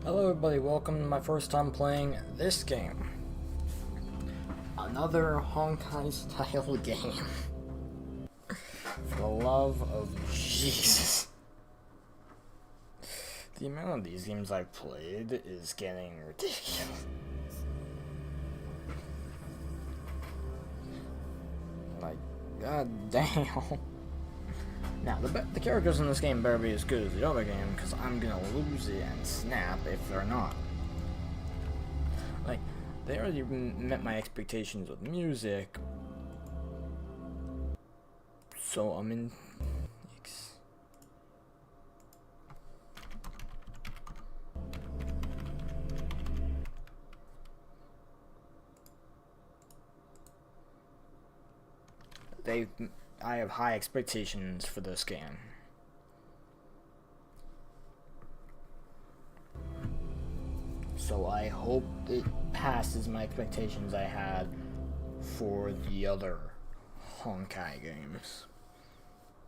Hello everybody, welcome to my first time playing this game. Another Honkai style game. For the love of Jesus. The amount of these games I've played is getting ridiculous. Like, god damn. Now, the characters in this game better be as good as the other game, because I'm gonna lose it and snap if they're not. Like, they already met my expectations with music, so I'm in... Yikes. I have high expectations for this game. So I hope it passes my expectations I had for the other Honkai games.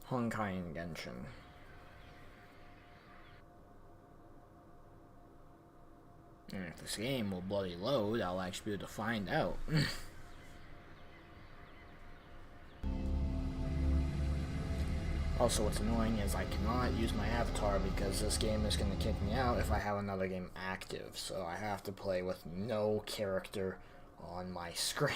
Honkai and Genshin. And if this game will bloody load, I'll actually be able to find out. Also, what's annoying is I cannot use my avatar because this game is going to kick me out if I have another game active. So I have to play with no character on my screen.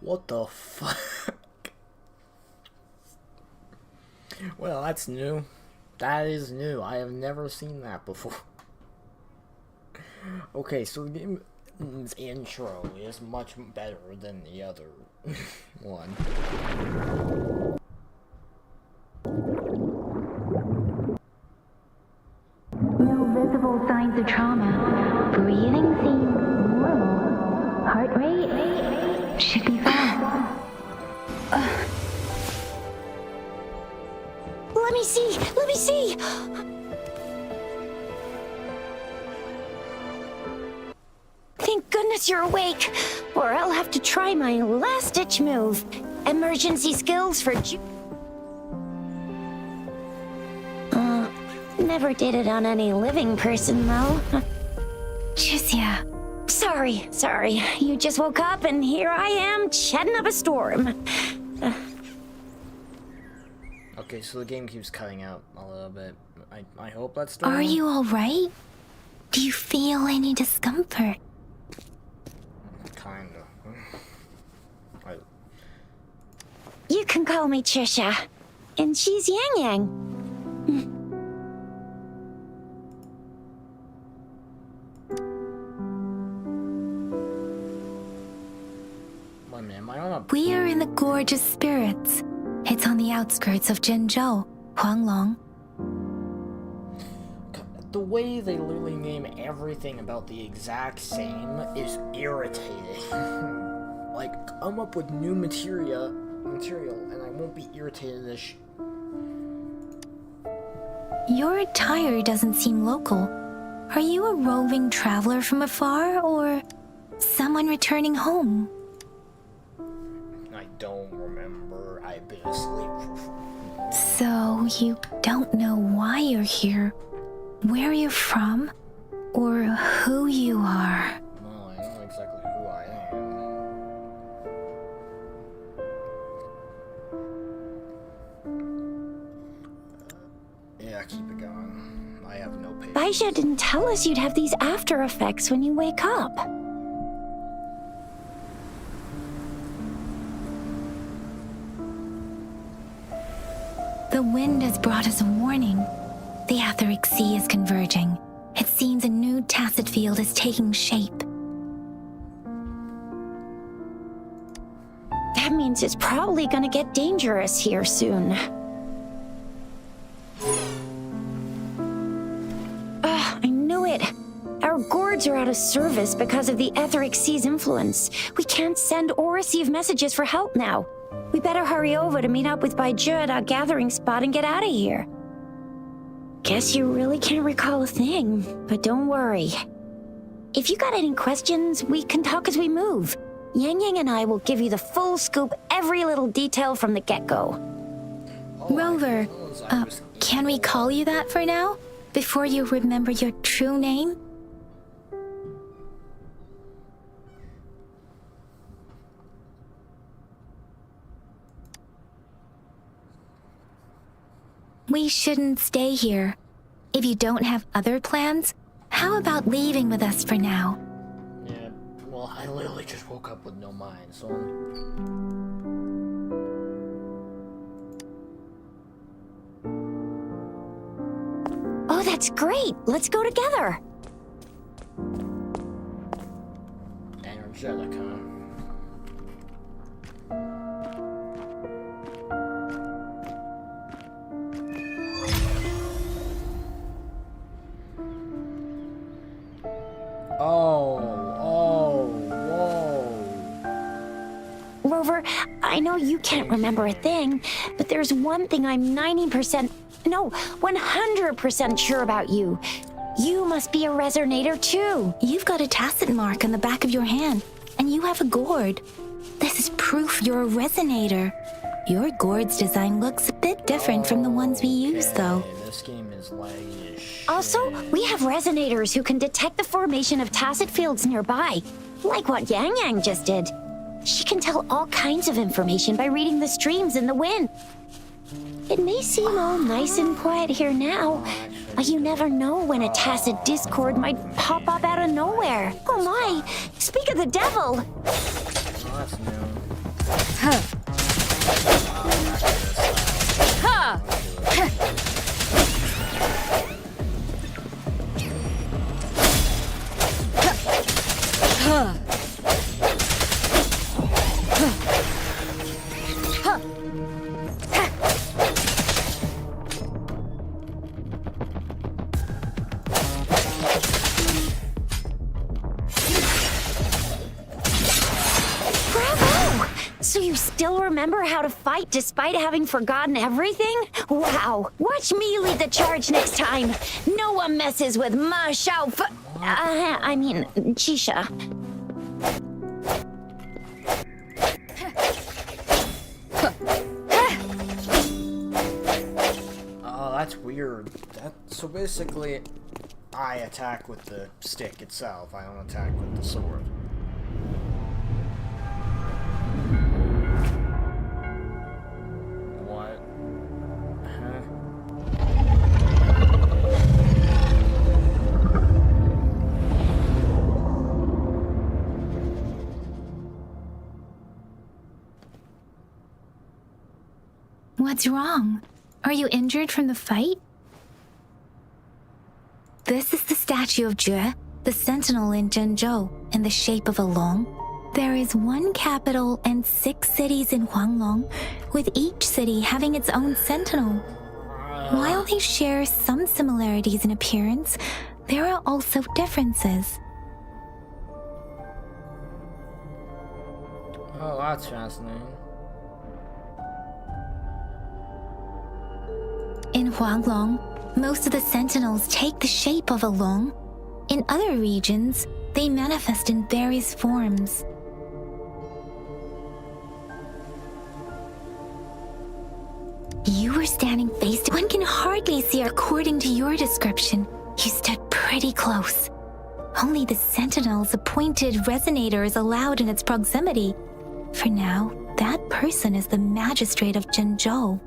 What the fuck? Well, that's new. That is new. I have never seen that before. Okay, so the game's intro is much better than the other one. No visible signs of trauma. Breathing seems normal. Heart rate should be fast. Let me see! Let me see! Thank goodness you're awake, or I'll have to try my last-ditch move. Emergency skills for never did it on any living person, though. Chisia. Sorry. You just woke up and here I am, chatting up a storm. Okay, so the game keeps cutting out a little bit. I hope that's still... Are you alright? Do you feel any discomfort? Kinda. You can call me Trisha. And she's Yang Yang. Am I on a... We are in the Gorgeous Spirits. It's on the outskirts of Zhenzhou, Huanglong. The way they literally name everything about the exact same is irritating. Like, come up with new material, and I won't be irritated as Your attire doesn't seem local. Are you a roving traveler from afar, or someone returning home? I don't remember. I've been asleep for... So you don't know why you're here, where you're from, or who you are. Well, I know exactly who I am. Yeah, keep it going. I have no patience. Baisha didn't tell us you'd have these after effects when you wake up. The wind has brought us a warning. The Etheric Sea is converging. It seems a new tacit field is taking shape. That means it's probably gonna get dangerous here soon. I knew it. Our gourds are out of service because of the Etheric Sea's influence. We can't send or receive messages for help now. We better hurry over to meet up with Baizhi at our gathering spot and get out of here. Guess you really can't recall a thing, but don't worry. If you got any questions, we can talk as we move. Yang Yang and I will give you the full scoop, every little detail from the get-go. Rover, can we call you that for now? Before you remember your true name? We shouldn't stay here. If you don't have other plans, how about leaving with us for now? Yeah, well, I literally just woke up with no mind, so... Oh, that's great! Let's go together! Energetic, huh? Rover, I know you can't remember a thing, but there's one thing I'm 100% sure about you. You must be a resonator too. You've got a tacit mark on the back of your hand, and you have a gourd. This is proof you're a resonator. Your gourd's design looks a bit different from the ones we use, though. This game is laggy as shit. Also, we have resonators who can detect the formation of tacit fields nearby, like what Yang Yang just did. She can tell all kinds of information by reading the streams in the wind. It may seem all nice and quiet here now, but you never know when a tacit discord might pop up out of nowhere. Oh my! Speak of the devil! Oh, that's new. Huh. Huh. Huh. So you still remember how to fight despite having forgotten everything? Wow! Watch me lead the charge next time! No one messes with Ma Shao Fu- I mean, Chisha. Oh, that's weird. So basically, I attack with the stick itself. I don't attack with the sword. What? Huh? What's wrong? Are you injured from the fight? This is the statue of Jue, the sentinel in Zhenzhou, in the shape of a long, There is one capital and 6 cities in Huanglong, with each city having its own sentinel. While they share some similarities in appearance, there are also differences. Oh, that's fascinating. In Huanglong, most of the sentinels take the shape of a long. In other regions, they manifest in various forms. You were standing face to... One can hardly see according to your description. You stood pretty close. Only the sentinel's appointed resonator is allowed in its proximity. For now, that person is the magistrate of Zhenzhou.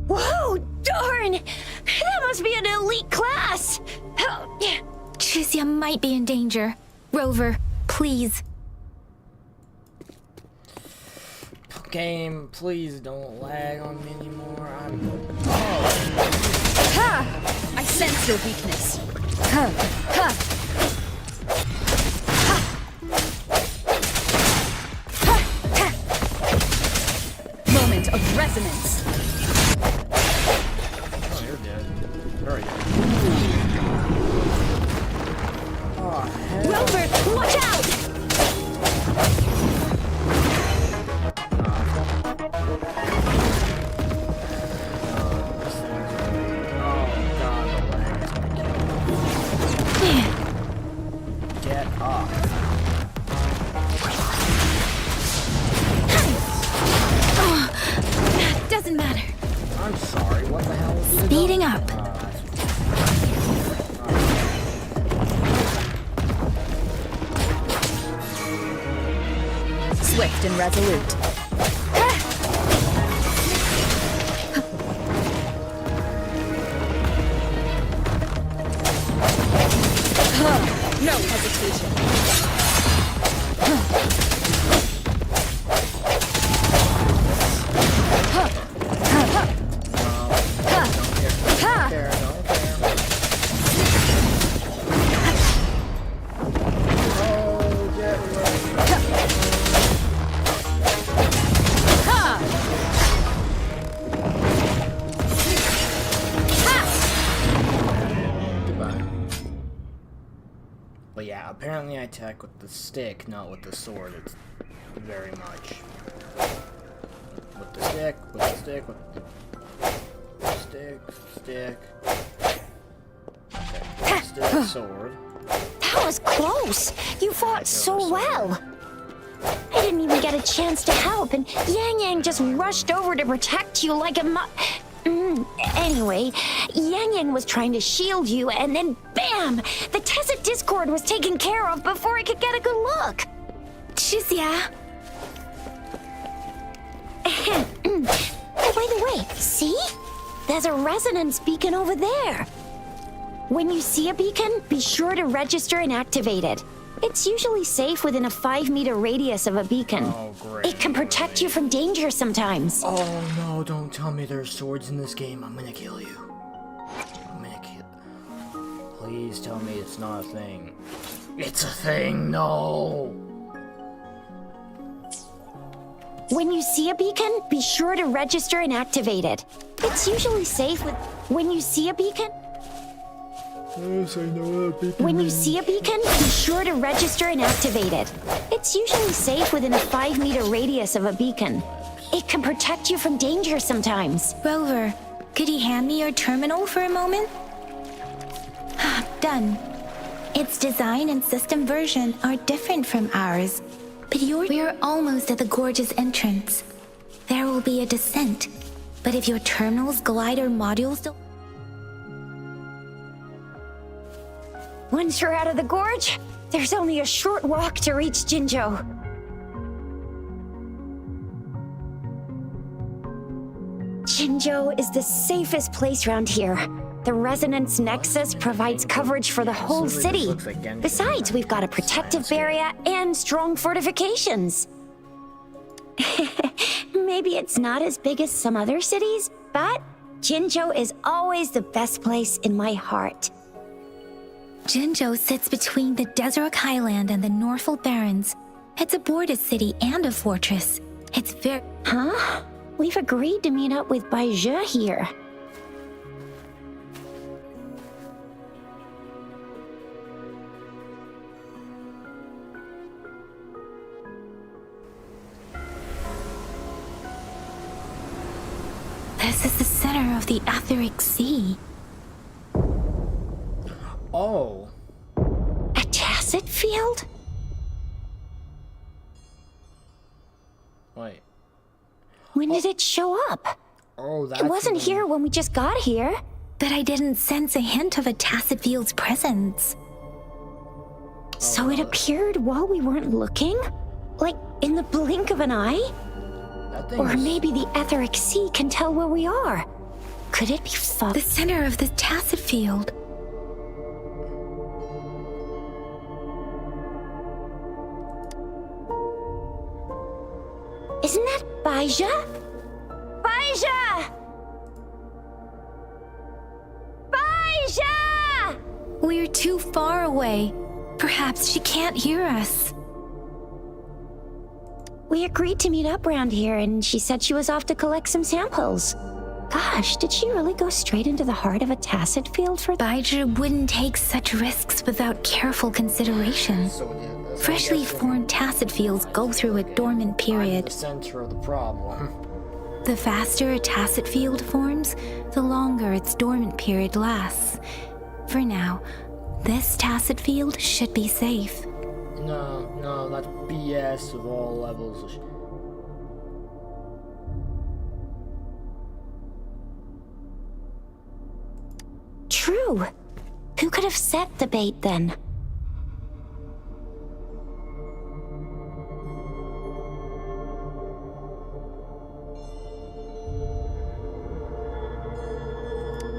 Whoa, darn! That must be an elite class! Chixia might be in danger. Rover, please. Game, please don't lag on me anymore. Ha! I sense your weakness. Ha! Ha! Ha! Ha! Moment of resonance. Oh, you're dead. Very good. Oh, hell. Rover, watch out! Get up. Doesn't matter. I'm sorry, what the hell is it? Speeding up. Swift and resolute. No hesitation. But yeah, apparently I attack with the stick, not with the sword. It's very much with the stick, stick. Okay, stick, sword. That was close. You fought so well. I didn't even get a chance to help, and Yang Yang just rushed over to protect you like a Anyway, Yang Yang was trying to shield you, and then bam! The Tacit Discord was taken care of before I could get a good look. Chixia. Oh, by the way, see? There's a resonance beacon over there. When you see a beacon, be sure to register and activate it. It's usually safe within a 5-meter radius of a beacon. Oh, great. It can protect you from danger sometimes. Oh no, don't tell me there's swords in this game. I'm gonna kill you. Please tell me it's not a thing. It's a thing, no! When you see a beacon, be sure to register and activate it. It's usually safe with... When you see a beacon... Yes, I know what a beacon When you see a beacon, be sure to register and activate it. It's usually safe within a 5-meter radius of a beacon. It can protect you from danger sometimes. Rover, could you hand me your terminal for a moment? Done. Its design and system version are different from ours, but we're almost at the gorge's entrance. There will be a descent, but if your terminal's glider modules don't... Once you're out of the gorge, there's only a short walk to reach Jinzhou. Jinzhou is the safest place around here. The Resonance Nexus provides coverage for the whole city. Besides, we've got a protective barrier and strong fortifications. Maybe it's not as big as some other cities, but Jinzhou is always the best place in my heart. Jinzhou sits between the Desert Highland and the Norfolk Barrens. It's a border city and a fortress. It's very... Huh? We've agreed to meet up with Baizhi here. This is the center of the Etheric Sea. Oh. A tacit field? Wait. When did it show up? Oh, that's... It wasn't here when we just got here. But I didn't sense a hint of a tacit field's presence. So it appeared while we weren't looking? Like, in the blink of an eye? That Or thing's... maybe the Etheric Sea can tell where we are. Could it be The center of the tacit field. Isn't that Baizhi? Baizhi! Baizhi! We're too far away. Perhaps she can't hear us. We agreed to meet up around here, and she said she was off to collect some samples. Gosh, did she really go straight into the heart of a tacit field for that? Baizhi wouldn't take such risks without careful consideration. Freshly formed tacit fields go through a dormant I'm period. the center of the problem. The faster a tacit field forms, the longer its dormant period lasts. For now, this tacit field should be safe. No, that's BS of all levels. True. Who could have set the bait then?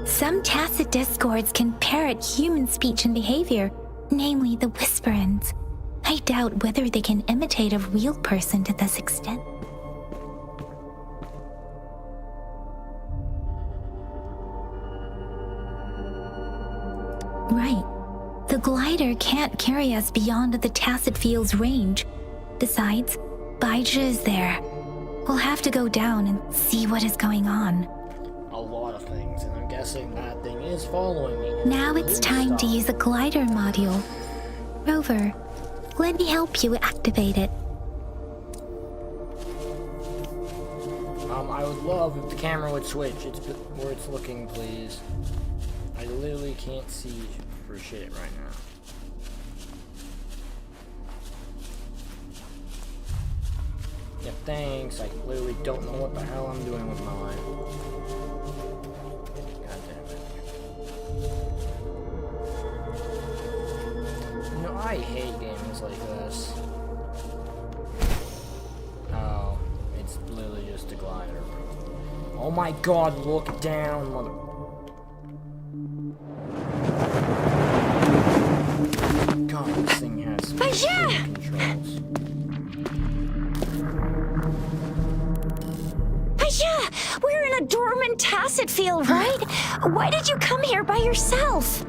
Some tacit discords can parrot human speech and behavior, namely the whisperings. I doubt whether they can imitate a real person to this extent. Right. The glider can't carry us beyond the tacit field's range. Besides, Baizhi is there. We'll have to go down and see what is going on. A lot of things, and I'm guessing that thing is following me. Now it's time to use the glider module. Rover, let me help you activate it. I would love if the camera would switch. It's where it's looking, please. I literally can't see for shit right now. Yeah, thanks. I literally don't know what the hell I'm doing with my life. God damn it. You know, I hate games like this. Oh, it's literally just a glider. Oh my god, look down, mother... God, this thing has some freaking controls. Baizhi, we're in a dormant tacit field, right? Why did you come here by yourself?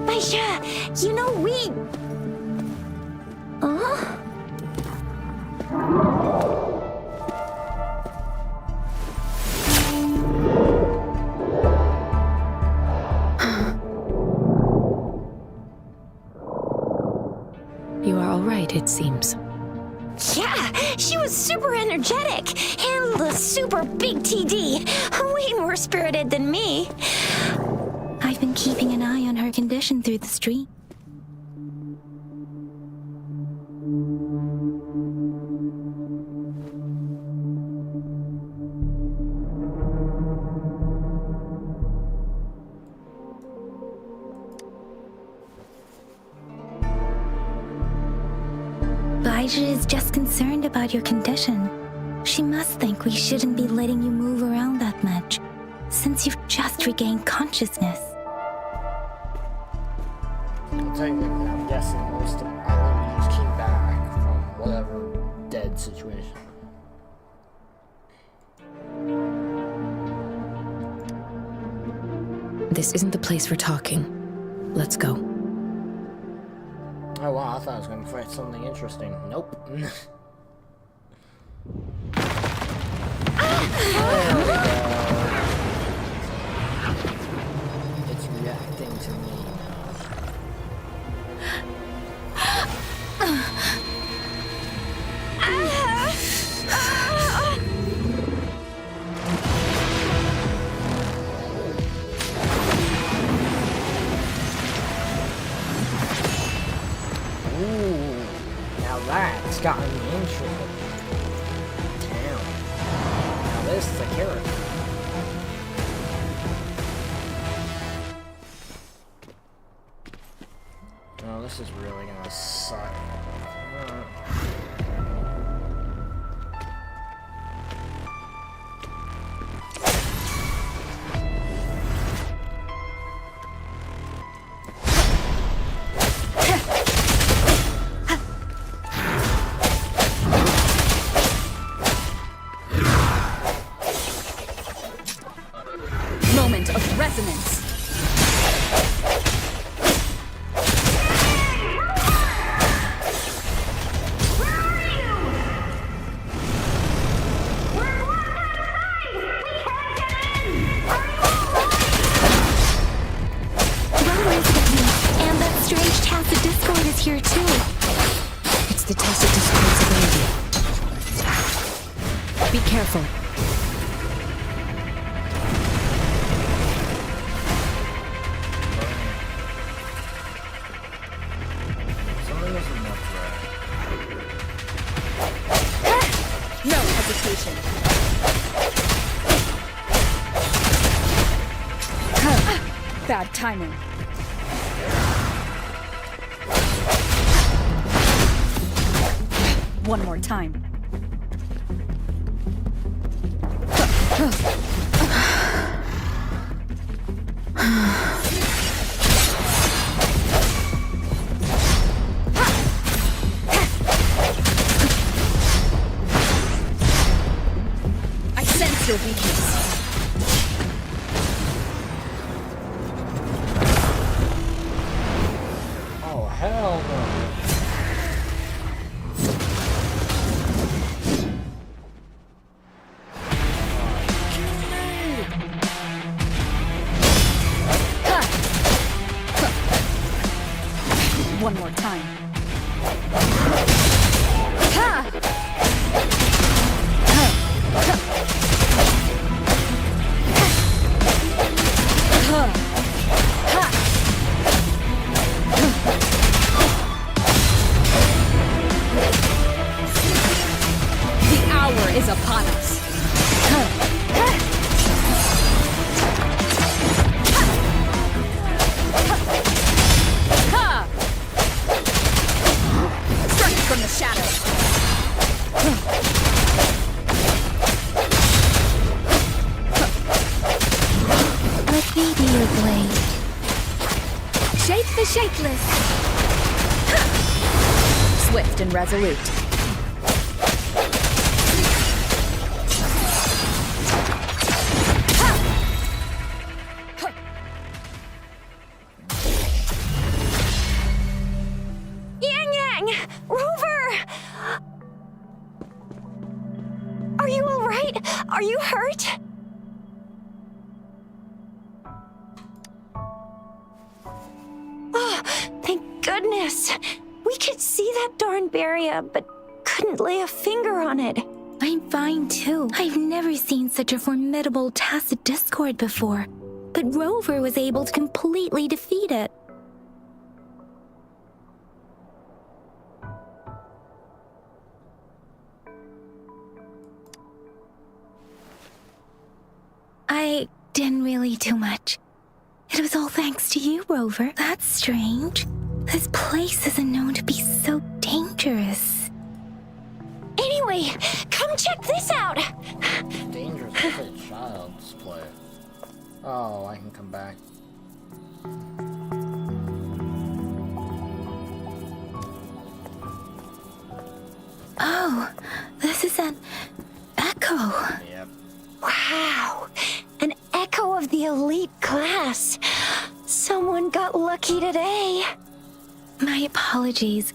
Baizhi, you know we... Huh? You are all right, it seems. Yeah, she was super energetic and the super big TD. Way more spirited than me. I've been keeping an eye on her condition through the street. Baizhi is just concerned about your condition. She must think we shouldn't be letting you move around that much, since you've just regained consciousness. Well, technically, I'm guessing most of I literally just came back from whatever dead situation. This isn't the place for talking. Let's go. Oh wow, I thought I was gonna fight something interesting. Nope. There we go. It's reacting to me Ooh, now that's gotten me interested. Damn. Now this is a character. Oh, this is really gonna suck. Moment of resonance. And that strange tacit discord is here too. It's the tacit discords of India. Be careful. Something isn't enough No hesitation. Bad timing. One more time. I sense your weakness. Oh, hell no. One more time. Ha! The hour is upon us. Strike from the shadows. Let me be your blade. Shape the shapeless. Swift and resolute. Yang Yang! Rover! Are you alright? Are you hurt? Oh, thank goodness. We could see that darn barrier, but couldn't lay a finger on it. I'm fine too. I've never seen such a formidable tacit discord before. But Rover was able to completely defeat it. I didn't really do much. It was all thanks to you, Rover. That's strange. This place isn't known to be so dangerous. Anyway, come check this out. Dangerous. It's a child's play. Oh, I can come back. Oh, this is an echo. Yep. Wow, an echo of of the elite class. Someone got lucky today. My apologies.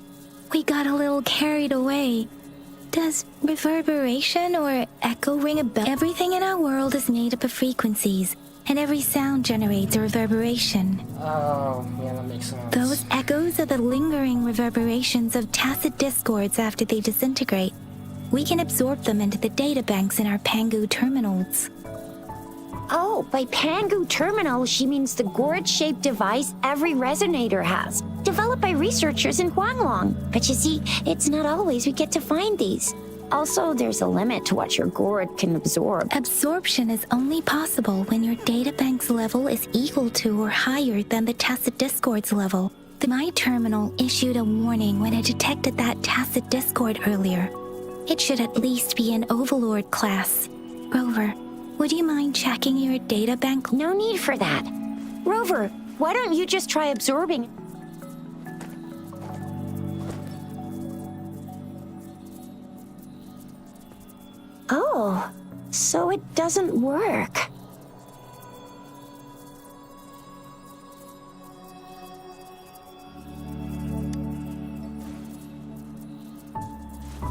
We got a little carried away. Does reverberation or echo ring a bell? Everything in our world is made up of frequencies, and every sound generates a reverberation. Oh, yeah, that makes sense. Those echoes are the lingering reverberations of tacit discords after they disintegrate. We can absorb them into the databanks in our Pangu terminals. Oh, by Pangu terminal, she means the gourd-shaped device every resonator has, developed by researchers in Huanglong. But you see, it's not always we get to find these. Also, there's a limit to what your gourd can absorb. Absorption is only possible when your databank's level is equal to or higher than the tacit discord's level. My terminal issued a warning when it detected that tacit discord earlier. It should at least be an Overlord class. Rover, would you mind checking your databank? No need for that. Rover, why don't you just try absorbing? Oh, so it doesn't work.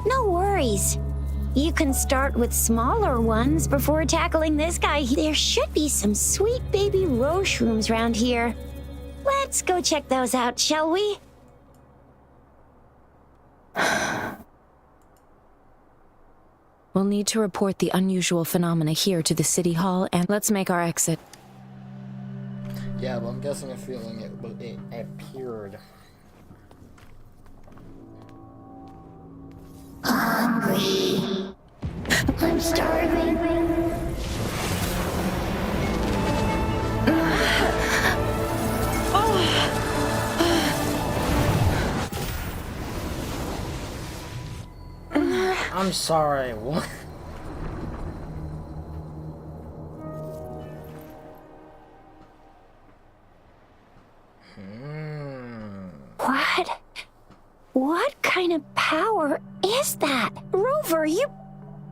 No worries. You can start with smaller ones before tackling this guy. There should be some sweet baby rose shrooms around here. Let's go check those out, shall we? We'll need to report the unusual phenomena here to the City Hall, and let's make our exit. Yeah, but I'm guessing a feeling it appeared. Hungry. I'm starving. I'm sorry, what? What? What kind of power is that? Rover, you've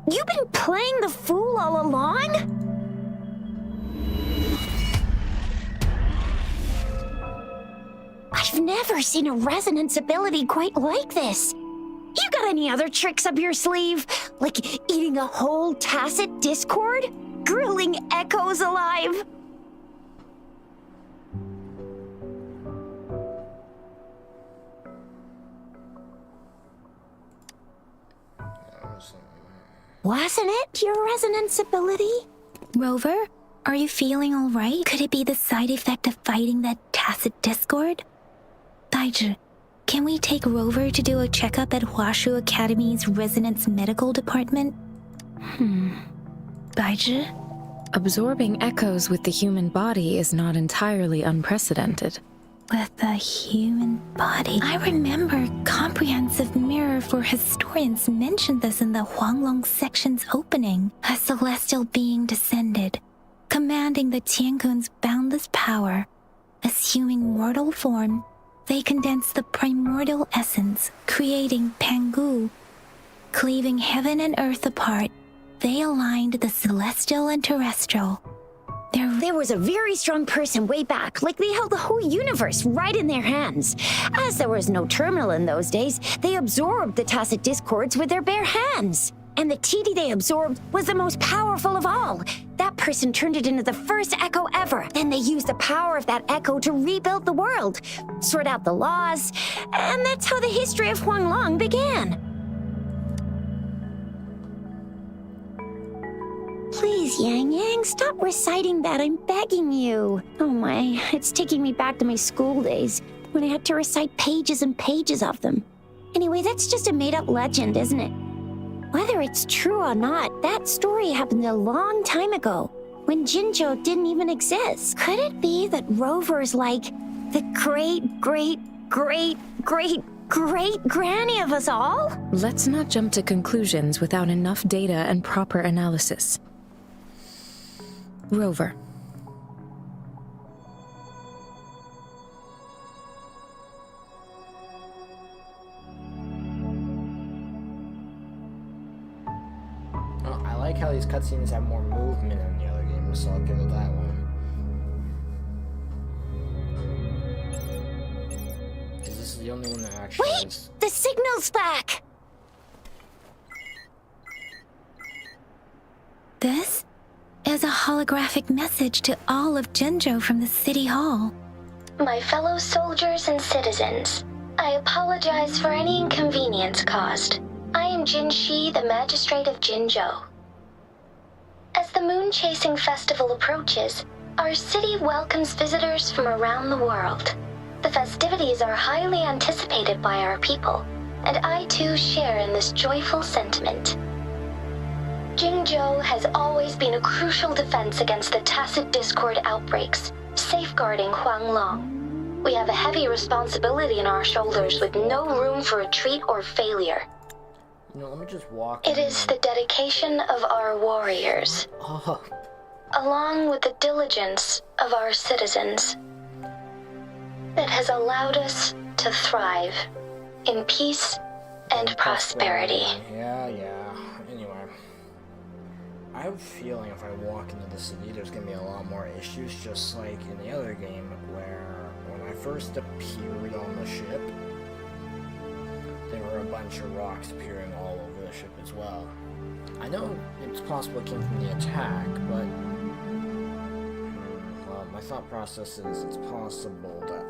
been playing the fool all along? I've never seen a resonance ability quite like this. You got any other tricks up your sleeve? Like eating a whole tacit discord? Grilling echoes alive? Wasn't it your resonance ability? Rover, are you feeling all right? Could it be the side effect of fighting that tacit discord? Baizhi, can we take Rover to do a checkup at Huashu Academy's Resonance Medical Department? Baizhi? Absorbing echoes with the human body is not entirely unprecedented. With the human body. I remember Comprehensive Mirror for Historians mentioned this in the Huanglong section's opening. A celestial being descended, commanding the Tiankun's boundless power. Assuming mortal form, they condensed the primordial essence, creating Pangu. Cleaving heaven and earth apart, they aligned the celestial and terrestrial. There was a very strong person way back, like they held the whole universe right in their hands. As there was no terminal in those days, they absorbed the tacit discords with their bare hands. And the TD they absorbed was the most powerful of all. That person turned it into the first echo ever. Then they used the power of that echo to rebuild the world, sort out the laws, and that's how the history of Huanglong began. Please, Yang Yang, stop reciting that. I'm begging you. Oh my, it's taking me back to my school days when I had to recite pages and pages of them. Anyway, that's just a made-up legend, isn't it? Whether it's true or not, that story happened a long time ago, when Jinzhou didn't even exist. Could it be that Rover's like the great granny of us all? Let's not jump to conclusions without enough data and proper analysis. Rover. Oh, I like how these cutscenes have more movement in the other games, so I'll give it that one. the only one that actually Wait! is. The signal's back! This is a holographic message to all of Jinzhou from the City Hall. My fellow soldiers and citizens, I apologize for any inconvenience caused. I am Jin Shi, the Magistrate of Jinzhou. As the Moon Chasing Festival approaches, our city welcomes visitors from around the world. The festivities are highly anticipated by our people, and I too share in this joyful sentiment. Jinzhou has always been a crucial defense against the tacit discord outbreaks, safeguarding Huanglong. We have a heavy responsibility on our shoulders with no room for retreat or failure. You know, let me just walk. It is the dedication of our warriors, Oh, along with the diligence of our citizens, that has allowed us to thrive in peace and prosperity. Yeah. Anyway, I have a feeling if I walk into the city, there's gonna be a lot more issues, just like in the other game, where when I first appeared on the ship, there were a bunch of rocks appearing all over the ship as well. I know it's possible it came from the attack, but well, my thought process is it's possible that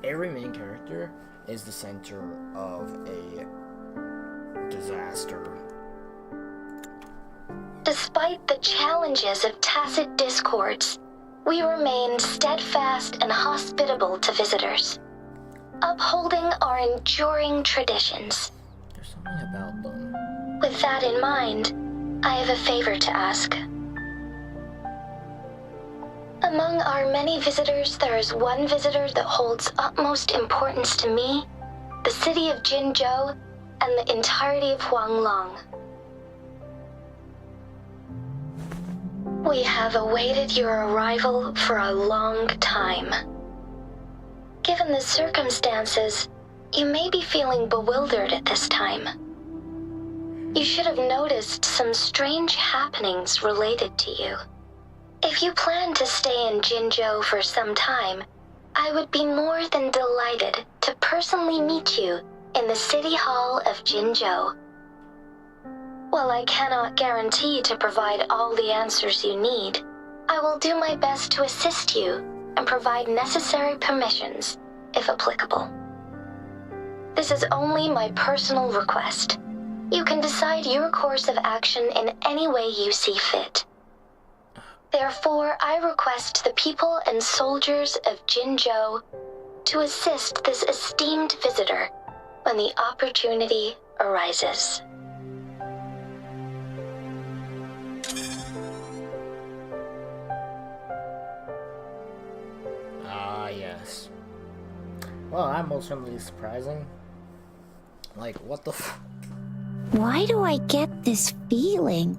every main character is the center of a disaster. Despite the challenges of tacit discords, we remain steadfast and hospitable to visitors, upholding our enduring traditions. There's something about them. With that in mind, I have a favor to ask. Among our many visitors, there is one visitor that holds utmost importance to me, the city of Jinzhou, and the entirety of Huanglong. We have awaited your arrival for a long time. Given the circumstances, you may be feeling bewildered at this time. You should have noticed some strange happenings related to you. If you plan to stay in Jinzhou for some time, I would be more than delighted to personally meet you in the City Hall of Jinzhou. While I cannot guarantee to provide all the answers you need, I will do my best to assist you and provide necessary permissions, if applicable. This is only my personal request. You can decide your course of action in any way you see fit. Therefore, I request the people and soldiers of Jinzhou to assist this esteemed visitor when the opportunity arises. Ah, yes. Well, that was really surprising. Like, what the f- Why do I get this feeling?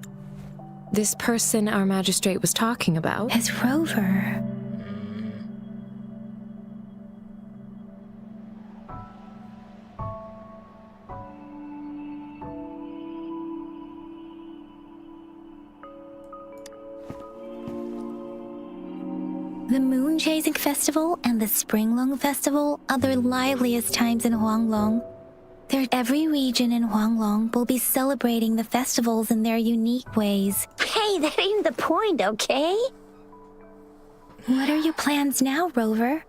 This person our magistrate was talking about. As Rover. The Moon Chasing Festival and the Springlong Festival are the liveliest times in Huanglong. Every region in Huanglong will be celebrating the festivals in their unique ways. Hey, that ain't the point, okay? What are your plans now, Rover?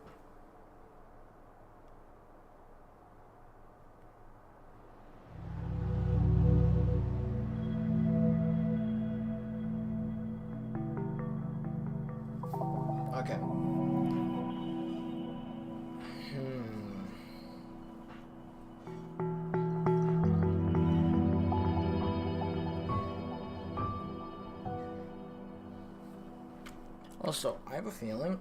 Okay. Also, I have a feeling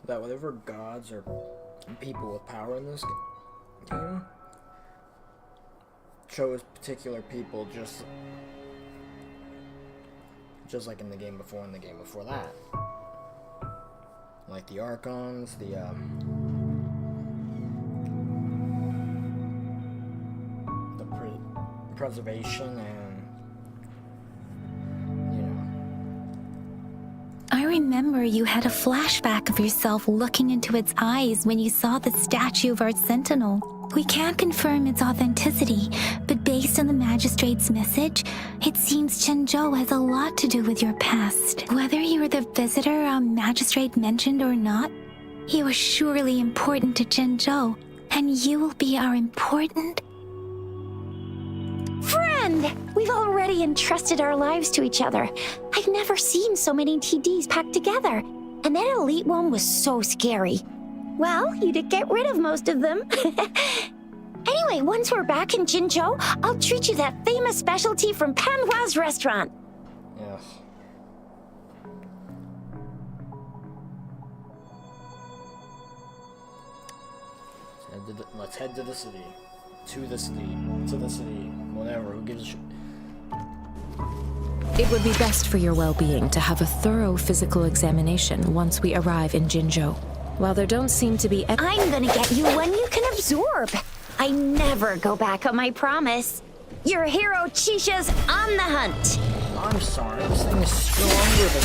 that whatever gods or people with power in this game chose particular people just like in the game before and the game before that. Like the Archons, the preservation, and I remember you had a flashback of yourself looking into its eyes when you saw the statue of our sentinel. We can't confirm its authenticity, but based on the magistrate's message, it seems Zhenzhou has a lot to do with your past. Whether you were the visitor our magistrate mentioned or not, you are surely important to Zhenzhou, and you will be our important Friend! We've already entrusted our lives to each other. I've never seen so many TDs packed together. And that elite one was so scary. Well, you did get rid of most of them. Anyway, once we're back in Jinzhou, I'll treat you that famous specialty from Panhua's restaurant. Yes. Let's head to the city. To the city. Whatever, who gives a shit? It would be best for your well-being to have a thorough physical examination once we arrive in Jinzhou. While there don't seem to be I'm gonna get you one you can absorb. I never go back on my promise. Your hero Chisha's on the hunt. I'm sorry, this thing is stronger than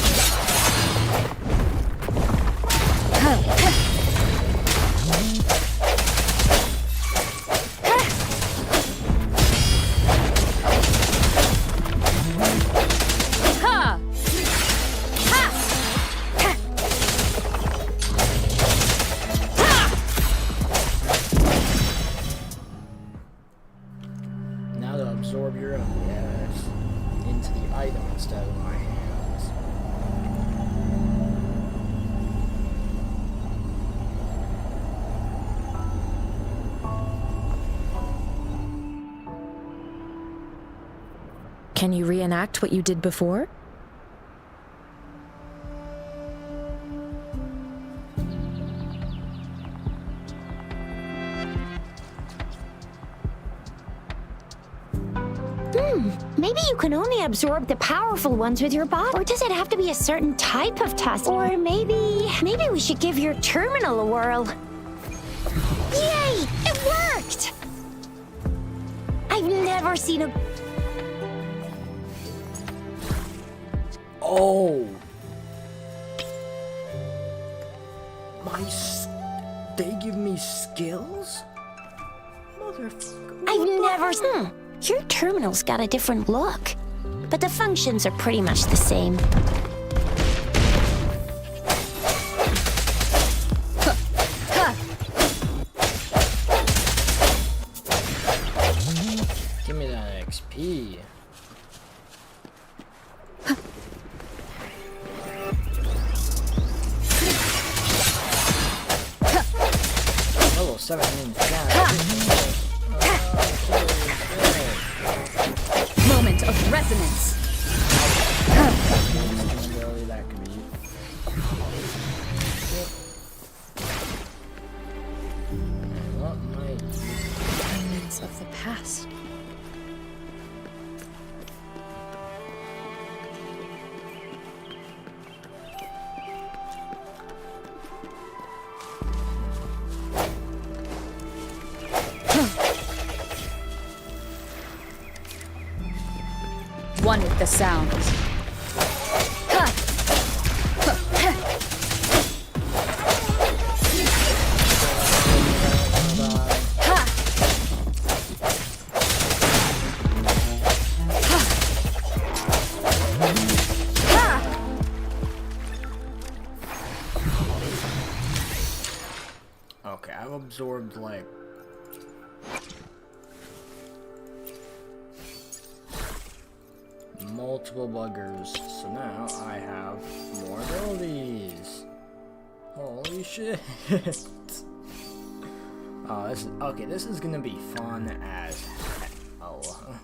now to absorb your own into the item instead of my hands. Can you reenact what you did before? Maybe you can only absorb the powerful ones with your body. Or does it have to be a certain type of tusk? Or maybe we should give your terminal a whirl. Yay! It worked! I've never seen a... Oh! They give me skills? Motherfucker. I've never... Your terminal's got a different look, but the functions are pretty much the same. Give me that XP. Level 7 means Moment of resonance. that could be. What might Remnants of the past. One with the sounds. Okay, I've absorbed like multiple buggers, so now I have more abilities. Holy shit! Oh, this is okay. This is gonna be fun as hell.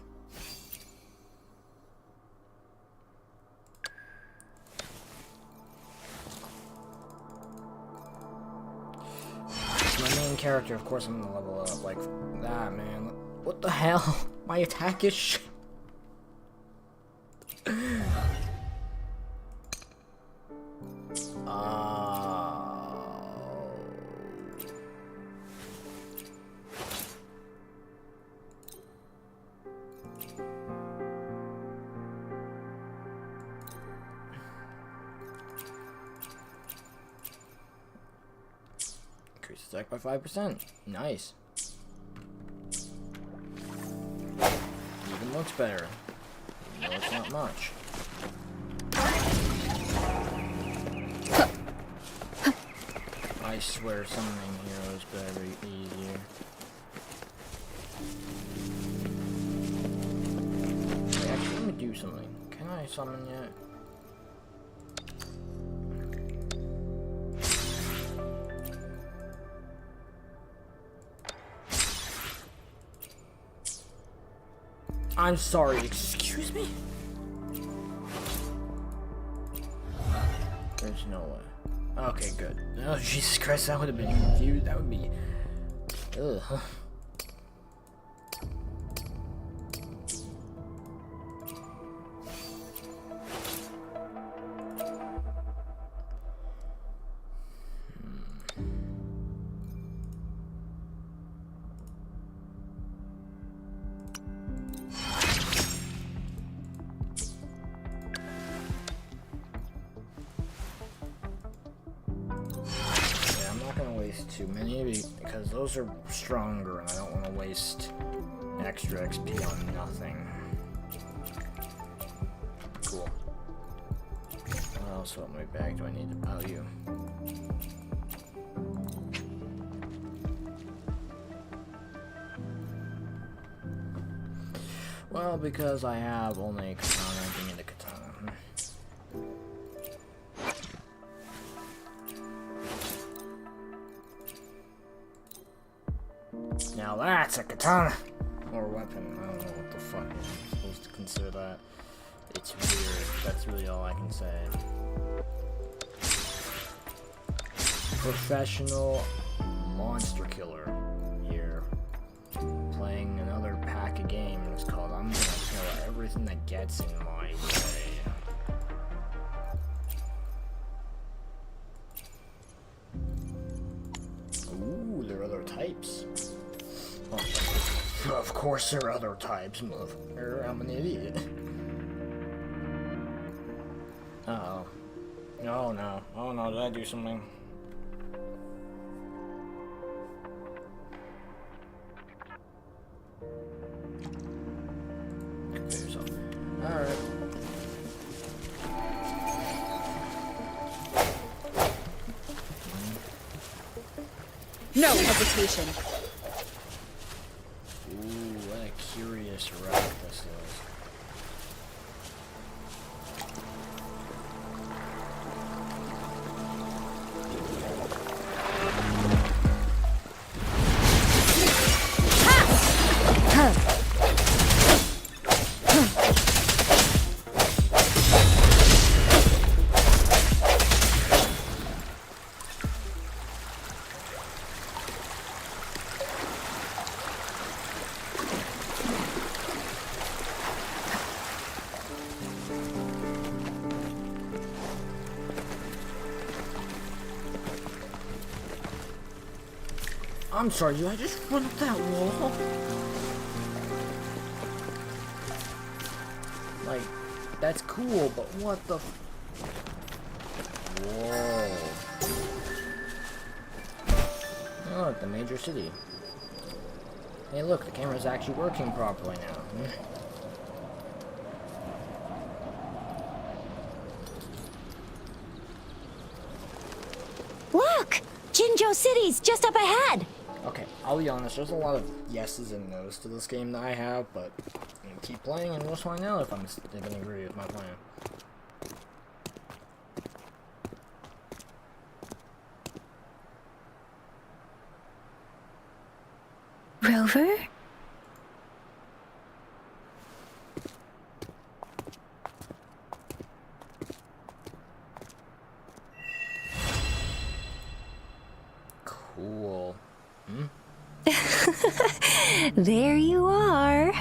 My main character, of course, I'm gonna level up like that, man. What the hell? My attack is shit. Increase attack by 5%. Nice. Even looks better. Even though it's not much. I swear summoning heroes better be easier. Hey, actually, let me do something. Can I summon yet? I'm sorry, excuse me? There's no way. Okay, good. Oh, Jesus Christ, that would have been confused. That would be... Ugh. Too many because those are stronger and I don't want to waste extra XP on nothing. Cool. What else in my bag do I need about you? Well, because I have only a katana, give me the katana. Now that's a katana! Or weapon, I don't know what the fuck I'm supposed to consider that. It's weird, that's really all I can say. Professional monster killer here. Playing another pack of games called I'm gonna kill everything that gets in my way. Ooh, there are other types. Oh, of course there are other types, motherfucker. I'm an idiot. Uh-oh. Oh no. Oh no, did I do something? Alright. No hesitation. Ooh, what a curious rock this is. I'm sorry, I just run up that wall? Like, that's cool, but what the Whoa. Oh, look, the major city. Hey look, the camera's actually working properly now. Look! Jinzhou City's just up ahead! Okay, I'll be honest, there's a lot of yeses and nos to this game that I have, but I'm gonna keep playing and we'll find out if I'm gonna agree with my plan. Rover? Cool. There you are.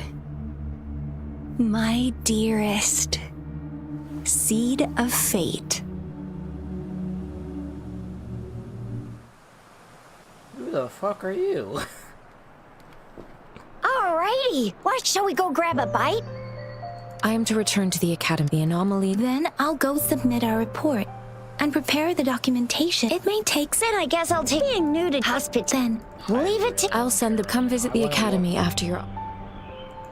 My dearest. Seed of Fate. Who the fuck are you? Alrighty, what, shall we go grab a bite? I am to return to the academy. The anomaly. Then I'll go submit our report. and prepare the documentation. It may take Then I guess I'll take being new to hospital. then. Leave it to I'll send the come visit the academy after your...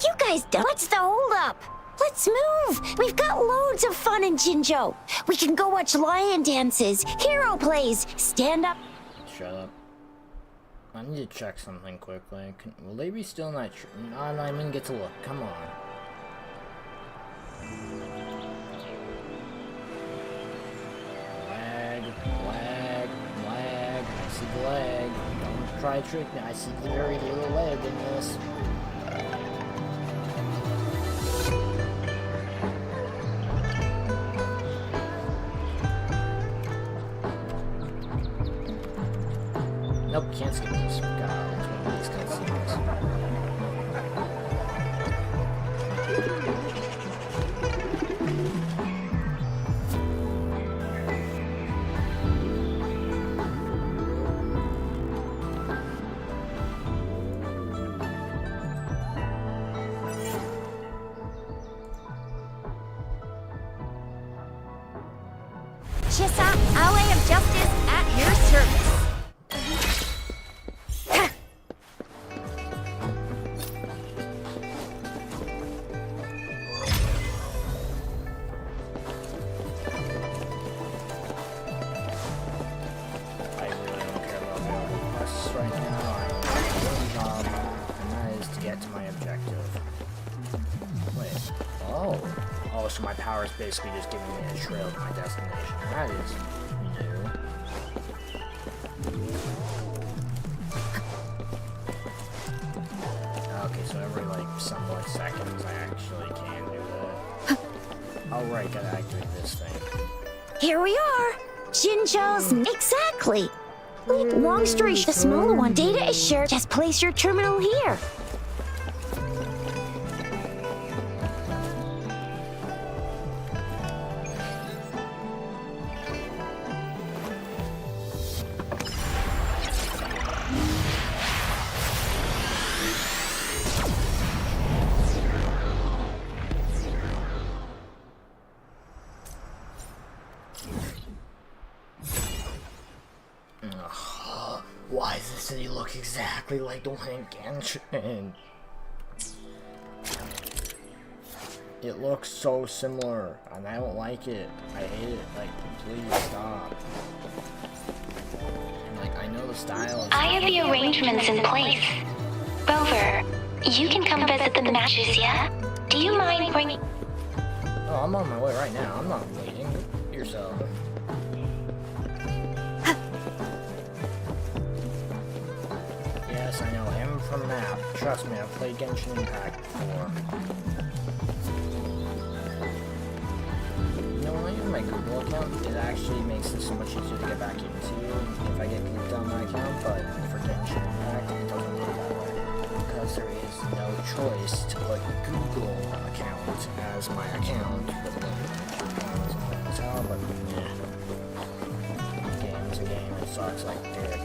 you guys. What's the holdup? Let's move. We've got loads of fun in Jinzhou. We can go watch lion dances, hero plays, stand up. Shut up. I need to check something quickly. Will they be still not? No, I'm not even get to look. Come on. Lag, lag, lag. I see the lag. Don't try to trick me. I see the very little lag in this. Nope, can't skip this. God, it's one of these cutscenes. Chissa, Ally of Justice at your service. I really don't care about the other quests right now. I'm doing one job, and that is to get to my objective. Wait. Oh. Oh, so my power is basically just giving me a trail to my destination. That is new. Okay, so every, like, somewhat seconds I actually can do that. Oh, right, gotta activate this thing. Here we are. Jinzhou's exactly. Long story short, the smaller one. Data is shared. Just place your terminal here. Why does the city look exactly like the one in Genshin? It looks so similar, and I don't like it. I hate it. Like, please stop. And, like, I know the style is... I have the arrangements in place. Rover, you can come visit the matches, yeah? Do you mind bringing... Oh, I'm on my way right now. I'm not waiting. Yourself. Yes, I know him from map. Trust me, I've played Genshin Impact before. You know, when I use my Google account, it actually makes it so much easier to get back into if I get kicked on my account, but for Genshin Impact, it doesn't work that way. Because there is no choice to put Google account as my account. But yeah. Game's a game, it sucks like dick.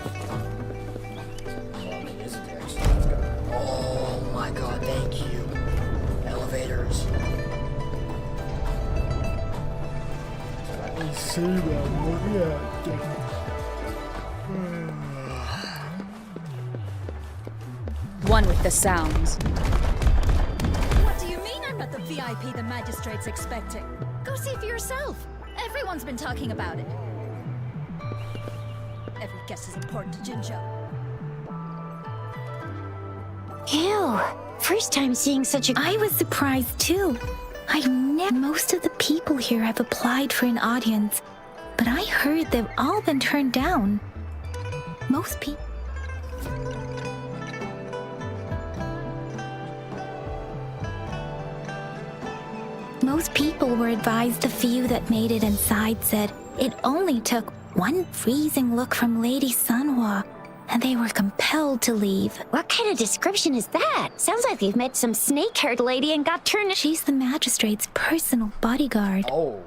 Well, it is a dick, so let's go. Oh my god, thank you. Elevators. Let me see them. Yeah. One with the sounds. What do you mean I'm not the VIP the magistrate's expecting? Go see for yourself. Everyone's been talking about it. Every guest is important to Jinzhou. Ew. First time seeing such a... I was surprised too. Most of the people here have applied for an audience, but I heard they've all been turned down. Most people... Most people were advised the few that made it inside said it only took one freezing look from Lady Sunhua, and they were compelled to leave. What kind of description is that? Sounds like they've met some snake-haired lady and got turned... She's the magistrate's personal bodyguard. Oh.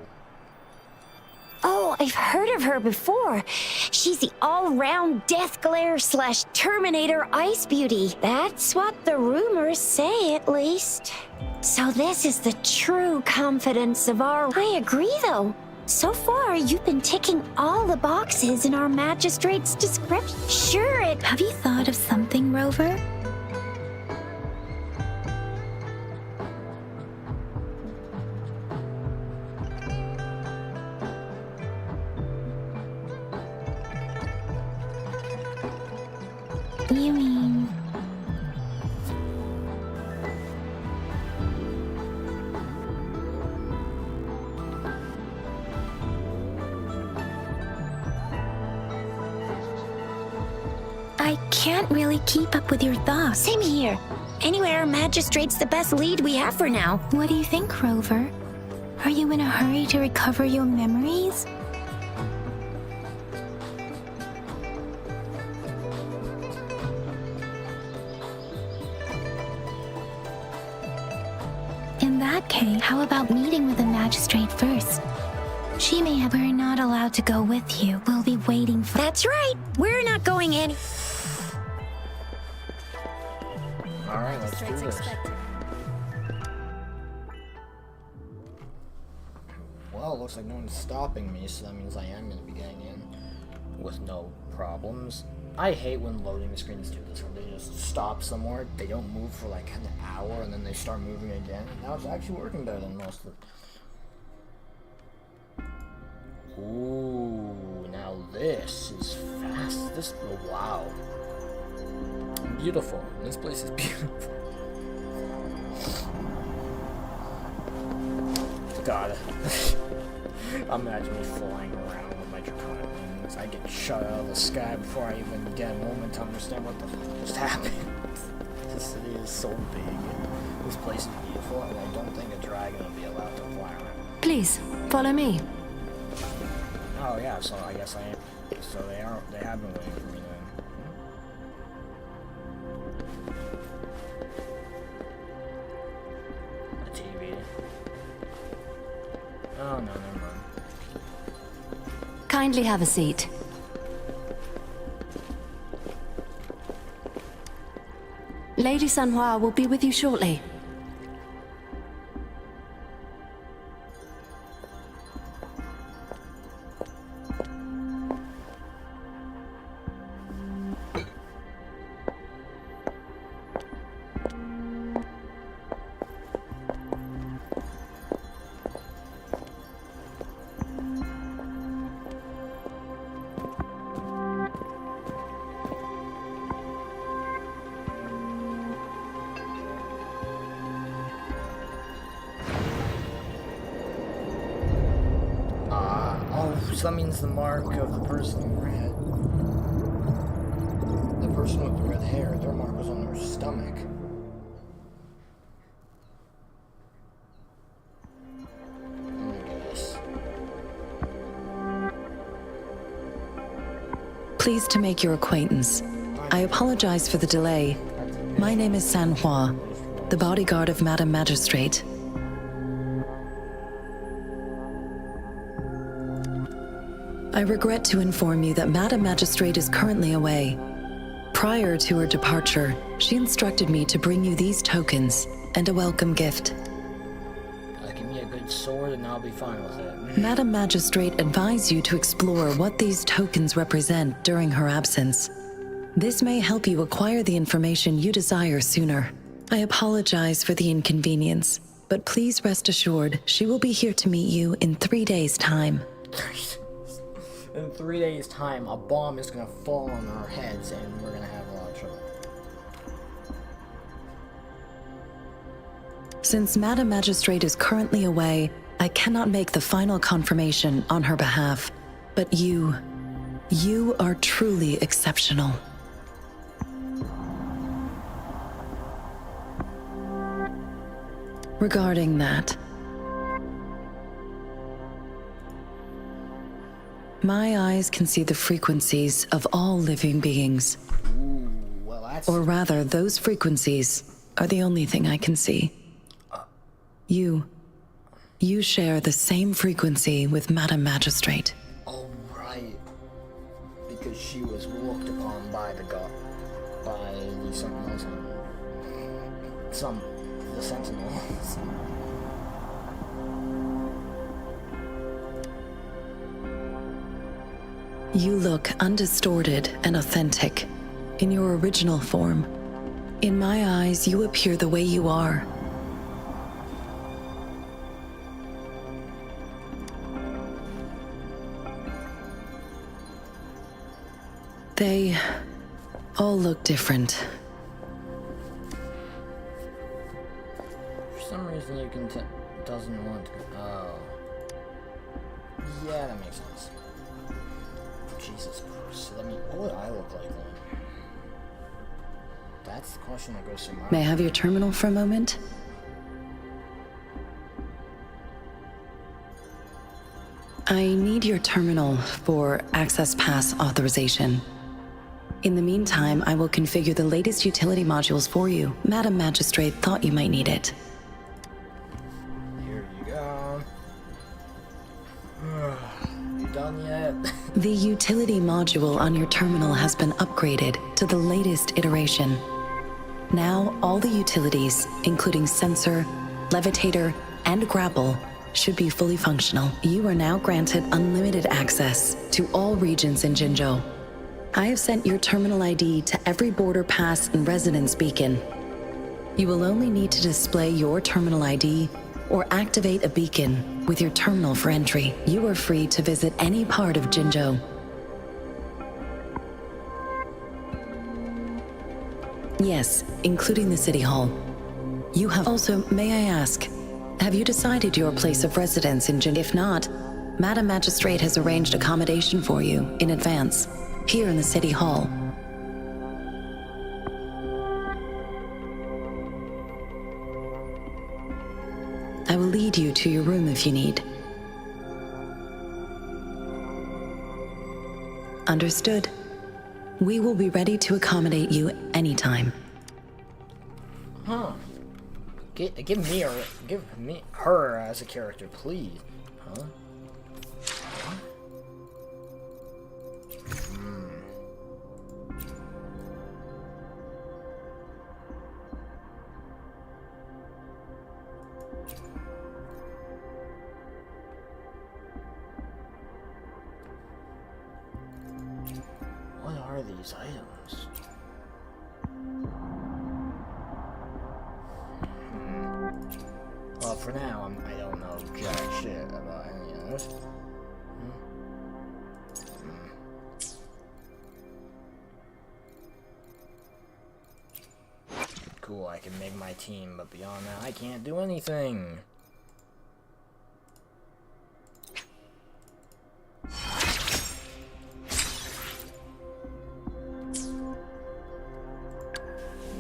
Oh, I've heard of her before. She's the all-round Death Glare / Terminator Ice Beauty. That's what the rumors say, at least. So this is the true confidence of our... I agree, though. So far, you've been ticking all the boxes in our magistrate's description. Sure, Have you thought of something, Rover? You mean... I can't really keep up with your thoughts. Same here. Anyway, our magistrate's the best lead we have for now. What do you think, Rover? Are you in a hurry to recover your memories? In that case, how about meeting with the magistrate first? She may have... We're not allowed to go with you. We'll be waiting for... That's right. We're not going any. Alright, let's do Magistrates this. expecting. Well, it looks like no one's stopping me, so that means I am going to be getting in with no problems. I hate when loading screens do this, where they just stop somewhere, they don't move for like an hour, and then they start moving again. Now it's actually working better than most of it. Ooh, now this is fast. This, oh, wow. Beautiful. This place is beautiful. God. Imagine me flying around with my draconic wings. I get shot out of the sky before I even get a moment to understand what the fuck just happened. This city is so big, and this place is beautiful, and I don't think a dragon will be allowed to fly around. Please, follow me. Oh yeah, so I guess I am. So they have been waiting for me then. The TV. Oh no, never mind. Kindly have a seat. Lady Sanhua will be with you shortly. So that means the mark of the person in red. The person with the red hair, their mark was on their stomach. I guess. Pleased to make your acquaintance. I apologize for the delay. My name is Sanhua, the bodyguard of Madam Magistrate. I regret to inform you that Madam Magistrate is currently away. Prior to her departure, she instructed me to bring you these tokens and a welcome gift. Give me a good sword and I'll be fine with it. Madam Magistrate advised you to explore what these tokens represent during her absence. This may help you acquire the information you desire sooner. I apologize for the inconvenience, but please rest assured she will be here to meet you in 3 days' time. In 3 days' time, a bomb is gonna fall on our heads and we're gonna have a lot of trouble. Since Madam Magistrate is currently away, I cannot make the final confirmation on her behalf. But you are truly exceptional. Regarding that, my eyes can see the frequencies of all living beings. Ooh, well that's... Or rather, those frequencies are the only thing I can see. You share the same frequency with Madam Magistrate. Oh, right. Because she was looked upon by the god... by the Sentinels and... the Sentinels. You look undistorted and authentic, in your original form. In my eyes, you appear the way you are. They all look different. For some reason, you can doesn't want to. Oh, yeah, that makes sense. Jesus Christ, what would I look like then? That's the question that goes through my mind. May I have your terminal for a moment? I need your terminal for Access Pass authorization. In the meantime, I will configure the latest utility modules for you. Madam Magistrate thought you might need it. Here you go. You done yet? The utility module on your terminal has been upgraded to the latest iteration. Now, all the utilities, including sensor, levitator, and grapple, should be fully functional. You are now granted unlimited access to all regions in Jinzhou. I have sent your terminal ID to every border pass and residence beacon. You will only need to display your terminal ID or activate a beacon with your terminal for entry. You are free to visit any part of Jinzhou. Yes, including the City Hall. You have also, may I ask, have you decided your place of residence in Jinzhou? If not, Madam Magistrate has arranged accommodation for you in advance, here in the City Hall. I will lead you to your room if you need. Understood. We will be ready to accommodate you anytime. Huh. Give me her as a character, please. Huh? What are these items? Well, for now, I don't know jack shit about any of this. Cool, I can make my team, but beyond that, I can't do anything.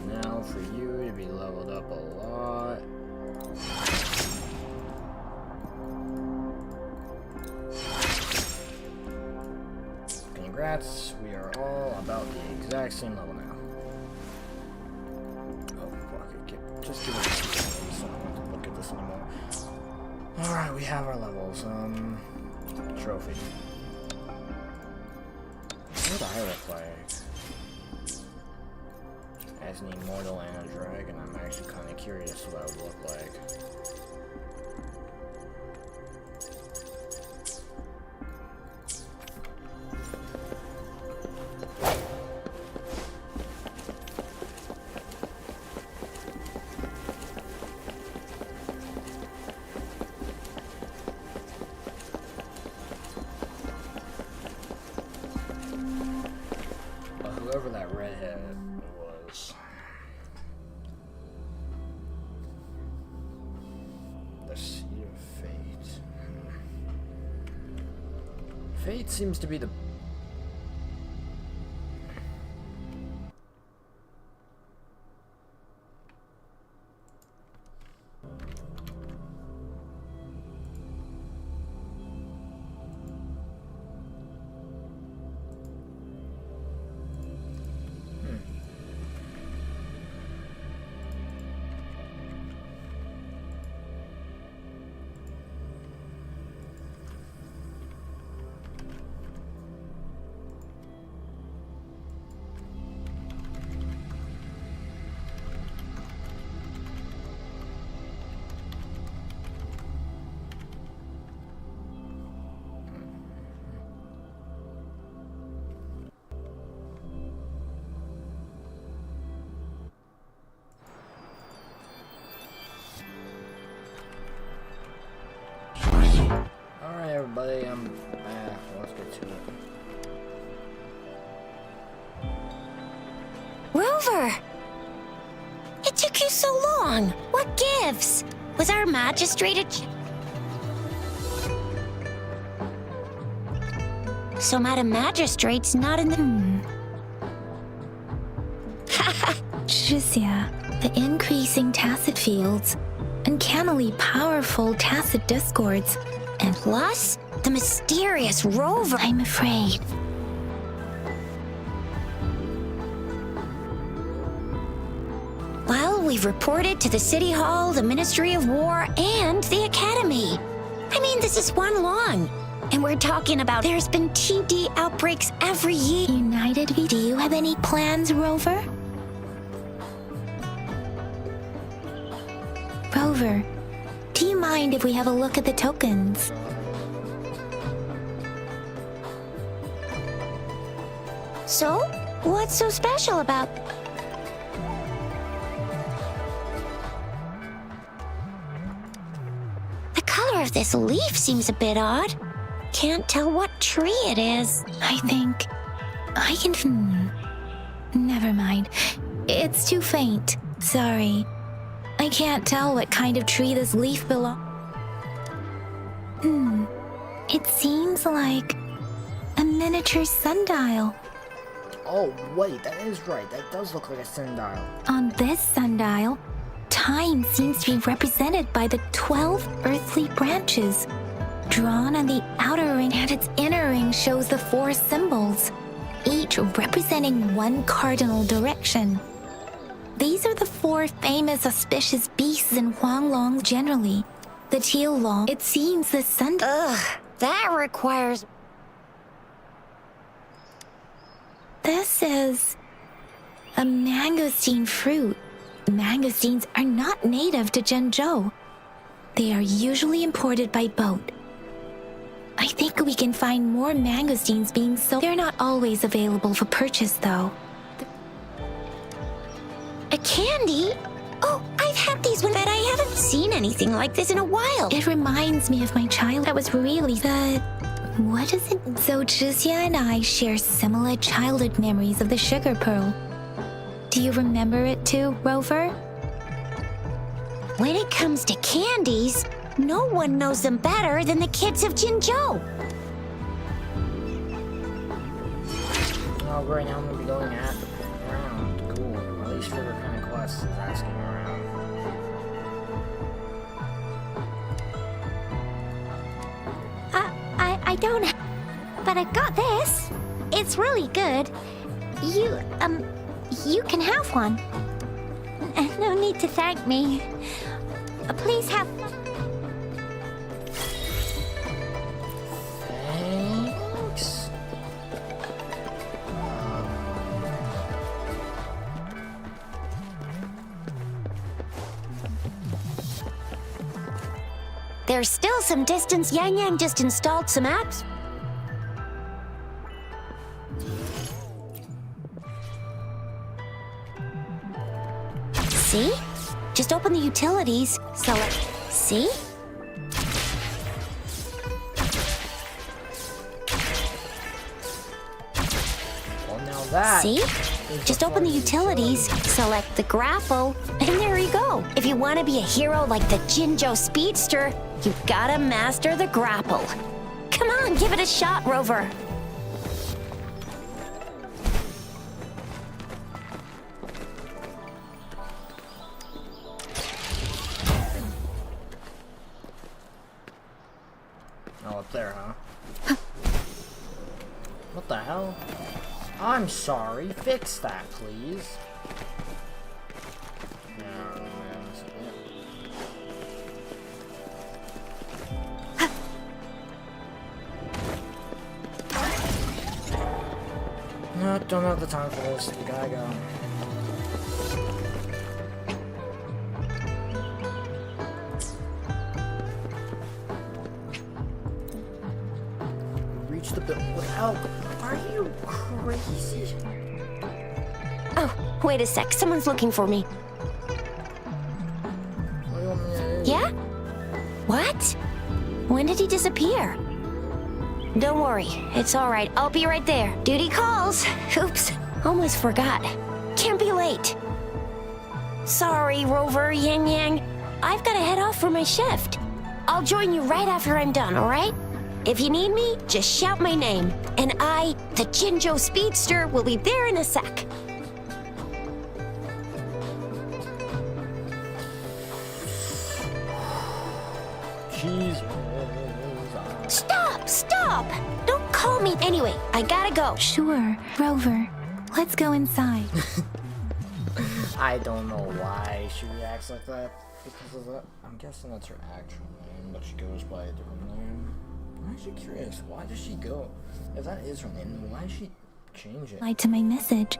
Now for you to be leveled up a lot. Congrats, we are all about the exact same level now. Oh fuck it, just give it a second, so I don't have to look at this anymore. Alright, we have our levels. Trophy. What do I look like? As an immortal and a dragon, I'm actually kind of curious what I would look like. Whoever that redhead was. The Seed of Fate. Fate seems to be the... everybody. Let's get to it. Rover! It took you so long. What gives? Was our magistrate So Madam Magistrate's not in the... Tricia, the increasing tacit fields, uncannily powerful tacit discords, and Plus, the mysterious Rover... I'm afraid. Well, we've reported to the City Hall, the Ministry of War, and the Academy. I mean, this is one long. And we're talking about there's been TD outbreaks every year. United, do you have any plans, Rover? Rover, do you mind if we have a look at the tokens? So, what's so special about... The color of this leaf seems a bit odd. Can't tell what tree it is. I think I can... Never mind. It's too faint. Sorry. I can't tell what kind of tree this leaf belongs. It seems like a miniature sundial. Oh, wait, that is right. That does look like a sundial. On this sundial, time seems to be represented by the 12 earthly branches. Drawn on the outer ring, and its inner ring shows the 4 symbols, each representing one cardinal direction. These are the 4 famous auspicious beasts in Huanglong generally. The teal long, it seems the sun... Ugh, that requires... This is a mangosteen fruit. Mangosteens are not native to Zhengzhou. They are usually imported by boat. I think we can find more mangosteens being sold. They're not always available for purchase, though. A candy? Oh, I've had these when, but I haven't seen anything like this in a while. It reminds me of my child. That was really the... What is it? So Tricia and I share similar childhood memories of the sugar pearl. Do you remember it too, Rover? When it comes to candies, no one knows them better than the kids of Jinzhou. Oh, great, now I'm going to be going around. Cool. At least for the kind of quest is asking around. I don't... But I've got this. It's really good. You can have one. No need to thank me. Please have... Thanks. There's still some distance. Yang Yang just installed some apps. See? Just open the utilities, select... See? Well, now that... See? Just open the utilities, select the grapple, and there you go. If you want to be a hero like the Jinzhou Speedster, you gotta master the grapple. Come on, give it a shot, Rover. Oh, up there, huh? What the hell? I'm sorry. Fix that, please. No, don't have the time for this. We gotta go. Reach the building without... Are you crazy? Oh, wait a sec. Someone's looking for me. What do you want me to do? Yeah? What? When did he disappear? Don't worry, it's all right. I'll be right there. Duty calls. Oops, almost forgot. Can't be late. Sorry, Rover, Yang Yang. I've got to head off for my shift. I'll join you right after I'm done, all right? If you need me, just shout my name. And I, the Jinjo Speedster, will be there in a sec. Jesus. Stop! Don't call me. Anyway, I gotta go. Sure, Rover. Let's go inside. I don't know why she reacts like that because of that. I'm guessing that's her actual name, but she goes by a different name. I'm actually curious, why does she go? If that is her name, then why does she change it? Lied to my message.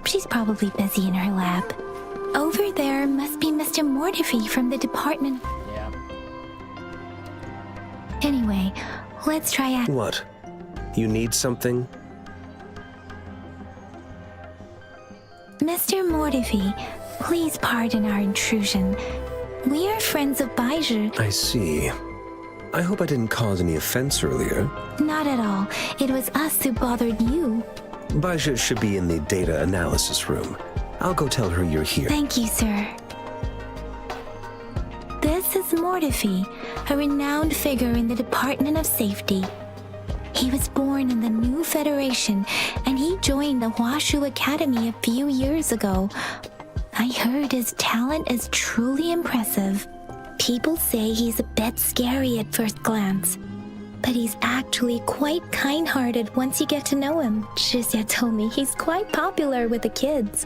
She's probably busy in her lab. Over there must be Mr. Mortifi from the department. Yeah. Anyway, let's try out. What? You need something? Mr. Mortifi, please pardon our intrusion. We are friends of Baiju. I see. I hope I didn't cause any offense earlier. Not at all. It was us who bothered you. Baija should be in the data analysis room. I'll go tell her you're here. Thank you, sir. This is Mortifi, a renowned figure in the Department of Safety. He was born in the new Federation, and he joined the Huashu Academy a few years ago. I heard his talent is truly impressive. People say he's a bit scary at first glance, but he's actually quite kind-hearted once you get to know him. Shizia told me he's quite popular with the kids.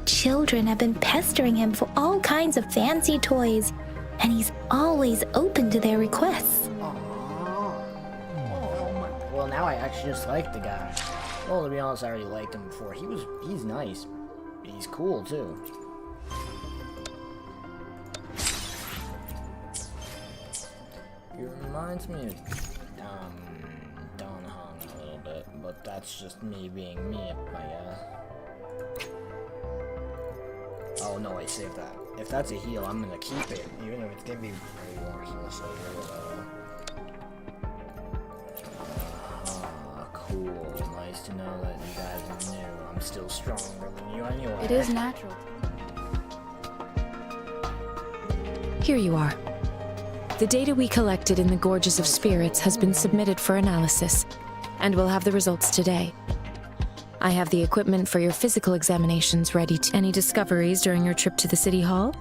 Children have been pestering him for all kinds of fancy toys, and he's always open to their requests. Well, now I actually just like the guy. Well, to be honest, I already liked him before. He's nice. He's cool, too. He reminds me of, Don Hong a little bit, but that's just me being me, I guess. Oh, no, I saved that. If that's a heal, I'm gonna keep it, even if it's gonna be pretty worthless. Cool. Nice to know that you guys are new. I'm still stronger than you anyway. It is natural. Here you are. The data we collected in the Gorges of Spirits has been submitted for analysis, and we'll have the results today. I have the equipment for your physical examinations ready. Any discoveries during your trip to the City Hall?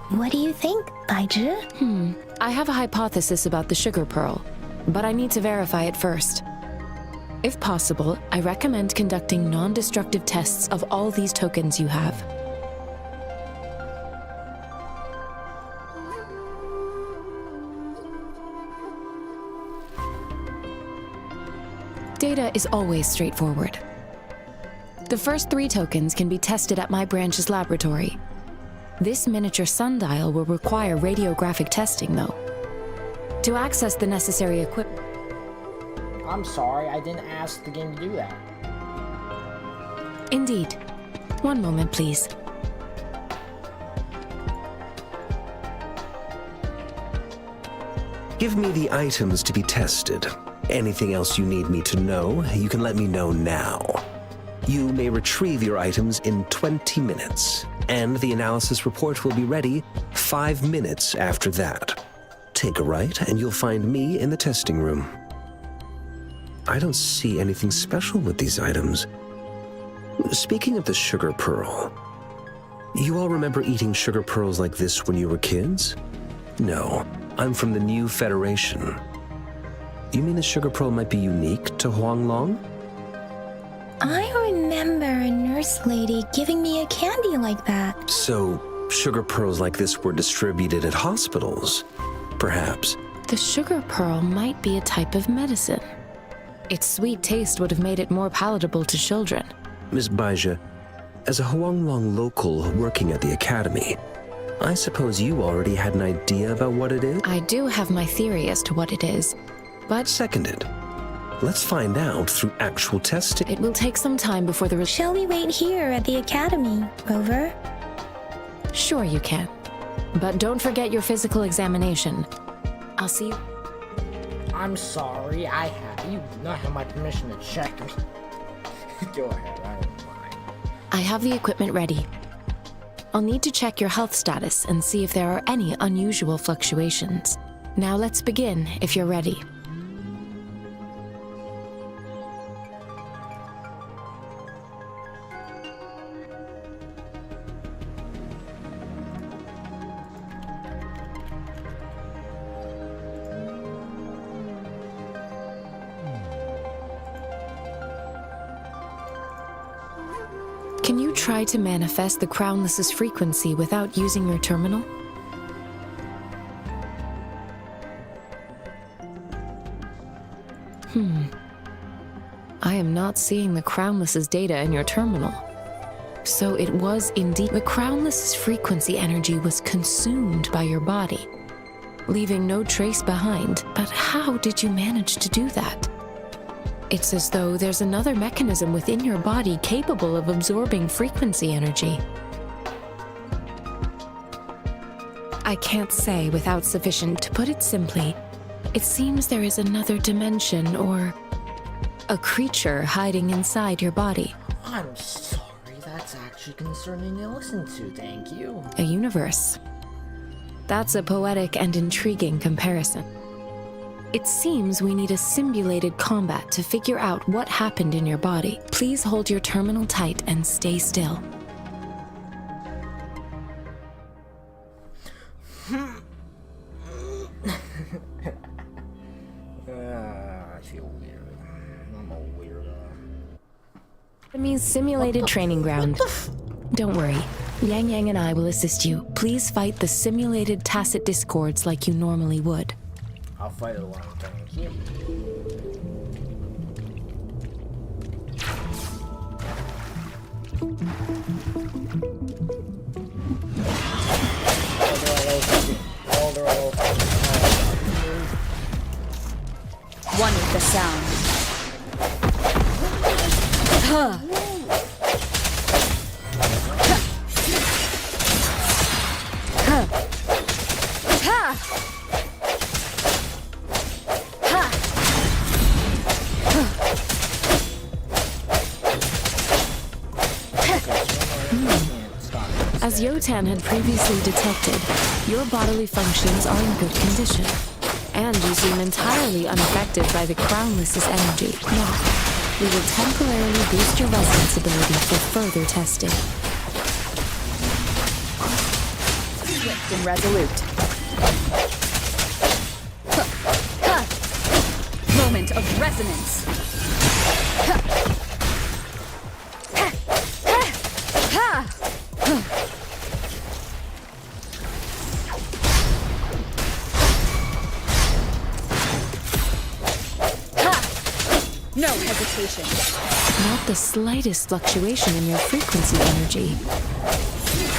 What do you think, Baiju? I have a hypothesis about the sugar pearl, but I need to verify it first. If possible, I recommend conducting non-destructive tests of all these tokens you have. Data is always straightforward. The first 3 tokens can be tested at my branch's laboratory. This miniature sundial will require radiographic testing, though. To access the necessary equipment... I'm sorry, I didn't ask the game to do that. Indeed. One moment, please. Give me the items to be tested. Anything else you need me to know, you can let me know now. You may retrieve your items in 20 minutes, and the analysis report will be ready 5 minutes after that. Take a right, and you'll find me in the testing room. I don't see anything special with these items. Speaking of the sugar pearl, you all remember eating sugar pearls like this when you were kids? No, I'm from the new Federation. You mean the sugar pearl might be unique to Huanglong? I remember a nurse lady giving me a candy like that. So, sugar pearls like this were distributed at hospitals, perhaps. The sugar pearl might be a type of medicine. Its sweet taste would have made it more palatable to children. Miss Baija, as a Huanglong local working at the academy, I suppose you already had an idea about what it is? I do have my theory as to what it is, but... Seconded. Let's find out through actual testing. It will take some time before the... Shall we wait here at the academy, Rover? Sure you can. But don't forget your physical examination. I'll see you. I'm sorry, you do not have my permission to check me. Go ahead, I don't mind. I have the equipment ready. I'll need to check your health status and see if there are any unusual fluctuations. Now let's begin, if you're ready. Can you try to manifest the Crownless's frequency without using your terminal? I am not seeing the Crownless's data in your terminal. So it was indeed the Crownless's frequency energy was consumed by your body, leaving no trace behind. But how did you manage to do that? It's as though there's another mechanism within your body capable of absorbing frequency energy. I can't say without sufficient. To put it simply, it seems there is another dimension or a creature hiding inside your body. I'm sorry, that's actually concerning to listen to, thank you. A universe. That's a poetic and intriguing comparison. It seems we need a simulated combat to figure out what happened in your body. Please hold your terminal tight and stay still. I feel weird. I'm a weirdo. Enemy's simulated training ground. Don't worry. Yang Yang and I will assist you. Please fight the simulated tacit discords like you normally would. I'll fight it alone, thank you. One with the sound. Huh. As Yotan had previously detected, your bodily functions are in good condition, and you seem entirely unaffected by the Crownless's energy. Now, we will temporarily boost your resonance ability for further testing. Swift and resolute. Moment of resonance. No hesitation. Not the slightest fluctuation in your frequency energy.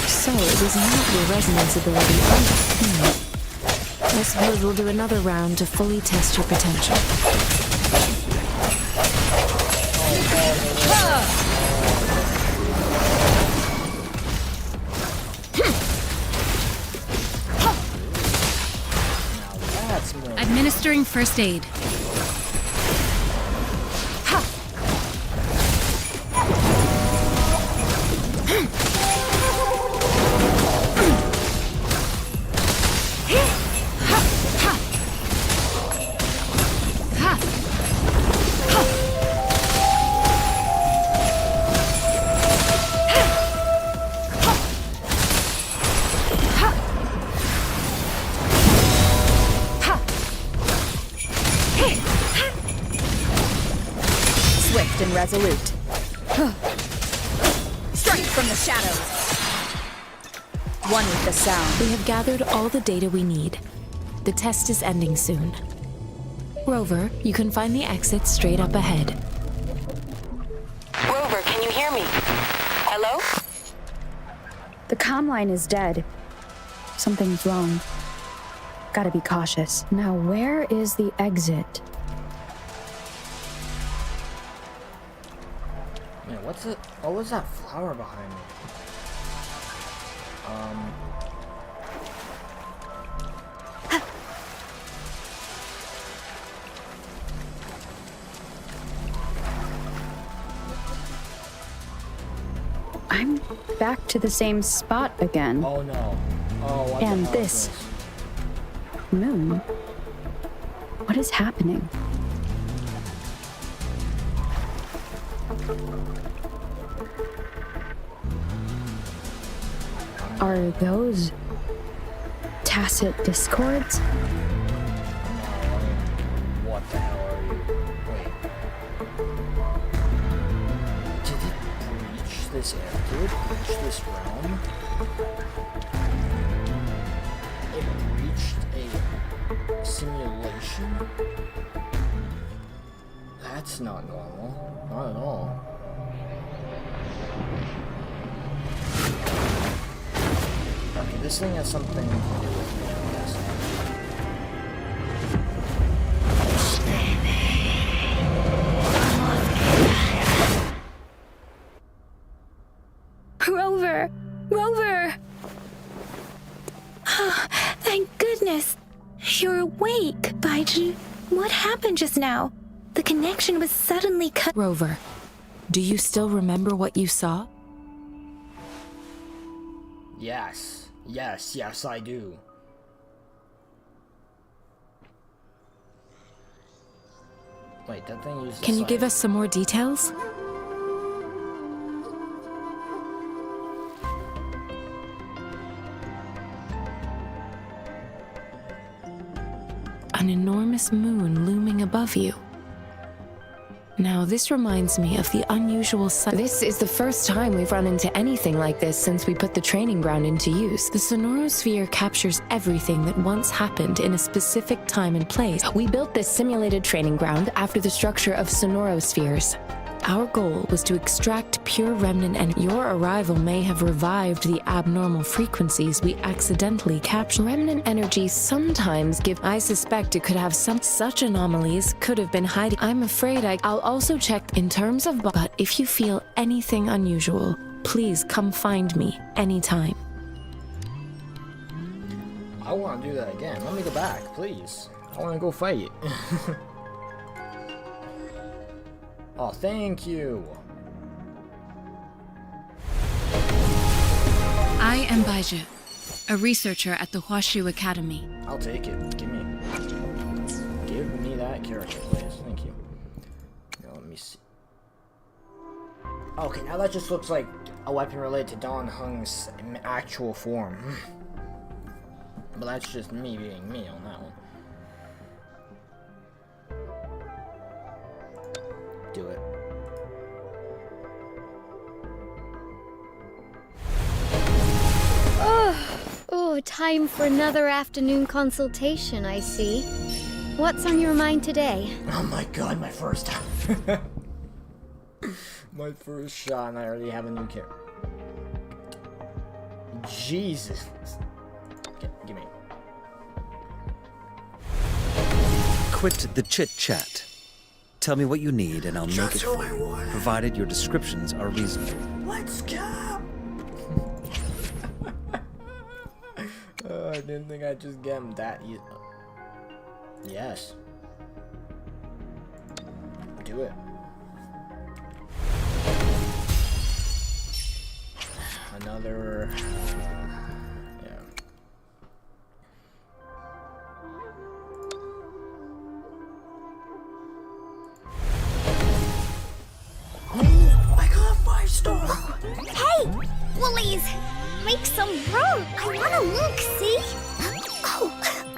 So it was not your resonance ability. I suppose we'll do another round to fully test your potential. Administering first aid. Swift and resolute. Strike from the shadows. One with the sound. We have gathered all the data we need. The test is ending soon. Rover, you can find the exit straight up ahead. Rover, can you hear me? Hello? The comm line is dead. Something's wrong. Gotta be cautious. Now, where is the exit? Man, what's it? What was that flower behind me? back to the same spot again. Oh no. Oh, what And the hell this is moon. What is happening? Are those tacit discords? What the hell are you? Wait. Did it breach this area? Did it breach this realm? It breached a simulation? That's not normal. Not at all. Okay, this thing has something to do with me, I'm guessing. Rover! Rover! Oh, thank goodness. You're awake, Baiju. What happened just now? The connection was suddenly cut. Rover, do you still remember what you saw? Yes. Yes, yes, I do. Wait, that thing uses. Can you give us some more details? An enormous moon looming above you. Now, this reminds me of the unusual sight. This is the first time we've run into anything like this since we put the training ground into use. The sonorosphere captures everything that once happened in a specific time and place. We built this simulated training ground after the structure of sonorospheres. Our goal was to extract pure remnant, and your arrival may have revived the abnormal frequencies we accidentally captured. Remnant energy sometimes give. I suspect it could have some such anomalies could have been hiding. I'm afraid I'll also check in terms of. But if you feel anything unusual, please come find me anytime. I want to do that again. Let me go back, please. I want to go fight. Oh, thank you. I am Baiju, a researcher at the Huashu Academy. I'll take it. Give me that character, please. Thank you. Now let me see. Okay, now that just looks like a weapon related to Don Hung's actual form. But that's just me being me on that one. Do it. Oh, time for another afternoon consultation, I see. What's on your mind today? Oh my god, my first time. My first shot and I already have a new character. Jesus. Give me. Quit the chit-chat. Tell me what you need and I'll make it for you, provided your descriptions are reasonable. Let's go! I didn't think I'd just get him that easy. Yes. Do it. Another... yeah. I got a 5-star! Hey! Woolies! Make some room! I wanna look, see? Oh,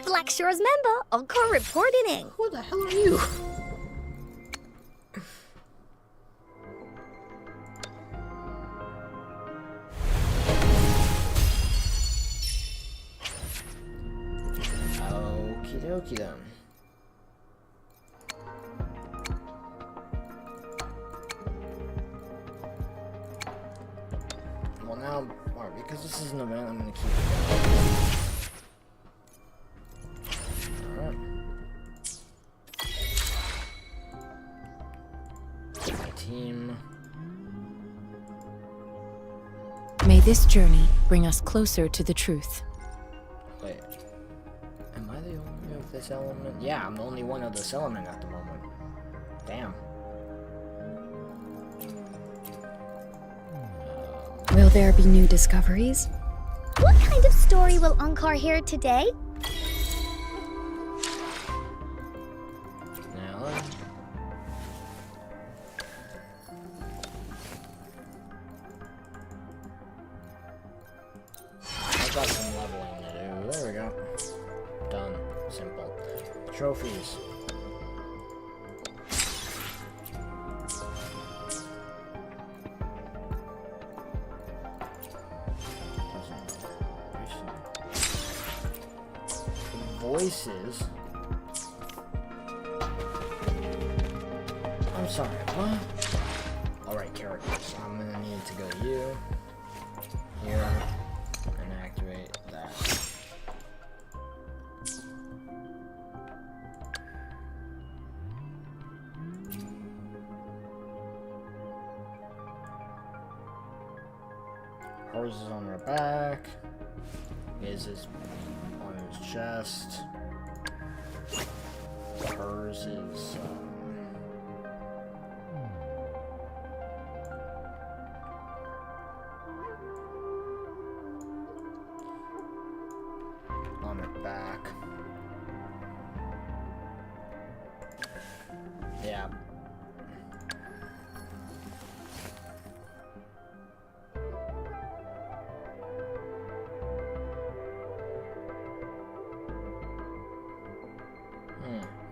Black Shore's member. I'll go reporting in. Who the hell are you? Okie dokie then. Well now, alright, because this is an event, I'm gonna keep it going. Alright. My team. May this journey bring us closer to the truth. Wait. Am I the only of this element? Yeah, I'm the only one of this element at the moment. Damn. Will there be new discoveries? What kind of story will Ankar hear today? Now, I've got some leveling to do. There we go. Done. Simple. Trophies. Voices. I'm sorry, what? Alright, characters. I'm gonna need to go to you, here, and activate that. Hers is on her back. His is on his chest. Hers is on her back. Yeah.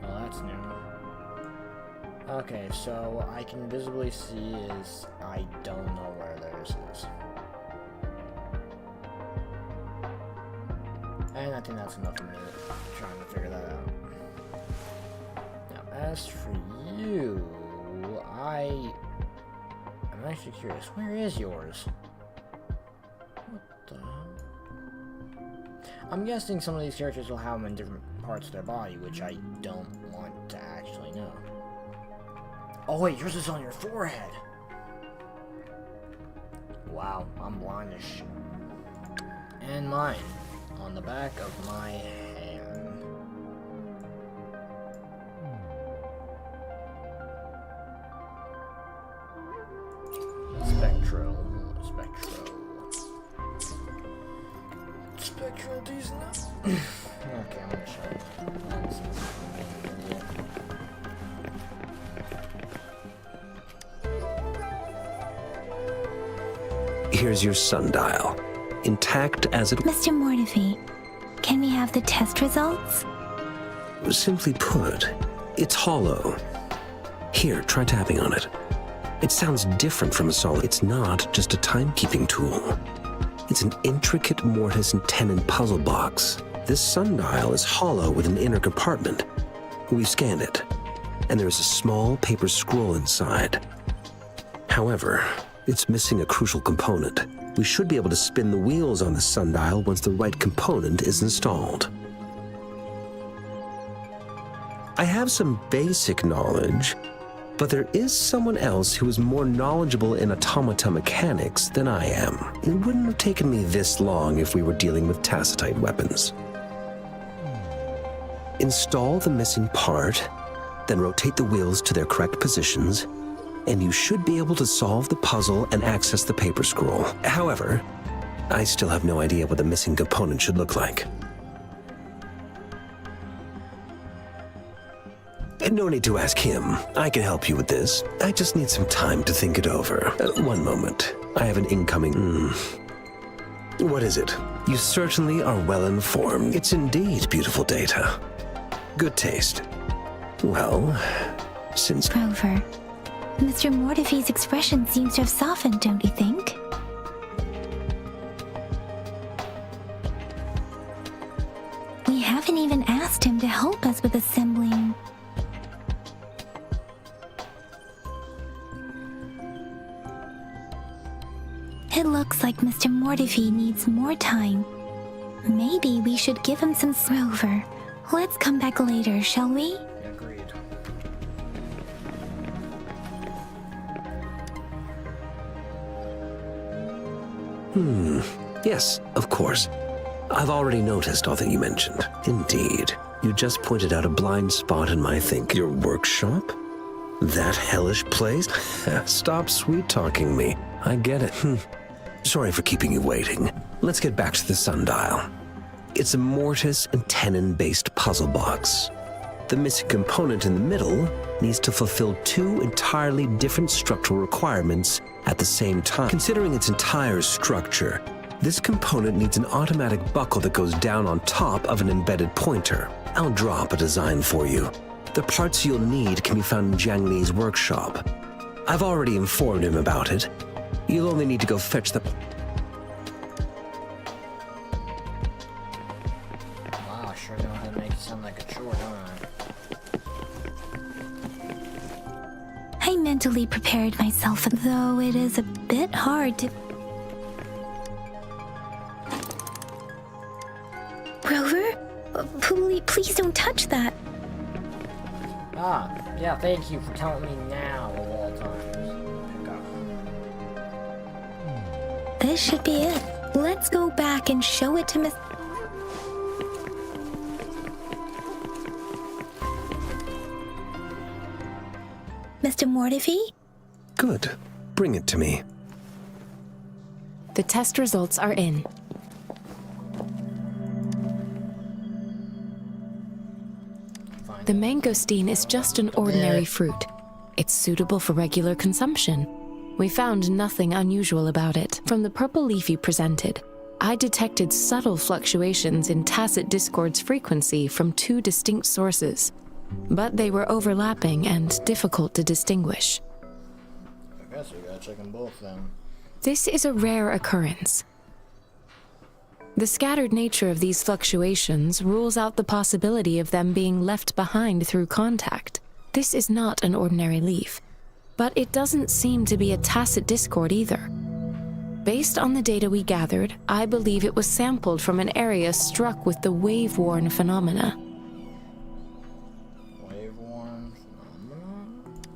Well, that's new. Okay, so I can visibly see is I don't know where theirs is. And I think that's enough for me trying to figure that out. Now, as for you, I'm actually curious. Where is yours? What the hell? I'm guessing some of these characters will have them in different parts of their body, which I don't want to actually know. Oh wait, yours is on your forehead! Wow, I'm blind as shit. And mine, on the back of my hand. Spectral. Spectral, these nuts. Okay, I'm gonna show you. Here's your sundial, intact as it... Mr. Mortefi, can we have the test results? Simply put, it's hollow. Here, try tapping on it. It sounds different from a solid. It's not just a timekeeping tool. It's an intricate mortise and tenon puzzle box. This sundial is hollow with an inner compartment. We've scanned it, and there is a small paper scroll inside. However, it's missing a crucial component. We should be able to spin the wheels on the sundial once the right component is installed. I have some basic knowledge, but there is someone else who is more knowledgeable in automata mechanics than I am. It wouldn't have taken me this long if we were dealing with tacitite weapons. Install the missing part, then rotate the wheels to their correct positions, and you should be able to solve the puzzle and access the paper scroll. However, I still have no idea what the missing component should look like. No need to ask him. I can help you with this. I just need some time to think it over. One moment. I have an incoming... What is it? You certainly are well informed. It's indeed beautiful data. Good taste. Well, since... Rover, Mr. Mortefi's expression seems to have softened, don't you think? We haven't even asked him to help us with assembling... It looks like Mr. Mortefi needs more time. Maybe we should give him some Rover. Let's come back later, shall we? Agreed. Yes, of course. I've already noticed all that you mentioned. Indeed. You just pointed out a blind spot in my think. Your workshop? That hellish place? Stop sweet-talking me. I get it. Sorry for keeping you waiting. Let's get back to the sundial. It's a mortise and tenon-based puzzle box. The missing component in the middle needs to fulfill two entirely different structural requirements at the same time. Considering its entire structure, this component needs an automatic buckle that goes down on top of an embedded pointer. I'll drop a design for you. The parts you'll need can be found in Jiang Li's workshop. I've already informed him about it. You'll only need to go fetch the... Wow, I sure know how to make it sound like a chore, don't I? I mentally prepared myself, though it is a bit hard to... Rover? Please don't touch that. Ah, yeah, thank you for telling me now of all times. This should be it. Let's go back and show it to Miss... Mr. Mortifi? Good. Bring it to me. The test results are in. The mangosteen is just an ordinary fruit. It's suitable for regular consumption. We found nothing unusual about it. From the purple leaf you presented, I detected subtle fluctuations in tacit discord's frequency from two distinct sources, but they were overlapping and difficult to distinguish. I guess we gotta check them both then. This is a rare occurrence. The scattered nature of these fluctuations rules out the possibility of them being left behind through contact. This is not an ordinary leaf, but it doesn't seem to be a tacit discord either. Based on the data we gathered, I believe it was sampled from an area struck with the wave-worn phenomena. Wave-worn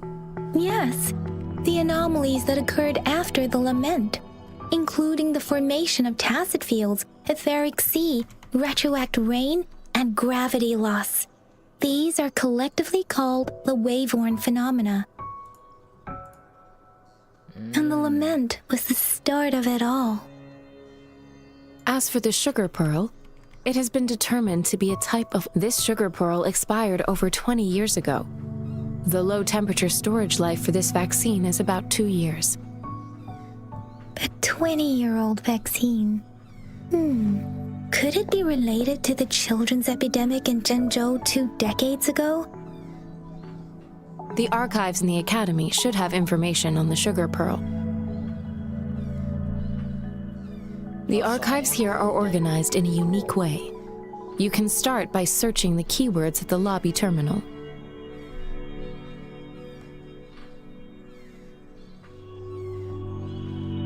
phenomena? Yes, the anomalies that occurred after the lament, including the formation of tacit fields, etheric sea, retroact rain, and gravity loss. These are collectively called the wave-worn phenomena. And the lament was the start of it all. As for the sugar pearl, it has been determined to be a type of... This sugar pearl expired over 20 years ago. The low-temperature storage life for this vaccine is about 2 years. A 20-year-old vaccine. Could it be related to the children's epidemic in Zhengzhou 2 decades ago? The archives in the Academy should have information on the sugar pearl. The archives here are organized in a unique way. You can start by searching the keywords at the lobby terminal.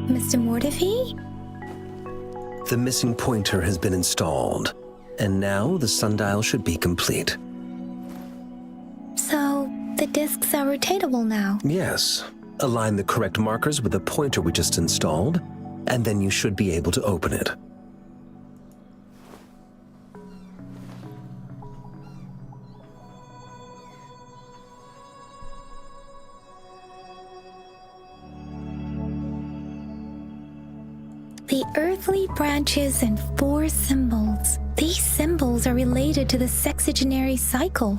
Mr. Mortifi? The missing pointer has been installed, and now the sundial should be complete. So, the discs are rotatable now? Yes. Align the correct markers with the pointer we just installed, and then you should be able to open it. The earthly branches and 4 symbols. These symbols are related to the sexagenary cycle.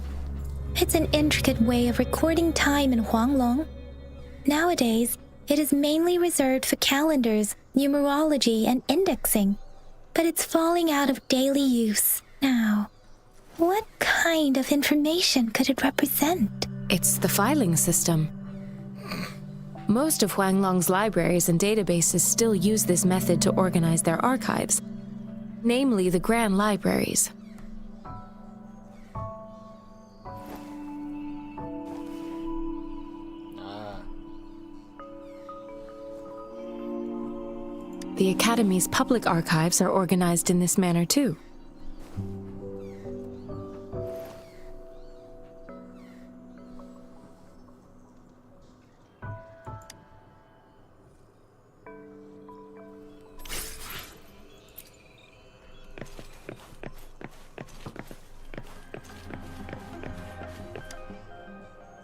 It's an intricate way of recording time in Huanglong. Nowadays, it is mainly reserved for calendars, numerology, and indexing, but it's falling out of daily use now. What kind of information could it represent? It's the filing system. Most of Huanglong's libraries and databases still use this method to organize their archives, namely the Grand Libraries. The Academy's public archives are organized in this manner too.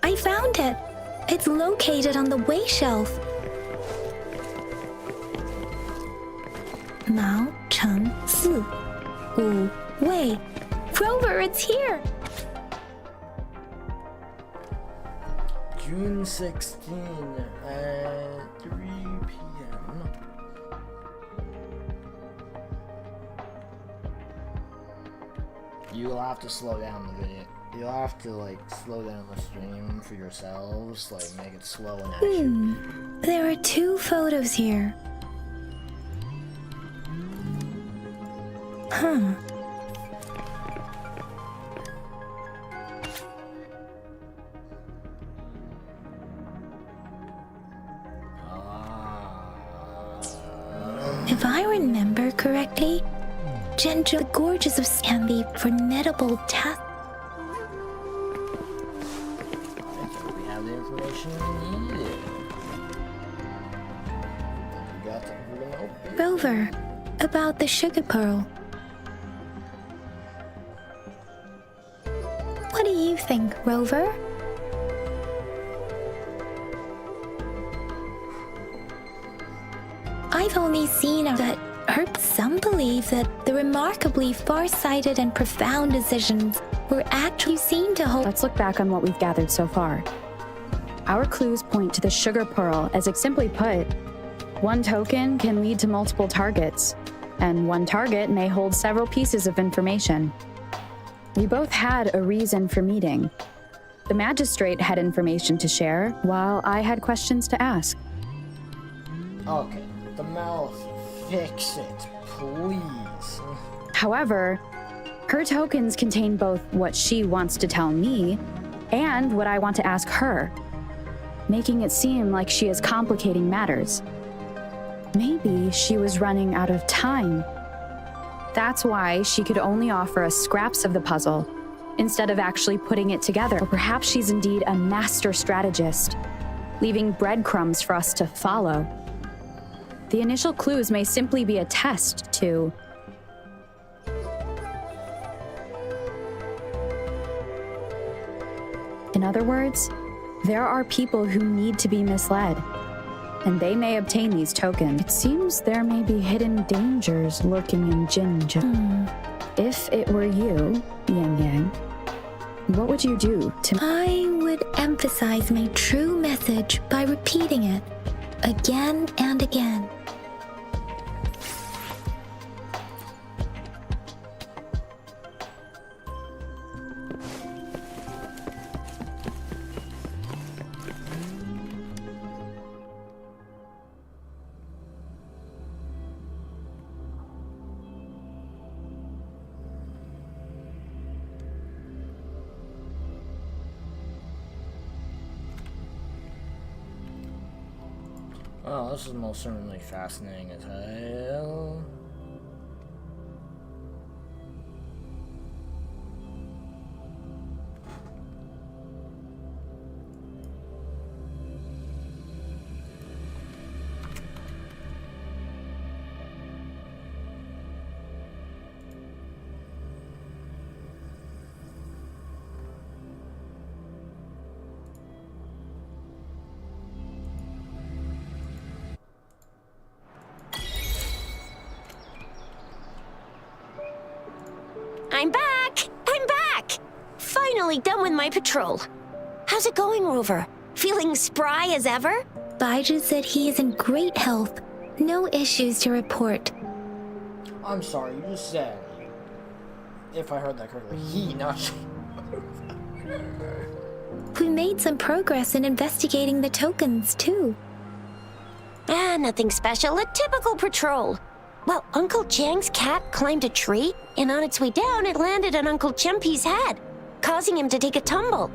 I found it! It's located on the way shelf. Mao Cheng Si. Wu Wei. Rover, it's here! June 16 at 3 p.m. You'll have to slow down the video. You'll have to like slow down the stream for yourselves, like make it slow and action. There are 2 photos here. Huh. If I remember correctly, Gentle, the gorges of and the formidable task. I think we have the information we needed. We got the Rover, about the sugar pearl. What do you think, Rover? I've only seen that some believe that the remarkably far-sighted and profound decisions were actually seen to hold. Let's look back on what we've gathered so far. Our clues point to the sugar pearl, as simply put, one token can lead to multiple targets, and one target may hold several pieces of information. We both had a reason for meeting. The magistrate had information to share, while I had questions to ask. Okay, the mouth. Fix it, please. However, her tokens contain both what she wants to tell me and what I want to ask her, making it seem like she is complicating matters. Maybe she was running out of time. That's why she could only offer us scraps of the puzzle, instead of actually putting it together. Or perhaps she's indeed a master strategist, leaving breadcrumbs for us to follow. The initial clues may simply be a test to... In other words, there are people who need to be misled, and they may obtain these tokens. It seems there may be hidden dangers lurking in Jinja. If it were you, Yang Yang, what would you do to... I would emphasize my true message by repeating it again and again. Well, this is most certainly fascinating as hell. I'm back! I'm back! Finally done with my patrol. How's it going, Rover? Feeling spry as ever? Baiju said he is in great health. No issues to report. I'm sorry, you just said, if I heard that correctly, he, not she. We made some progress in investigating the tokens, too. Nothing special. A typical patrol. Well, Uncle Chang's cat climbed a tree, and on its way down, it landed on Uncle Chempi's head, causing him to take a tumble.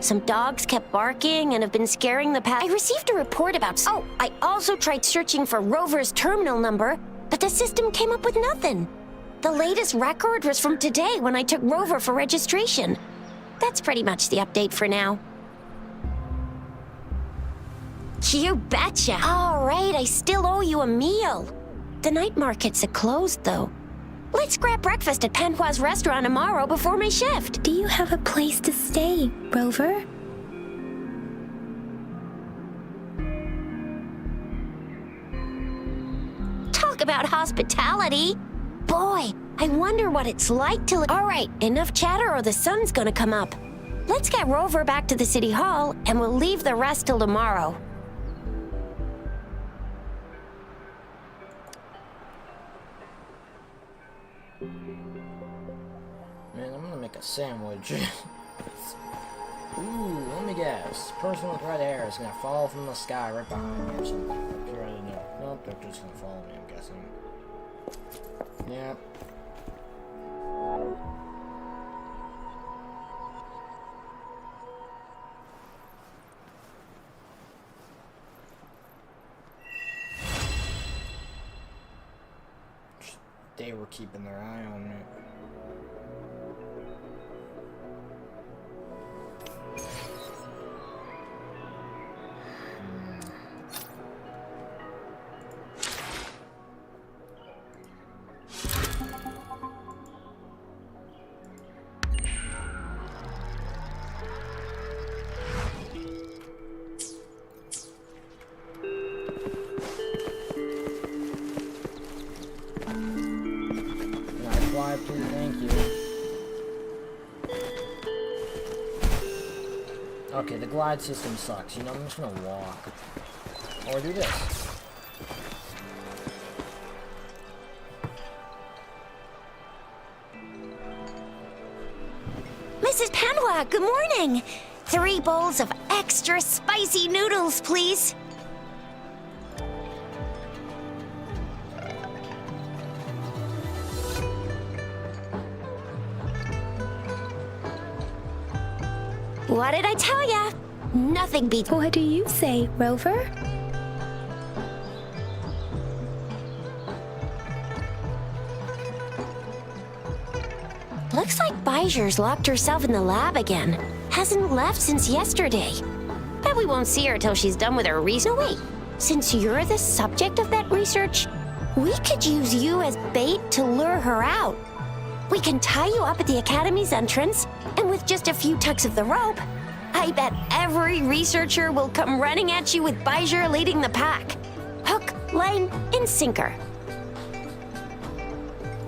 Some dogs kept barking and have been scaring the pet. I received a report about... Oh, I also tried searching for Rover's terminal number, but the system came up with nothing. The latest record was from today when I took Rover for registration. That's pretty much the update for now. You betcha. All right, I still owe you a meal. The night markets are closed, though. Let's grab breakfast at Panhua's restaurant tomorrow before my shift. Do you have a place to stay, Rover? Talk about about hospitality. Boy, I wonder what it's like to... All right, enough chatter or the sun's gonna come up. Let's get Rover back to the city hall, and we'll leave the rest till tomorrow. Man, I'm gonna make a sandwich. Ooh, let me guess. Person with red hair is gonna fall from the sky right behind me or something. I'm sure I didn't know. Nope, they're just gonna follow me, I'm guessing. Yep. They were keeping their eye on me. Please, thank you. Okay, the glide system sucks. You know, I'm just gonna walk. Or do this. Mrs. Panwa, good morning. 3 bowls of extra spicy noodles, please. What did I tell ya? Nothing beats... What do you say, Rover? Looks like Bijur's locked herself in the lab again. Hasn't left since yesterday. Bet we won't see her till she's done with her research. No, wait. Since you're the subject of that research, we could use you as bait to lure her out. We can tie you up at the Academy's entrance, and with just a few tugs of the rope, I bet every researcher will come running at you with Bijur leading the pack. Hook, line, and sinker.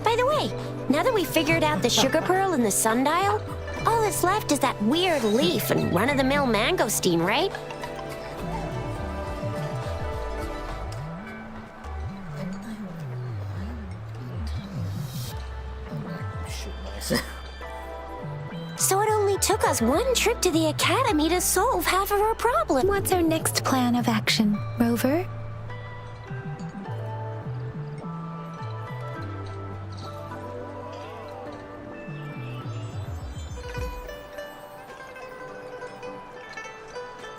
By the way, now that we figured out the sugar pearl and the sundial, all that's left is that weird leaf and run-of-the-mill mangosteen, right? So it only took us one trip to the Academy to solve half of our problem. What's our next plan of action, Rover?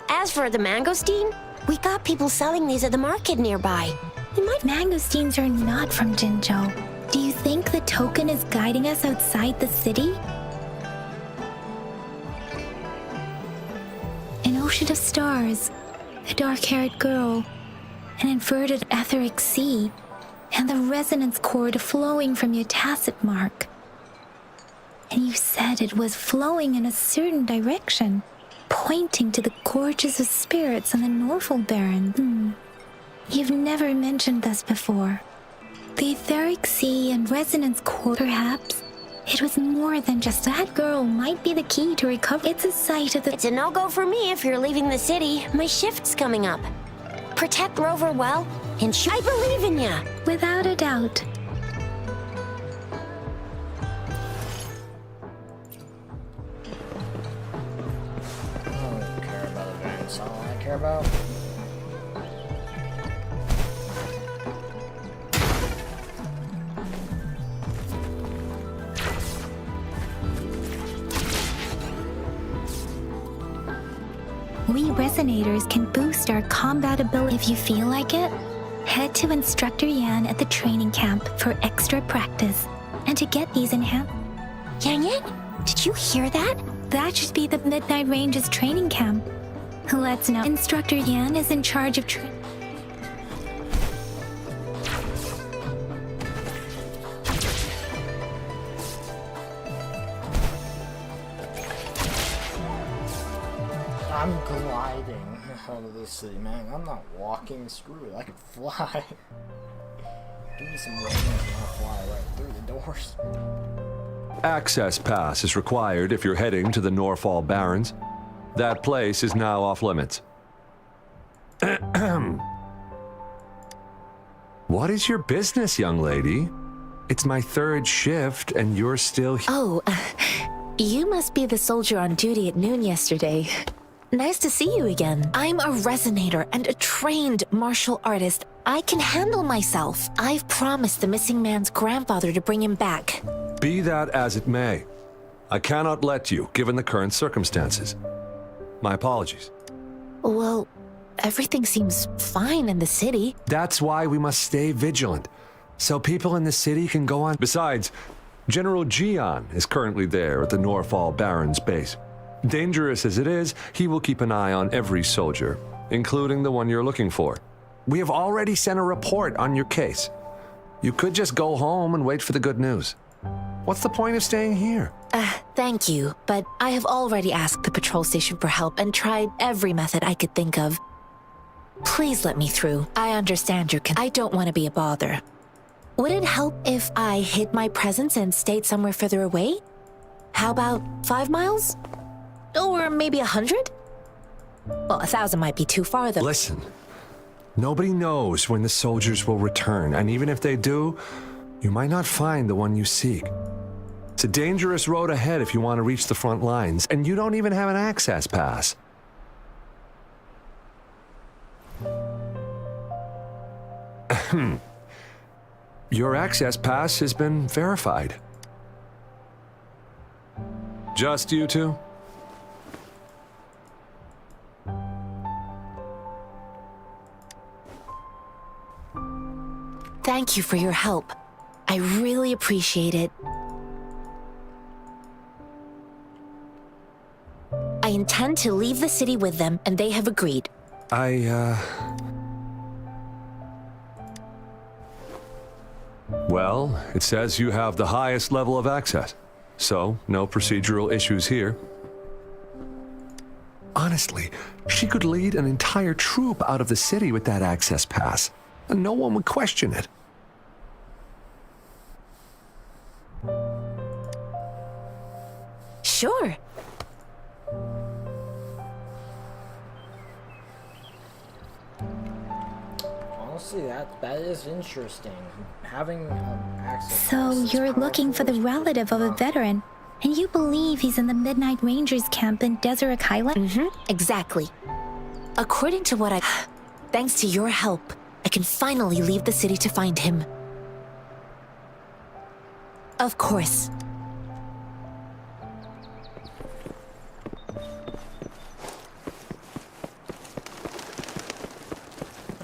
As for the mangosteen, we got people selling these at the market nearby. Mangosteens are not from Jinzhou. Do you think the token is guiding us outside the city? An ocean of stars, a dark-haired girl, an inverted etheric sea, and the resonance cord flowing from your tacit mark. And you said it was flowing in a certain direction, pointing to the gorges of spirits on the Norfolk Baron. You've never mentioned this before. The etheric sea and resonance cord, perhaps. It was more than just that girl might be the key to recover. It's a sight of the... It's a no-go for me if you're leaving the city. My shift's coming up. Protect Rover well, and I believe in ya. Without a doubt. I don't care about events. All I care about... We resonators can boost our combat ability if you feel like it. Head to Instructor Yan at the training camp for extra practice and to get these enhanced. Yang Yang, did you hear that? That should be the Midnight Ranges training camp. Let's know. Instructor Yan is in charge of training. I'm gliding out of this city, man. I'm not walking. Screw it. I can fly. Give me some wings and I'll fly right through the doors. Access pass is required if you're heading to the Norfall Barrens. That place is now off limits. What is your business, young lady? It's my third shift and you're still here. Oh, you must be the soldier on duty at noon yesterday. Nice to see you again. I'm a resonator and a trained martial artist. I can handle myself. I've promised the missing man's grandfather to bring him back. Be that as it may, I cannot let you, given the current circumstances. My apologies. Well, everything seems fine in the city. That's why we must stay vigilant, so people in the city can go on. Besides, General Gian is currently there at the Norfall Barrens base. Dangerous as it is, he will keep an eye on every soldier, including the one you're looking for. We have already sent a report on your case. You could just go home and wait for the good news. What's the point of staying here? Thank you, but I have already asked the patrol station for help and tried every method I could think of. Please let me through. I understand I don't want to be a bother. Would it help if I hid my presence and stayed somewhere further away? How about 5 miles? Or maybe 100? Well, 1,000 might be too far, though. Listen, nobody knows when the soldiers will return, and even if they do, you might not find the one you seek. It's a dangerous road ahead if you want to reach the front lines, and you don't even have an access pass. Your access pass has been verified. Just you two? Thank you for your help. I really appreciate it. I intend to leave the city with them, and they have agreed. Well, it says you have the highest level of access, so no procedural issues here. Honestly, she could lead an entire troop out of the city with that access pass, and no one would question it. Sure. Honestly, that is interesting. Having access. So you're looking for the relative of a veteran, and you believe he's in the Midnight Rangers camp in Deseret Highland? Exactly. According to what thanks to your help, I can finally leave the city to find him. Of course.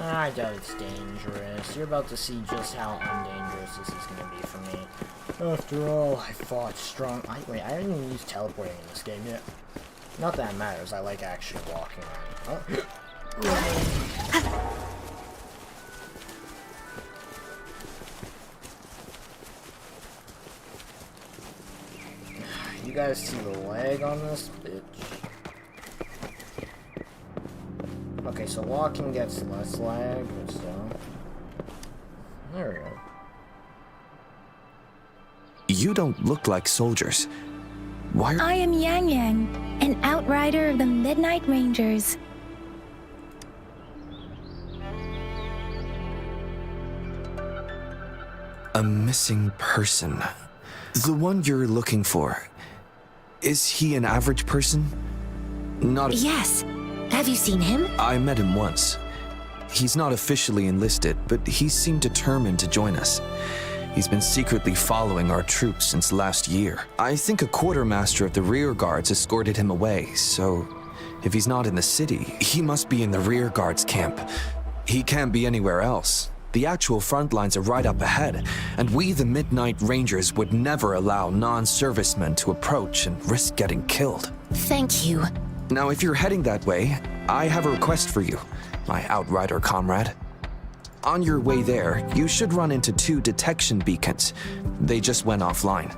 I doubt it's dangerous. You're about to see just how undangerous this is going to be for me. After all, I fought strong. Wait, I didn't even use teleporting in this game yet. Not that it matters. I like actually walking around. Oh. You guys see the lag on this bitch? Okay, so walking gets less lag, but still. There we go. You don't look like soldiers. Why are... I am Yang Yang, an outrider of the Midnight Rangers. A missing person. The one you're looking for. Is he an average person? Not... Yes. Have you seen him? I met him once. He's not officially enlisted, but he seemed determined to join us. He's been secretly following our troops since last year. I think a quartermaster of the rear guards escorted him away, so if he's not in the city, he must be in the rear guards camp. He can't be anywhere else. The actual front lines are right up ahead, and we, the Midnight Rangers, would never allow non-servicemen to approach and risk getting killed. Thank you. Now, if you're heading that way, I have a request for you, my outrider comrade. On your way there, you should run into 2 detection beacons. They just went offline.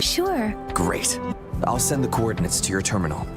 Sure. Great. I'll send the coordinates to your terminal.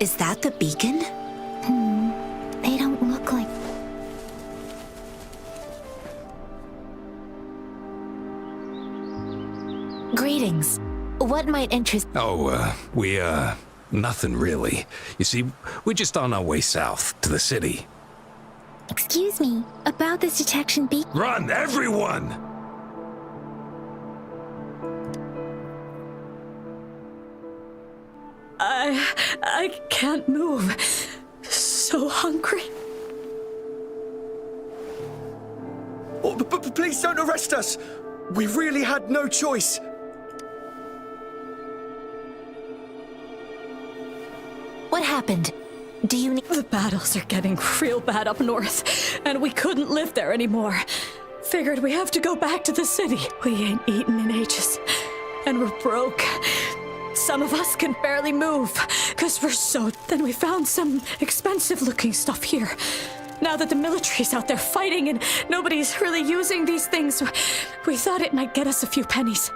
Is that the beacon? They don't look like... Greetings. What might interest... Nothing really. You see, we're just on our way south to the city. Excuse me, about this detection beacon... Run, everyone! I can't move. So hungry. Oh, please don't arrest us! We really had no choice. What happened? Do you need... The battles are getting real bad up north, and we couldn't live there anymore. Figured we have to go back to the city. We ain't eaten in ages, and we're broke. Some of us can barely move, because we're so... Then we found some expensive-looking stuff here. Now that the military's out there fighting and nobody's really using these things, we thought it might get us a few pennies.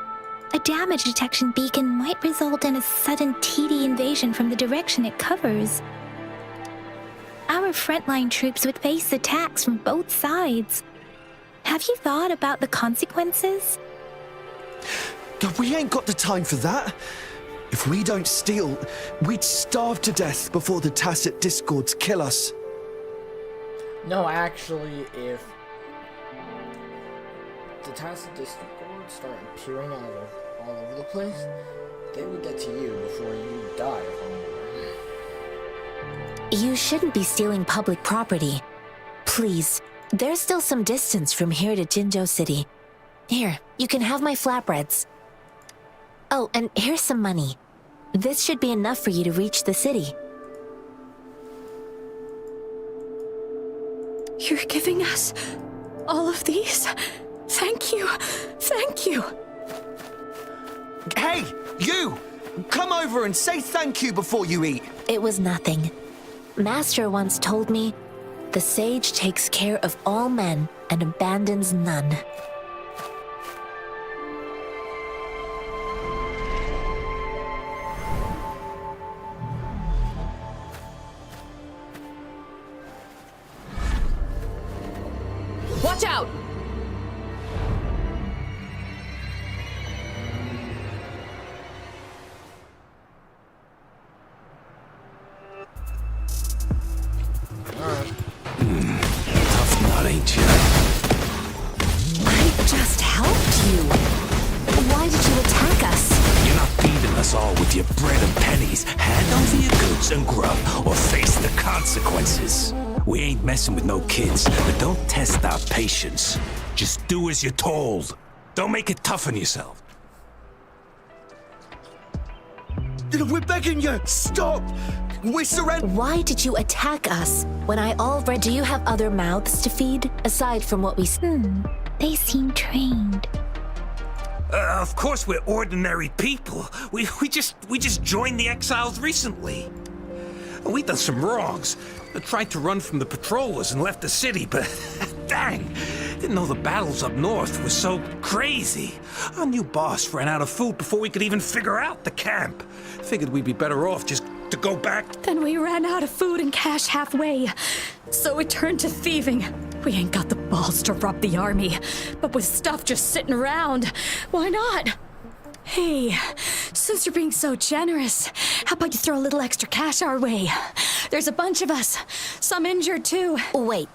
A damage detection beacon might result in a sudden TD invasion from the direction it covers. Our frontline troops would face attacks from both sides. Have you thought about the consequences? We ain't got the time for that. If we don't steal, we'd starve to death before the Tacit Discords kill us. No, actually, if the Tacit Discords start appearing all over the place, they would get to you before you die of hunger. You shouldn't be stealing public property. Please, there's still some distance from here to Jinzhou City. Here, you can have my flatbreads. Oh, and here's some money. This should be enough for you to reach the city. You're giving us all of these? Thank you. Thank you. Hey, you! Come over and say thank you before you eat. It was nothing. Master once told me, the sage takes care of all men and abandons none. Watch out! Tough nut, ain't you? I just helped you. Why did you attack us? You're not feeding us all with your bread and pennies. Hand over your goods and grub, or face the consequences. We ain't messing with no kids, but don't test our patience. Just do as you're told. Don't make it tough on yourself. We're begging you, stop! We surrender. Why did you attack us when I already... Do you have other mouths to feed, aside from what we... They seem trained. Of course we're ordinary people. We just joined the exiles recently. We done some wrongs. I tried to run from the patrollers and left the city, but dang, didn't know the battles up north were so crazy. Our new boss ran out of food before we could even figure out the camp. Figured we'd be better off just to go back. Then we ran out of food and cash halfway, so we turned to thieving. We ain't got the balls to rob the army, but with stuff just sitting around, why not? Hey, since you're being so generous, how about you throw a little extra cash our way? There's a bunch of us, some injured too. Wait,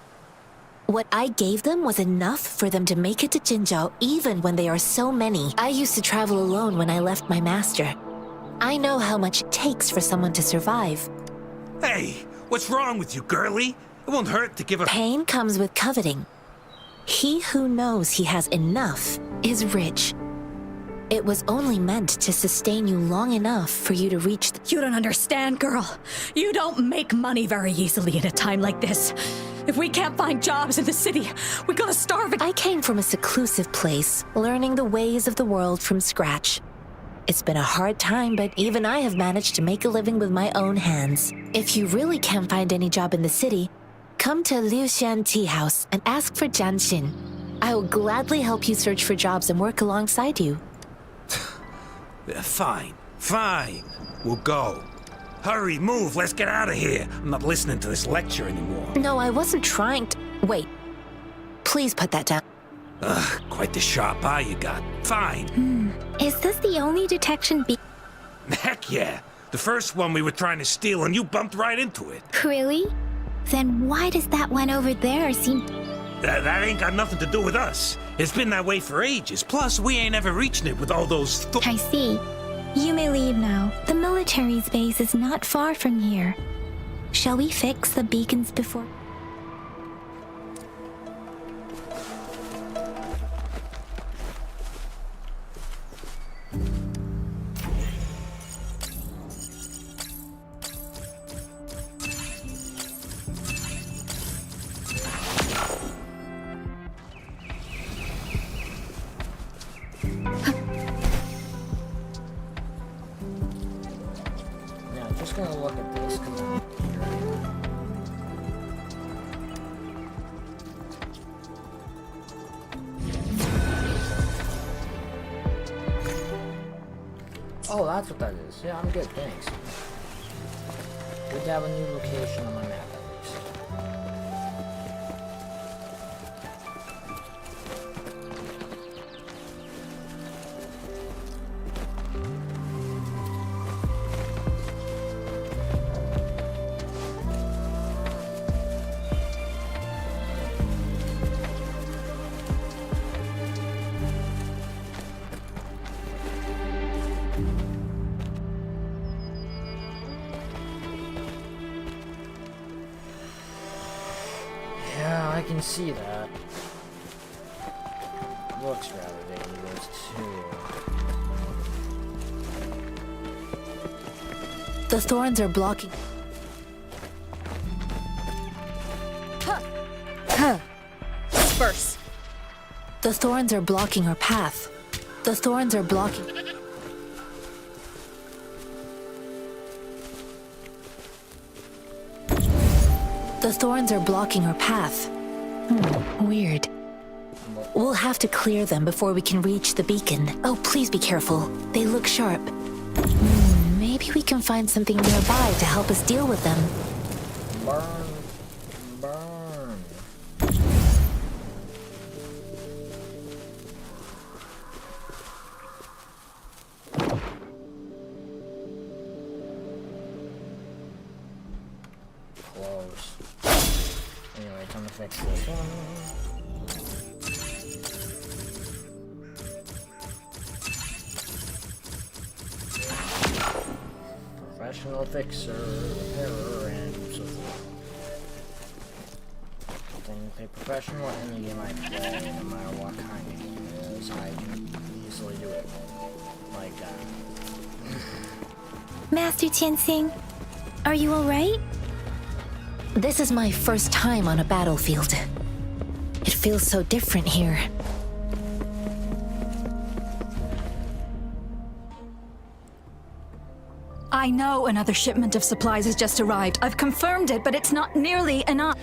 what I gave them was enough for them to make it to Jinzhou even when they are so many. I used to travel alone when I left my master. I know how much it takes for someone to survive. Hey, what's wrong with you, girlie? It won't hurt to give a... Pain comes with coveting. He who knows he has enough is rich. It was only meant to sustain you long enough for you to reach the... You don't understand, girl. You don't make money very easily at a time like this. If we can't find jobs in the city, we're gonna starve. I came from a seclusive place, learning the ways of the world from scratch. It's been a hard time, but even I have managed to make a living with my own hands. If you really can't find any job in the city, come to Liu Xian Tea House and ask for Jian Xin. I will gladly help you search for jobs and work alongside you. Fine. We'll go. Hurry, move, let's get out of here. I'm not listening to this lecture anymore. No, I wasn't trying to. Wait. Please put that down. Ugh, quite the sharp eye you got. Fine. Is this the only detection Heck yeah. The first one we were trying to steal and you bumped right into it. Really? Then why does that one over there seem... That ain't got nothing to do with us. It's been that way for ages. Plus, we ain't ever reaching it with all those... I see. You may leave now. The military's base is not far from here. Shall we fix the beacons before... Now, just gonna look at this. Come on. Oh, that's what that is. Yeah, I'm good, thanks. Good to have a new location on my map, at least. Yeah, I can see that. Looks rather dangerous, too. The thorns are blocking... Disperse. The thorns are blocking our path. The thorns are blocking... The thorns are blocking our path. Weird. We'll have to clear them before we can reach the beacon. Oh, please be careful. They look sharp. Maybe we can find something nearby to help us deal with them. Burn. Burn. Close. Anyway, time to fix this one. Professional fixer, repairer, and so forth. Then you play professional, any game I play, no matter what kind of game it is, I can easily do it. Like that. Master Tianxing, are you alright? This is my first time on a battlefield. It feels so different here. I know another shipment of supplies has just arrived. I've confirmed it, but it's not nearly enough.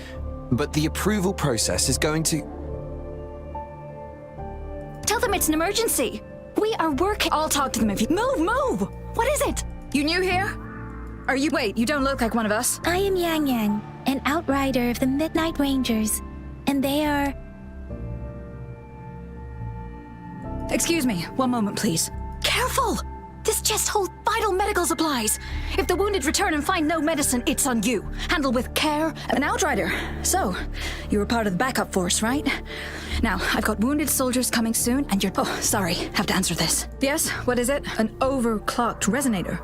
But the approval process is going to... Tell them it's an emergency. We are working. I'll talk to them if you... Move! What is it? You new here? Are you... Wait, you don't look like one of us. I am Yang Yang, an outrider of the Midnight Rangers. And they are... Excuse me, one moment, please. Careful! This chest holds vital medical supplies. If the wounded return and find no medicine, it's on you. Handle with care. An outrider. So, you were part of the backup force, right? Now, I've got wounded soldiers coming soon, and you're... Oh, sorry, have to answer this. Yes, what is it? An overclocked resonator.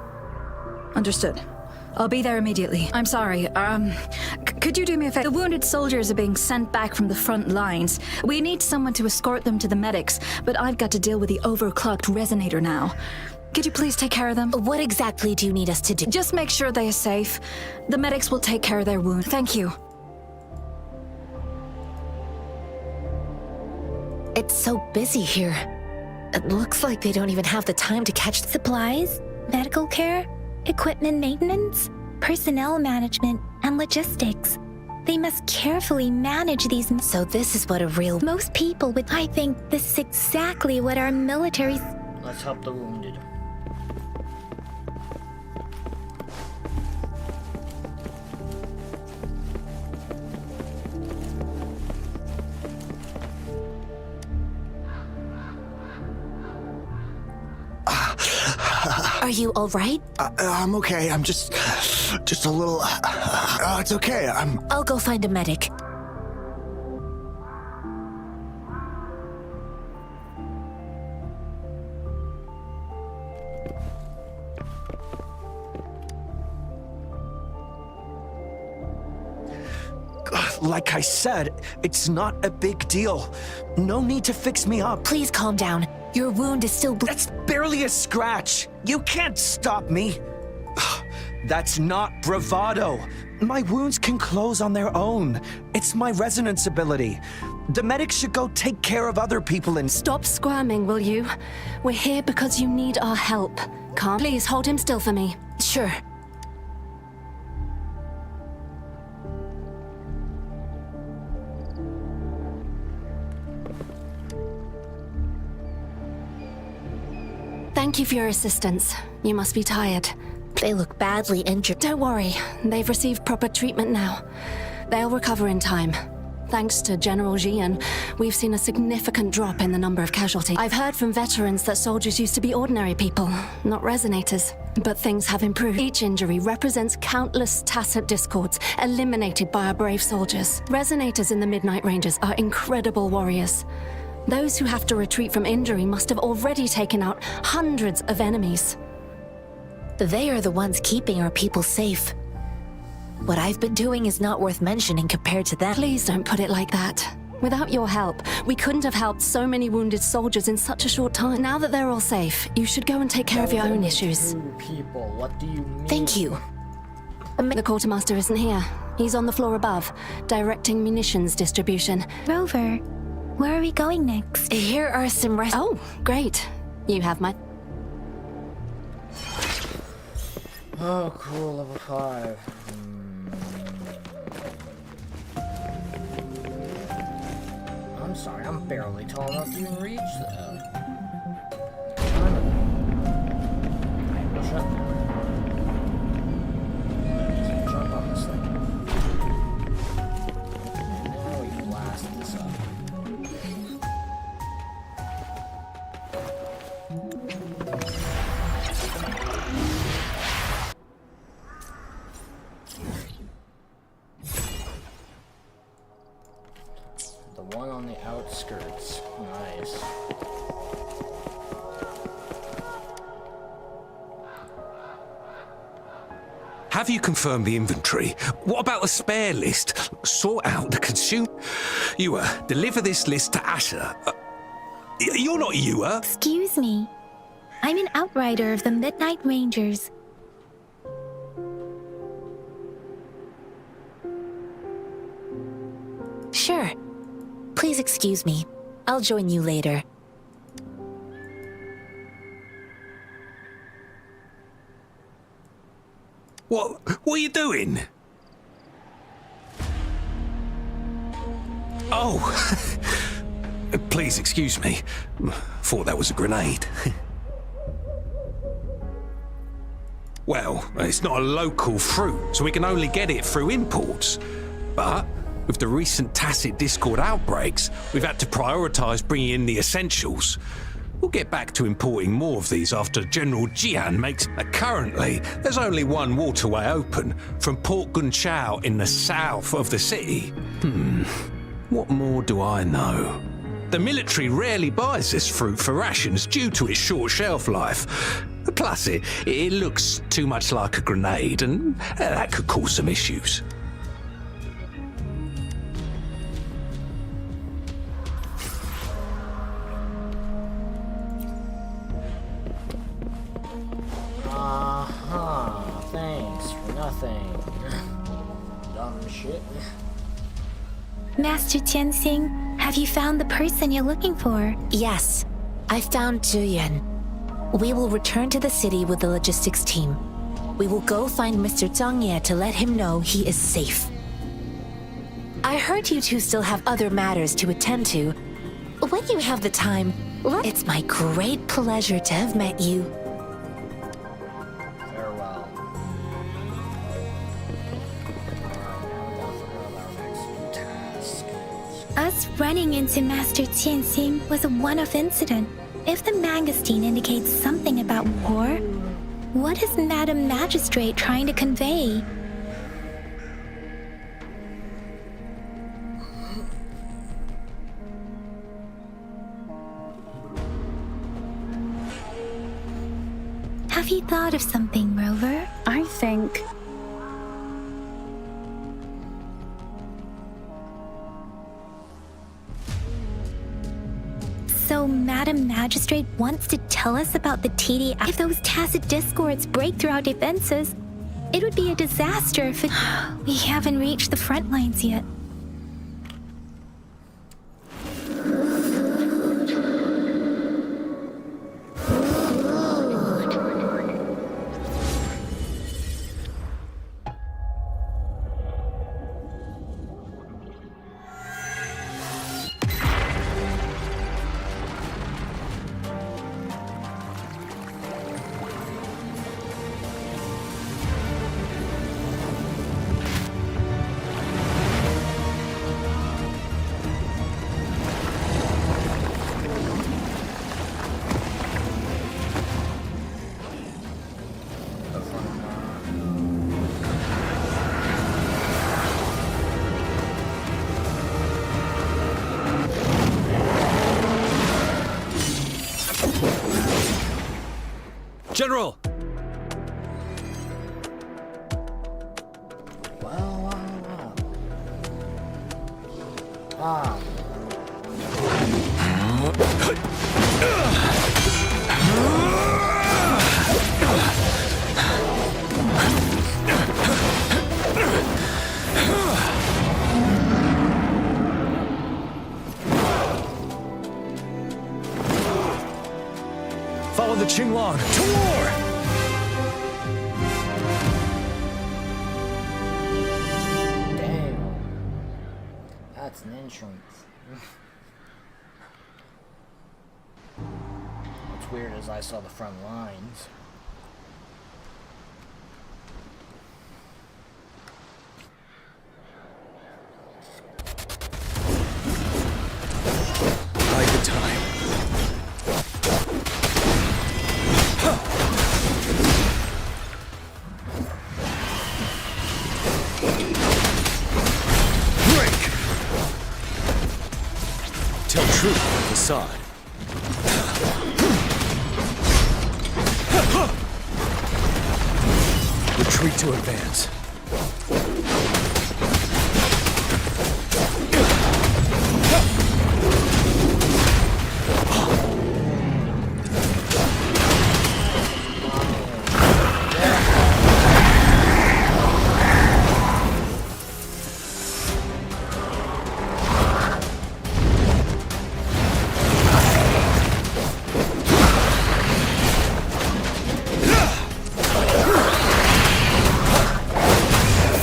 Understood. I'll be there immediately. I'm sorry, could you do me a favor? The wounded soldiers are being sent back from the front lines. We need someone to escort them to the medics, but I've got to deal with the overclocked resonator now. Could you please take care of them? What exactly do you need us to do? Just make sure they are safe. The medics will take care of their wound. Thank you. It's so busy here. It looks like they don't even have the time to catch the supplies, medical care, equipment maintenance, personnel management, and logistics. They must carefully manage these. So this is what a real... Most people would... I think this is exactly what our military... Let's help the wounded. Are you all right? I'm okay. I'm just a little... it's okay. I'll go find a medic. Like I said, it's not a big deal. No need to fix me up. Please calm down. Your wound is still That's barely a scratch. You can't stop me. That's not bravado. My wounds can close on their own. It's my resonance ability. The medics should go take care of other people and... Stop squirming, will you? We're here because you need our help. Calm. Please hold him still for me. Sure. Thank you for your assistance. You must be tired. They look badly injured. Don't worry. They've received proper treatment now. They'll recover in time. Thanks to General Jian, we've seen a significant drop in the number of casualties. I've heard from veterans that soldiers used to be ordinary people, not resonators. But things have improved. Each injury represents countless tacit discords eliminated by our brave soldiers. Resonators in the Midnight Rangers are incredible warriors. Those who have to retreat from injury must have already taken out hundreds of enemies. They are the ones keeping our people safe. What I've been doing is not worth mentioning compared to them. Please don't put it like that. Without your help, we couldn't have helped so many wounded soldiers in such a short time. Now that they're all safe, you should go and take care of your own issues. People, what do you mean? Thank you. The quartermaster isn't here. He's on the floor above, directing munitions distribution. Rover, where are we going next? Here are some Oh, great. You have my... Oh, cool, level 5. I'm sorry, I'm barely tall enough to even reach that. Alright, push up. Jump on this thing. And now we blast this up. The one on the outskirts. Nice. Have you confirmed the inventory? What about the spare list? Sort out the consume. Deliver this list to Asher. You're not Yua. Excuse me. I'm an outrider of the Midnight Rangers. Sure. Please excuse me. I'll join you later. What are you doing? Oh, please excuse me. Thought that was a grenade. Well, it's not a local fruit, so we can only get it through imports. But with the recent tacit discord outbreaks, we've had to prioritize bringing in the essentials. We'll get back to importing more of these after General Jian makes... Currently, there's only one waterway open, from Port Gunchao in the south of the city. What more do I know? The military rarely buys this fruit for rations due to its short shelf life. Plus, it looks too much like a grenade, and that could cause some issues. Thanks for nothing. Dumb shit. Master Tianxing, have you found the person you're looking for? Yes, I found Zhuyan. We will return to the city with the logistics team. We will go find Mr. Zhang Ye to let him know he is safe. I heard you two still have other matters to attend to. When you have the time, it's my great pleasure to have met you. Farewell. Us running into Master Tianxing was a one-off incident. If the Mangosteen indicates something about war, What is Madam Magistrate trying to convey? Have you thought of something, Rover? I think... So Madam Magistrate wants to tell us about the TD. If those tacit discords break through our defenses, it would be a disaster if it... We haven't reached the front lines yet. General! Wow. Ah. Follow the Qinglong to war! Damn. That's an entrance. What's weird is I saw the front lines. Bide the time. Tell truth, facade. Retreat to advance.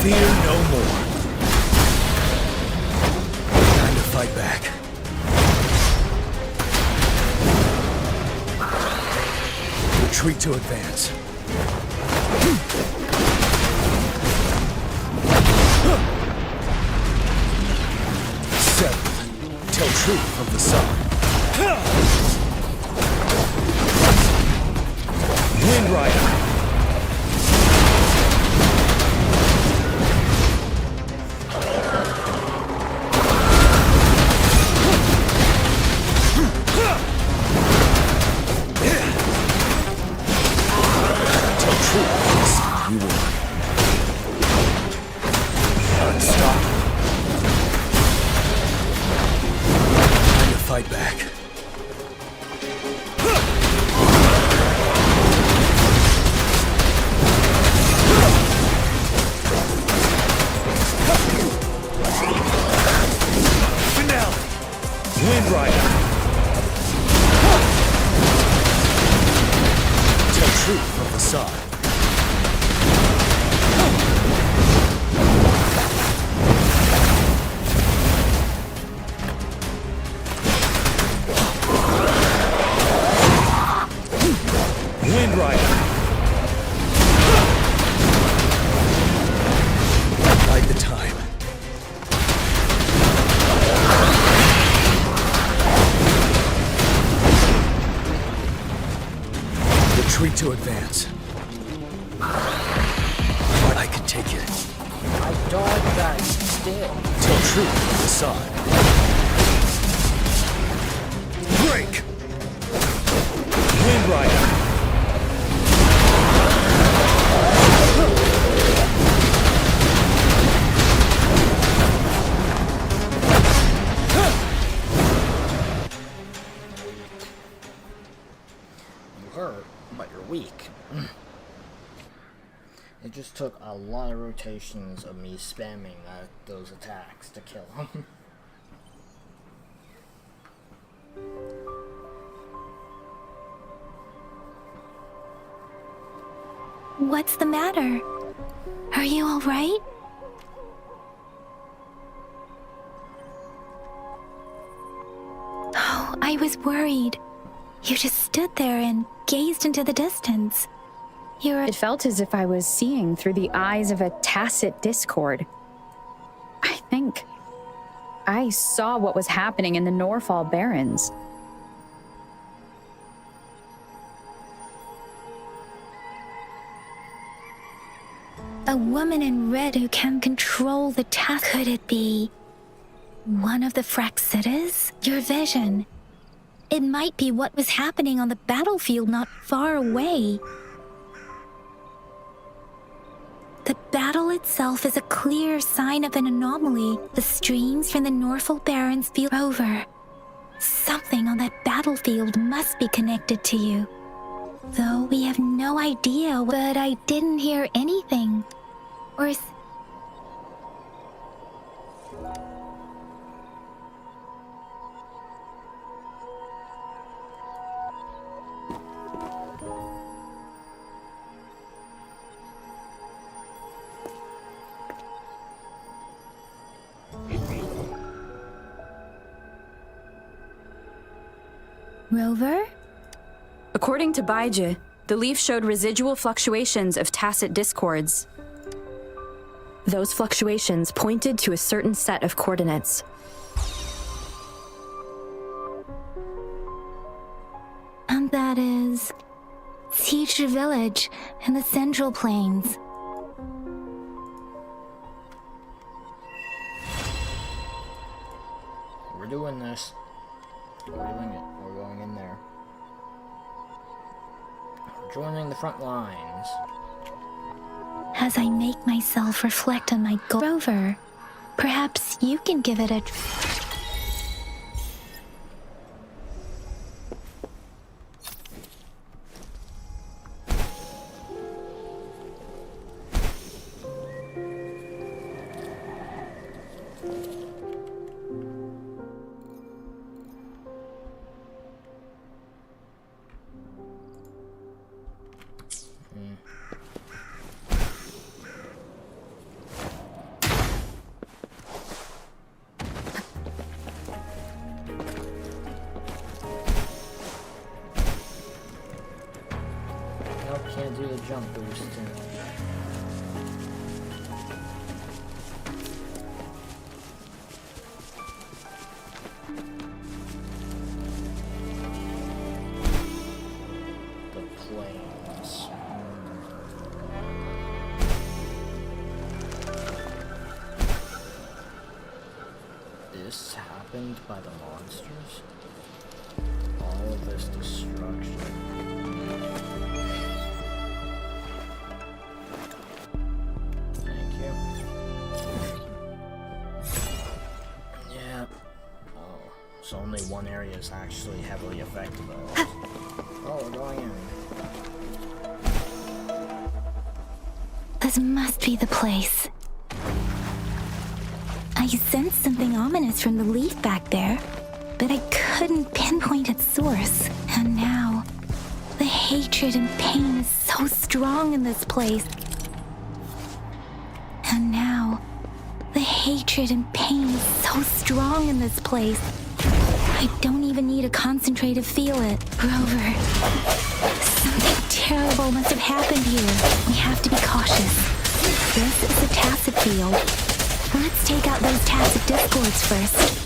Fear no more. Time to fight back. Retreat to advance. Settle. Tell truth from the sun. Wind Rider. You will. Stop. Time to fight back. Finale. Wind Rider. Tell truth from the side. still. Till truth is aside. Break! Wind Rider! You hurt, but you're weak. It just took a lot of rotations of me spamming those attacks to kill him. What's the matter? Are you all right? Oh, I was worried. You just stood there and gazed into the distance. It felt as if I was seeing through the eyes of a tacit discord. I think I saw what was happening in the Norfall Barrens. A woman in red who can control the task. Could it be one of the Fraxitas? Your vision. It might be what was happening on the battlefield not far away. The battle itself is a clear sign of an anomaly. The streams from the Norfall Barrens feel over. Something on that battlefield must be connected to you. Though we have no idea, but I didn't hear anything. Or Rover? According to Baiji, the leaf showed residual fluctuations of tacit discords. Those fluctuations pointed to a certain set of coordinates. And that is Teacher Village in the Central Plains. We're doing this. We're doing it. We're going in there. We're joining the front lines. As I make myself reflect on my goal, Rover, perhaps you can give it a... Can't do the jump boost. The planes. This happened by the monsters? All of this destruction. So only one area is actually heavily affected though. Oh, we're going in. This must be the place. I sensed something ominous from the leaf back there, but I couldn't pinpoint its source. And now, the hatred and pain is so strong in this place. And now, the hatred and pain is so strong in this place. I don't even need to concentrate to feel it. Rover, something terrible must have happened here. We have to be cautious. This is the tacit field. Let's take out those tacit discords first.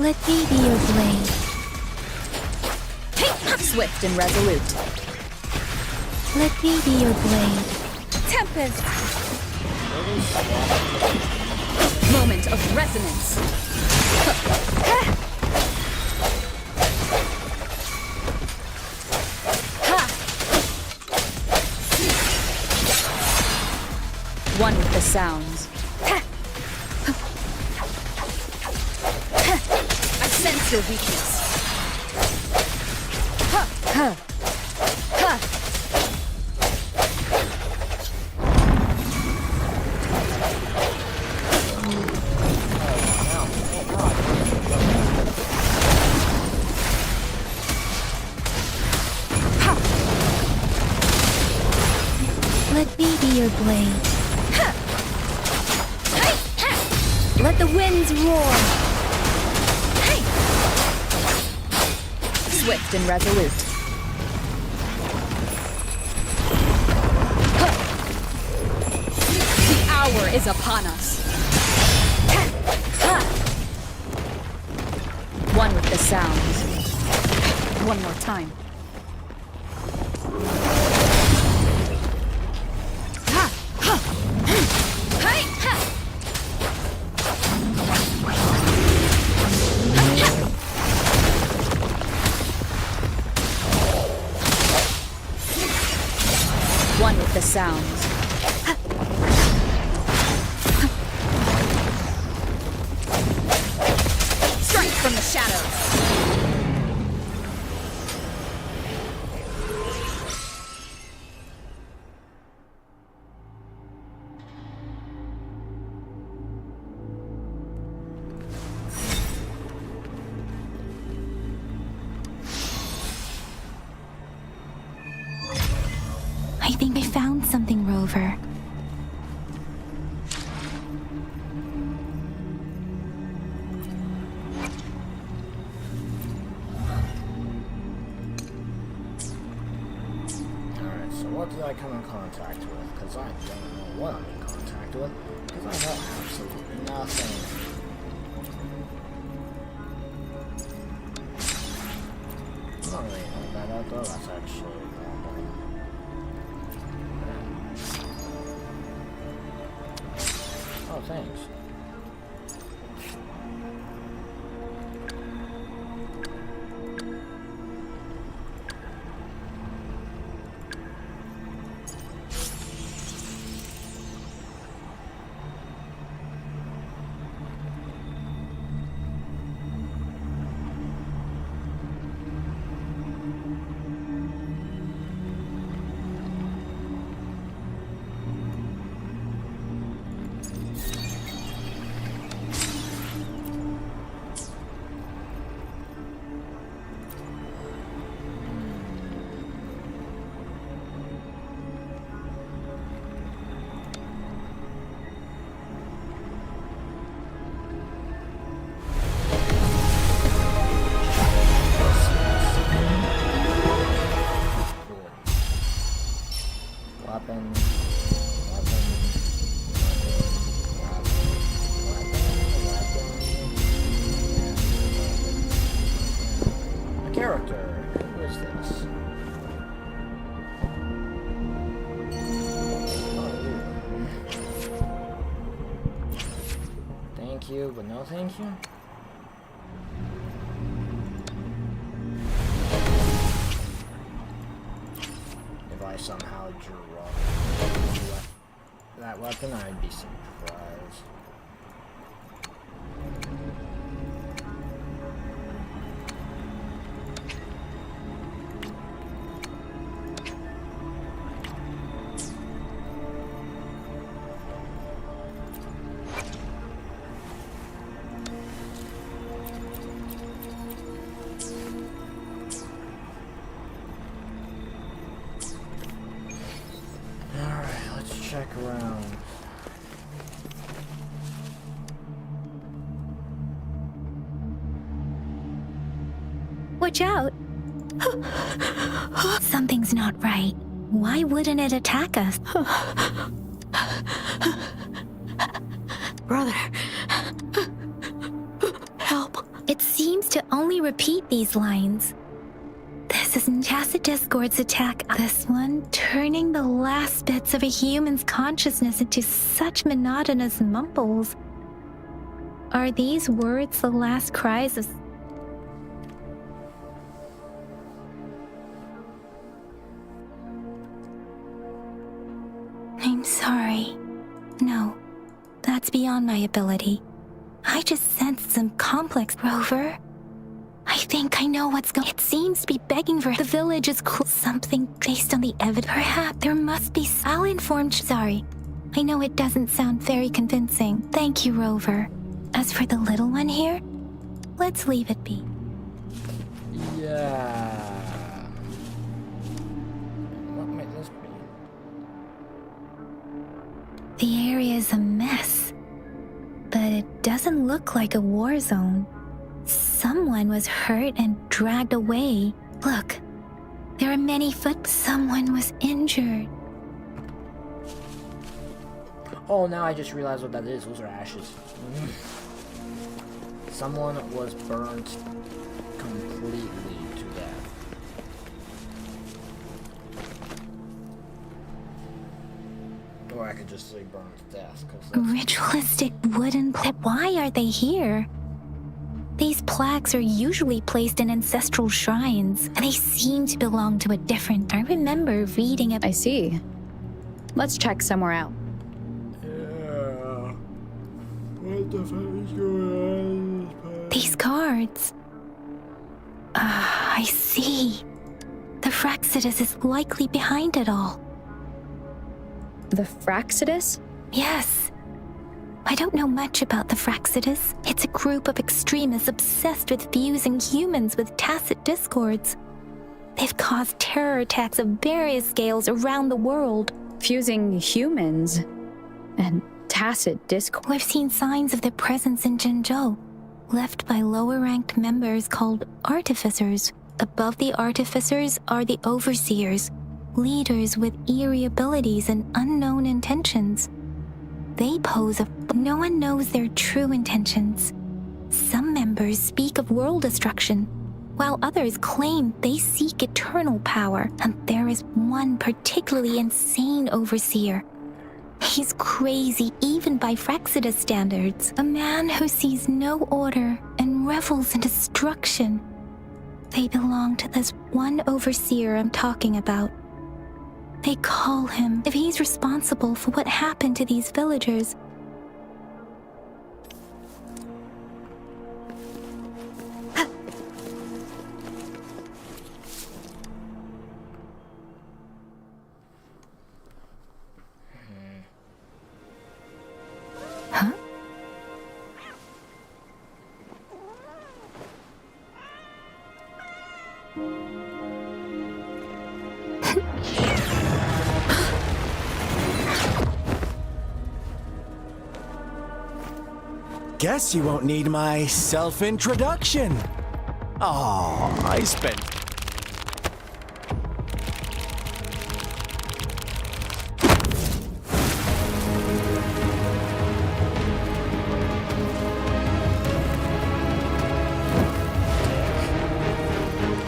Let me be your blade. Swift and resolute. Let me be your blade. Tempest! Moment of resonance. One with the sounds. I sense your weakness. Let me be your blade. Let the winds roar. Swift and resolute. The hour is upon us. One with the sounds. One more time. One with the sounds. Strike from the shadows. I think I found something, Rover. Alright, so what did I come in contact with? Because I don't know what I'm in contact with. Because I know absolutely nothing. I'm not really know that out though, that's actually normal. Oh, thanks. Character. Who is this? Thank you, but no thank you. If I somehow draw that weapon, I'd be surprised. Check around. Watch out! Something's not right. Why wouldn't it attack us? Brother. Help. It's to only repeat these lines. This is Tacit Discord's attack. This one, turning the last bits of a human's consciousness into such monotonous mumbles. Are these words the last cries of... I'm sorry. No, that's beyond my ability. I just sensed some complex, Rover. I think I know what's going. It seems to be begging for the village is something based on the evidence. Perhaps there must be. I'll inform. Sorry, I know it doesn't sound very convincing. Thank you, Rover. As for the little one here, let's leave it be. Yeah. What might this be? The area is a mess, but it doesn't look like a war zone. Someone was hurt and dragged away. Look, there are many foot. Someone was injured. Oh, now I just realized what that is. Those are ashes. Someone was burnt completely to death. Or I could just say burned to death. Ritualistic wooden clip. Why are they here? These plaques are usually placed in ancestral shrines, and they seem to belong to a different... I remember reading it. I see. Let's check somewhere out. Yeah. What the fuck is going on? These cards. I see. The Fraxidus is likely behind it all. The Fraxidus? Yes. I don't know much about the Fraxidus. It's a group of extremists obsessed with fusing humans with tacit discords. They've caused terror attacks of various scales around the world. Fusing humans and tacit discord. We've seen signs of their presence in Jinzhou, left by lower-ranked members called artificers. Above the artificers are the overseers, leaders with eerie abilities and unknown intentions. They pose no one knows their true intentions. Some members speak of world destruction, while others claim they seek eternal power, and there is one particularly insane overseer. He's crazy even by Fraxidus standards, a man who sees no order and revels in destruction. They belong to this one overseer I'm talking about. They call him if he's responsible for what happened to these villagers. Huh? Guess you won't need my self-introduction. Oh, I spent...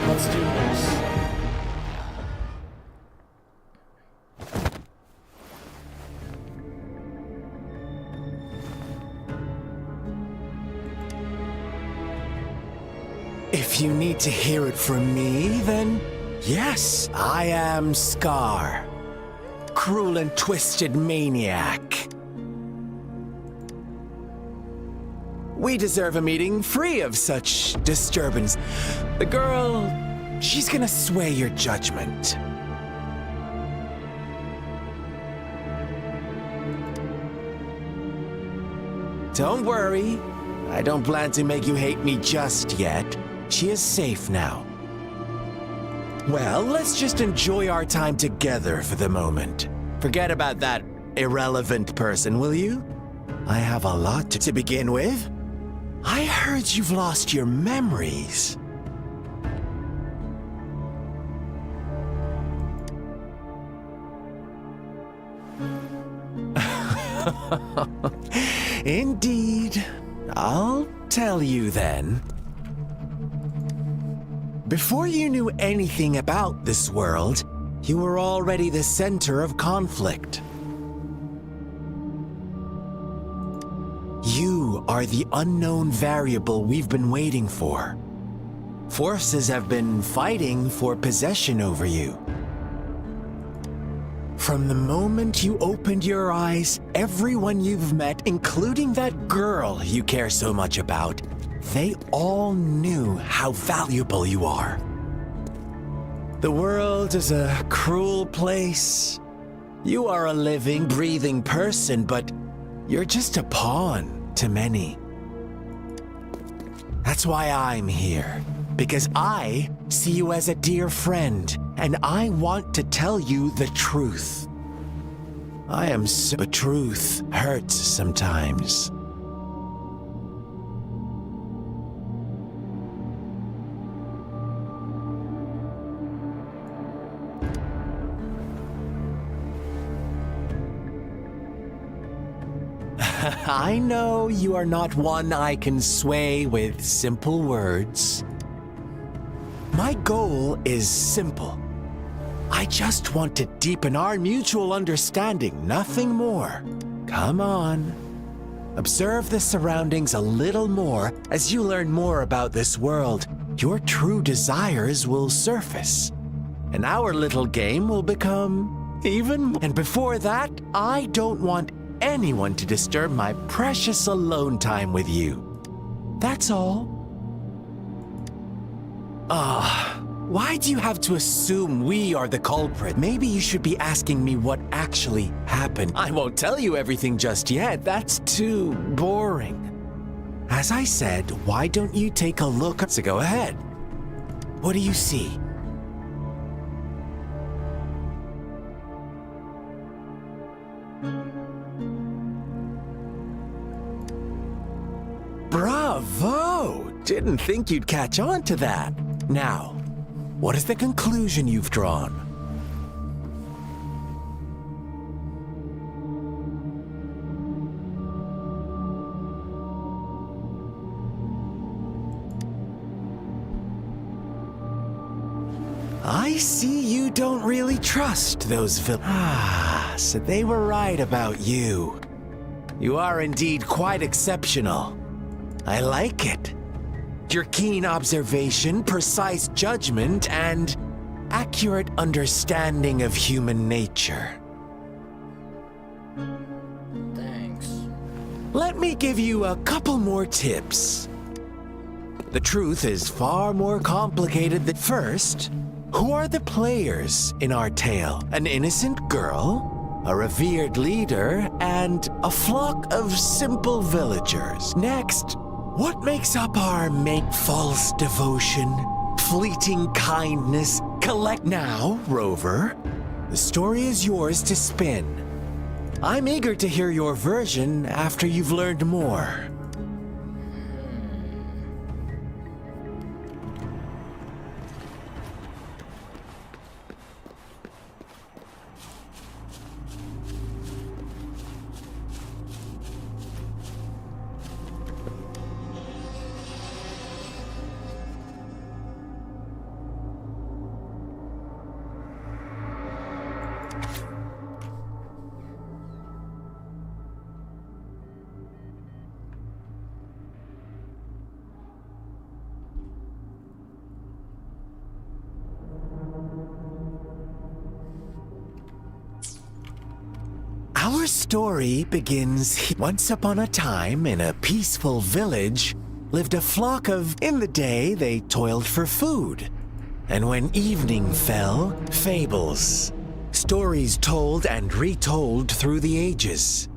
Let's do this. If you need to hear it from me, then yes, I am Scar. Cruel and twisted maniac. We deserve a meeting free of such disturbance. The girl, she's gonna sway your judgment. Don't worry, I don't plan to make you hate me just yet. She is safe now. Well, let's just enjoy our time together for the moment. Forget about that irrelevant person, will you? I have a lot to begin with. I heard you've lost your memories. Indeed. I'll tell you then. Before you knew anything about this world, you were already the center of conflict. You are the unknown variable we've been waiting for. Forces have been fighting for possession over you. From the moment you opened your eyes, everyone you've met, including that girl you care so much about, they all knew how valuable you are. The world is a cruel place. You are a living, breathing person, but you're just a pawn to many. That's why I'm here, because I see you as a dear friend, and I want to tell you the truth. The truth hurts sometimes. I know you are not one I can sway with simple words. My goal is simple. I just want to deepen our mutual understanding, nothing more. Come on. Observe the surroundings a little more. As you learn more about this world, your true desires will surface. And our little game will become even. And before that, I don't want anyone to disturb my precious alone time with you. That's all. Why do you have to assume we are the culprit? Maybe you should be asking me what actually happened. I won't tell you everything just yet. That's too boring. As I said, why don't you take a look? So go ahead. What do you see? Bravo! Didn't think you'd catch on to that. Now, what is the conclusion you've drawn? I see you don't really trust those so they were right about you. You are indeed quite exceptional. I like it. Your keen observation, precise judgment, and accurate understanding of human nature. Thanks. Let me give you a couple more tips. The truth is far more complicated than first. Who are the players in our tale? An innocent girl, a revered leader, and a flock of simple villagers. Next, what makes up our false devotion, fleeting kindness, collect now, Rover? The story is yours to spin. I'm eager to hear your version after you've learned more. Our story begins once upon a time in a peaceful village lived a flock of, in the day they toiled for food. And when evening fell, fables. Stories told and retold through the ages.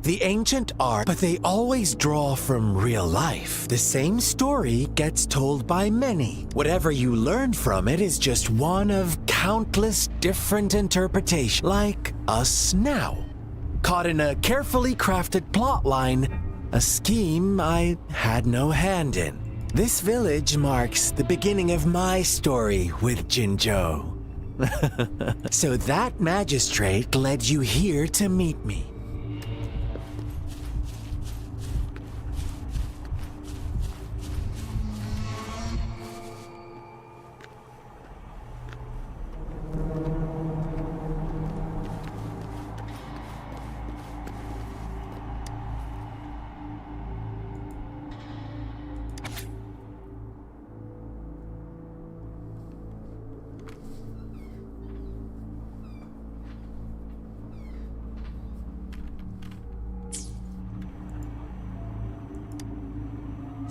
The ancient art, but they always draw from real life. The same story gets told by many. Whatever you learn from it is just one of countless different interpretations, like us now. Caught in a carefully crafted plotline, a scheme I had no hand in. This village marks the beginning of my story with Jinzhou. So that magistrate led you here to meet me.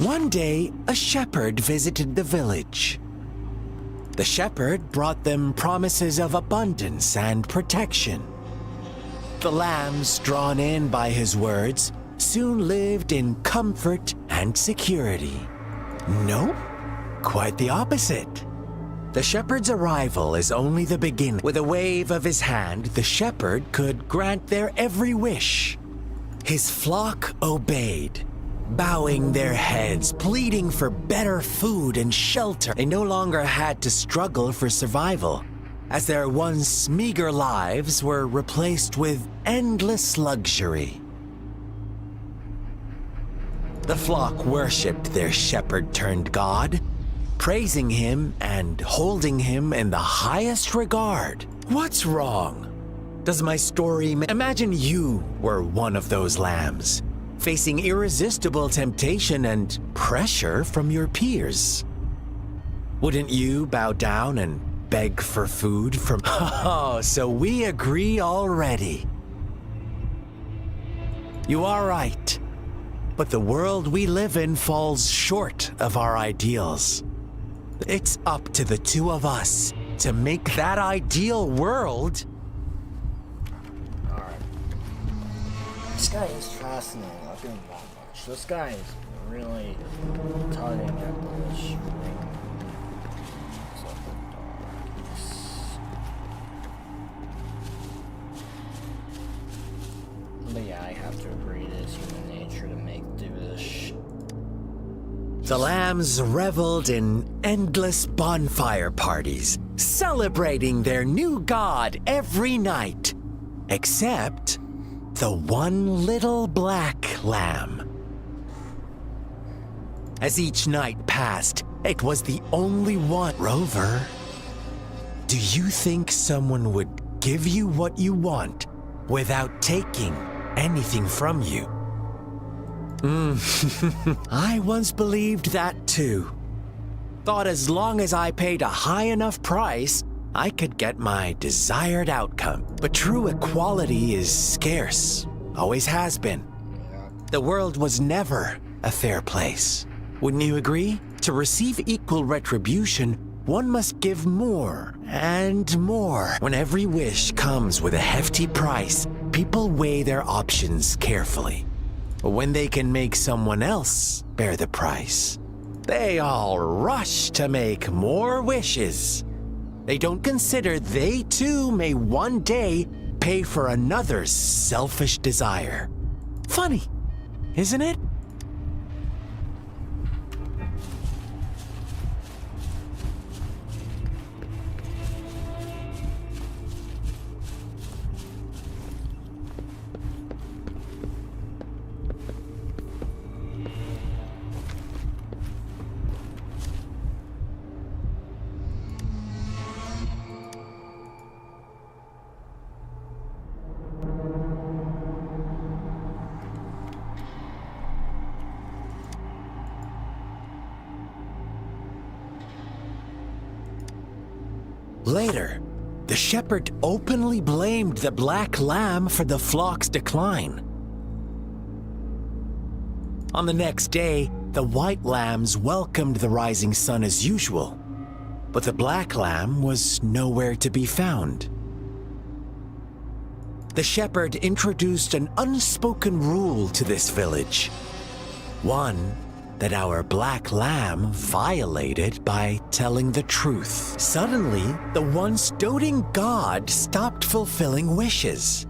One day, a shepherd visited the village. The shepherd brought them promises of abundance and protection. The lambs, drawn in by his words, soon lived in comfort and security. Nope, quite the opposite. The shepherd's arrival is only the beginning. With a wave of his hand, the shepherd could grant their every wish. His flock obeyed, bowing their heads, pleading for better food and shelter. They no longer had to struggle for survival, as their once meager lives were replaced with endless luxury. The flock worshipped their shepherd-turned-god, praising him and holding him in the highest regard. What's wrong? Does my story imagine you were one of those lambs, facing irresistible temptation and pressure from your peers? Wouldn't you bow down and beg for food from... Oh, so we agree already. You are right, but the world we live in falls short of our ideals. It's up to the two of us to make that ideal world. Alright. This guy is fascinating. I'll give him that much. This guy is really tugging at the string. But yeah, I have to agree it is human nature to do this. The lambs reveled in endless bonfire parties, celebrating their new god every night, except the one little black lamb. As each night passed, it was the only one. Rover, do you think someone would give you what you want without taking anything from you? I once believed that too. Thought as long as I paid a high enough price, I could get my desired outcome. But true equality is scarce, always has been. The world was never a fair place. Wouldn't you agree? To receive equal retribution, one must give more and more. When every wish comes with a hefty price, people weigh their options carefully. When they can make someone else bear the price, they all rush to make more wishes. They don't consider they too may one day pay for another's selfish desire. Funny, isn't it? Later, the shepherd openly blamed the black lamb for the flock's decline. On the next day, the white lambs welcomed the rising sun as usual, but the black lamb was nowhere to be found. The shepherd introduced an unspoken rule to this village, one that our black lamb violated by telling the truth. Suddenly, the once doting god stopped fulfilling wishes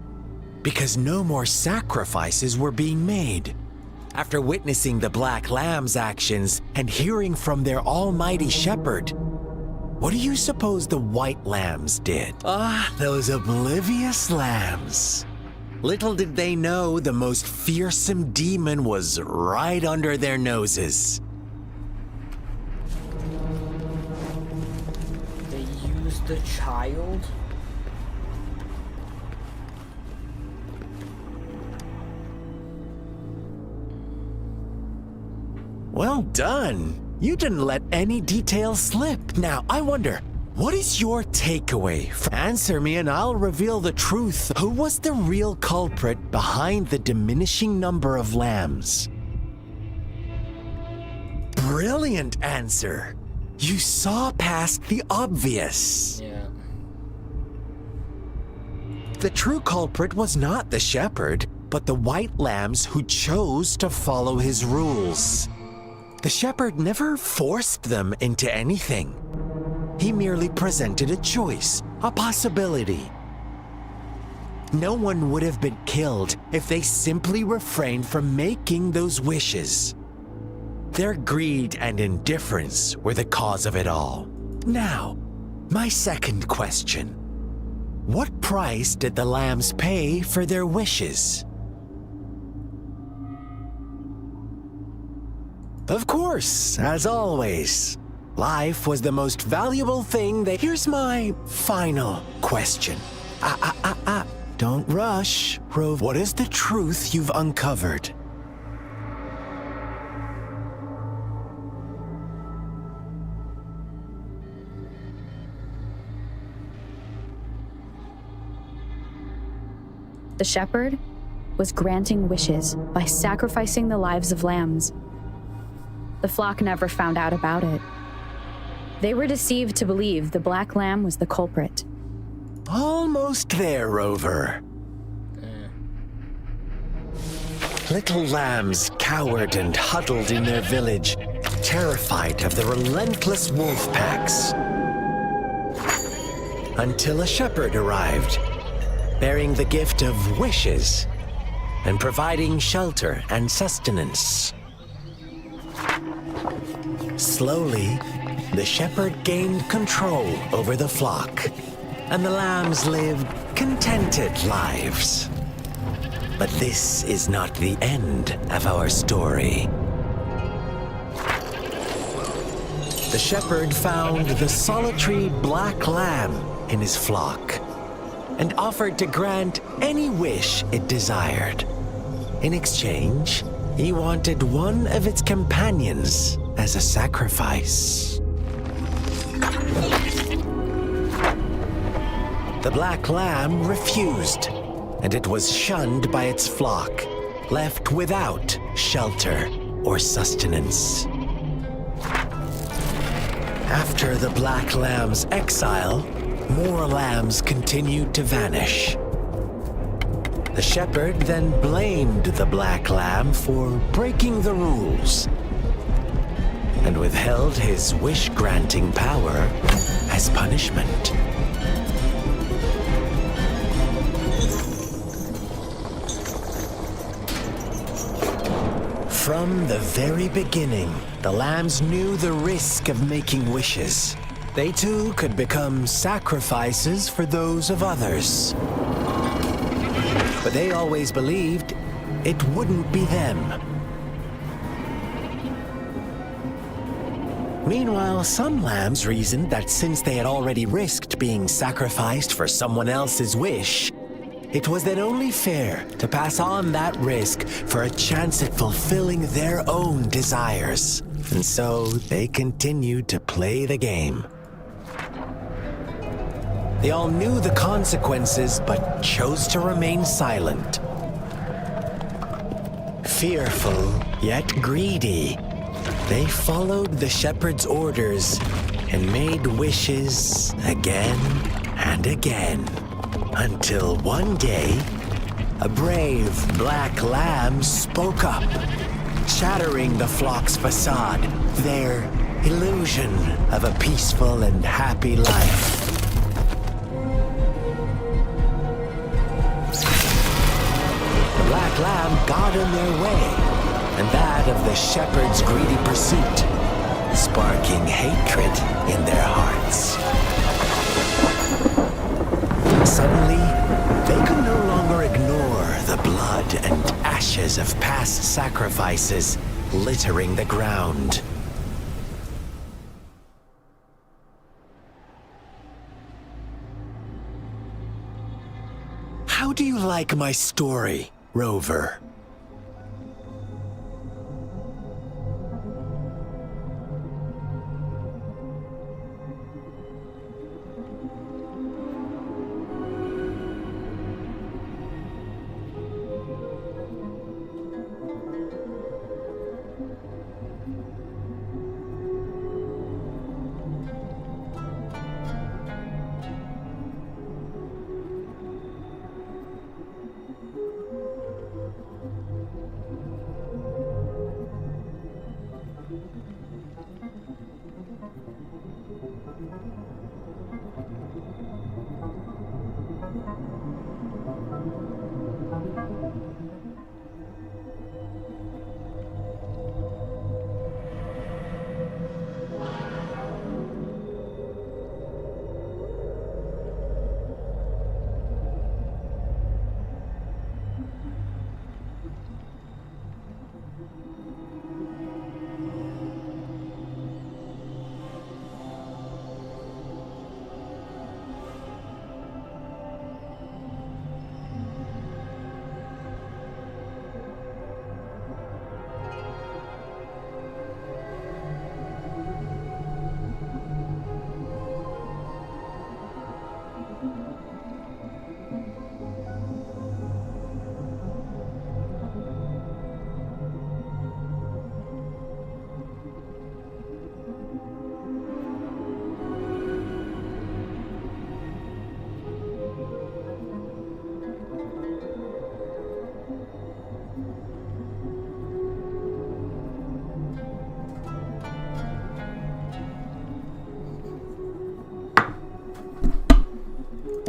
because no more sacrifices were being made. After witnessing the black lamb's actions and hearing from their almighty shepherd, what do you suppose the white lambs did? Ah, those oblivious lambs. Little did they know the most fearsome demon was right under their noses. They used the child? Well done. You didn't let any details slip. Now, I wonder, what is your takeaway? Answer me and I'll reveal the truth. Who was the real culprit behind the diminishing number of lambs? brilliant answer. You saw past the obvious. Yeah. The true culprit was not the shepherd, but the white lambs who chose to follow his rules. The shepherd never forced them into anything. He merely presented a choice, a possibility. No one would have been killed if they simply refrained from making those wishes. Their greed and indifference were the cause of it all. Now, my second question. What price did the lambs pay for their wishes? Of course, as always, life was the most valuable thing that... Here's my final question. Don't rush, Rove. What is the truth you've uncovered? The shepherd was granting wishes by sacrificing the lives of lambs. The flock never found out about it. They were deceived to believe the black lamb was the culprit. Almost there, Rover. Little lambs cowered and huddled in their village, terrified of the relentless wolf packs. Until a shepherd arrived, bearing the gift of wishes and providing shelter and sustenance. Slowly, the shepherd gained control over the flock, and the lambs lived contented lives. But this is not the end of our story. The shepherd found the solitary black lamb in his flock and offered to grant any wish it desired. In exchange, he wanted one of its companions as a sacrifice. The black lamb refused, and it was shunned by its flock, left without shelter or sustenance. After the black lamb's exile, more lambs continued to vanish. The shepherd then blamed the black lamb for breaking the rules and withheld his wish-granting power as punishment. From the very beginning, the lambs knew the risk of making wishes. They too could become sacrifices for those of others. But they always believed it wouldn't be them. Meanwhile, some lambs reasoned that since they had already risked being sacrificed for someone else's wish, it was then only fair to pass on that risk for a chance at fulfilling their own desires. And so they continued to play the game. They all knew the consequences, but chose to remain silent. Fearful, yet greedy, they followed the shepherd's orders and made wishes again and again. Until one day, a brave black lamb spoke up, shattering the flock's facade, their illusion of a peaceful and happy life. The black lamb got in their way, and that of the shepherd's greedy pursuit, sparking hatred in their hearts. Suddenly, they could no longer ignore the blood and ashes of past sacrifices littering the ground. How do you like my story, Rover?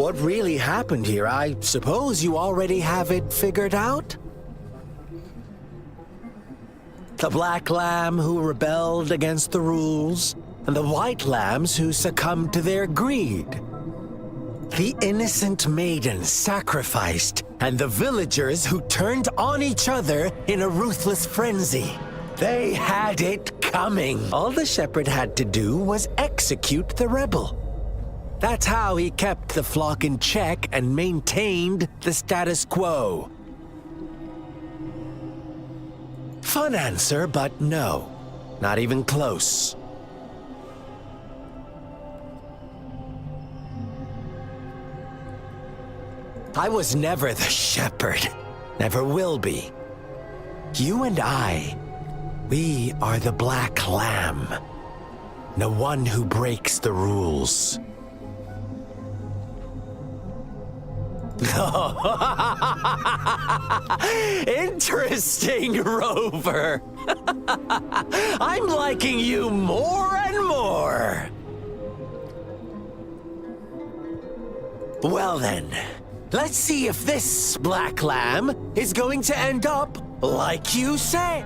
what really happened here? I suppose you already have it figured out? The black lamb who rebelled against the rules, and the white lambs who succumbed to their greed. The innocent maiden sacrificed, and the villagers who turned on each other in a ruthless frenzy. They had it coming. All the shepherd had to do was execute the rebel. That's how he kept the flock in check and maintained the status quo. Fun answer, but no. Not even close. I was never the shepherd. Never will be. You and I, we are the black lamb. The one who breaks the rules. Interesting, Rover. I'm liking you more and more. Well then, let's see if this black lamb is going to end up like you say.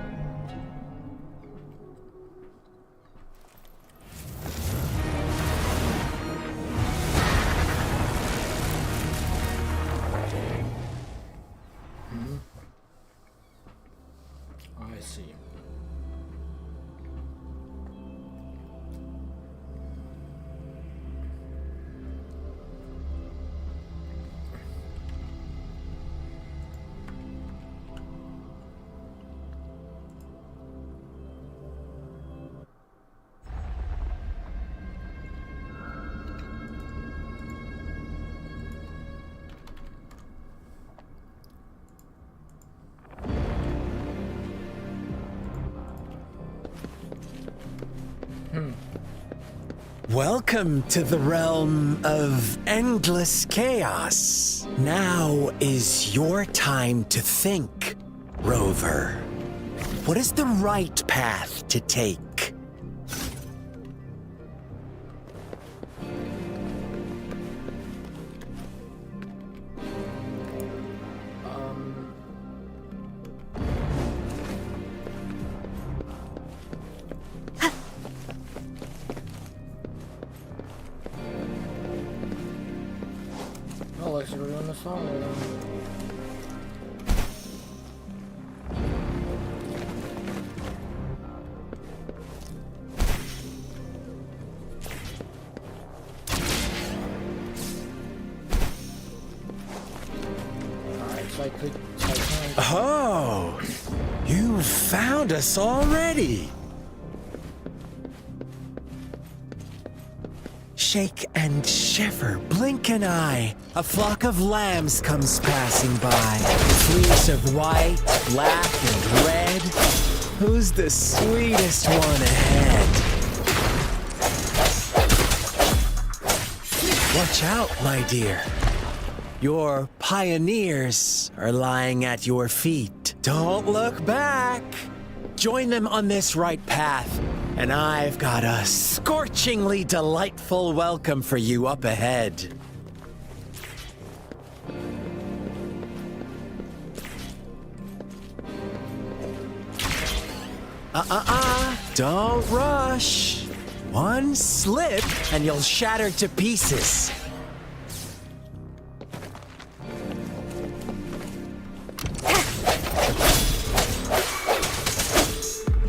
I see. Welcome to the realm of endless chaos. Now is your time to think, Rover. What is the right path to take? Oh, looks like we're doing the song right now. Oh, you found us already. Shake and shiver, blink an eye. A flock of lambs comes passing by. Fleece of white, black, and red. Who's the sweetest one ahead? Watch out, my dear. Your pioneers are lying at your feet. Don't look back. Join them on this right path, and I've got a scorchingly delightful welcome for you up ahead. Don't rush. One slip, and you'll shatter to pieces.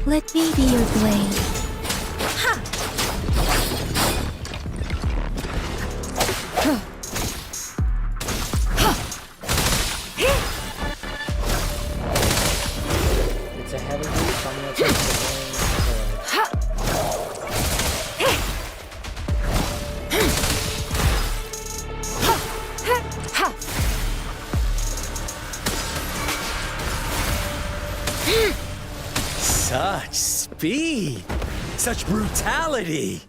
Let me be your blade. It's a heavy beat, so I'm gonna take the Such speed! Such brutality!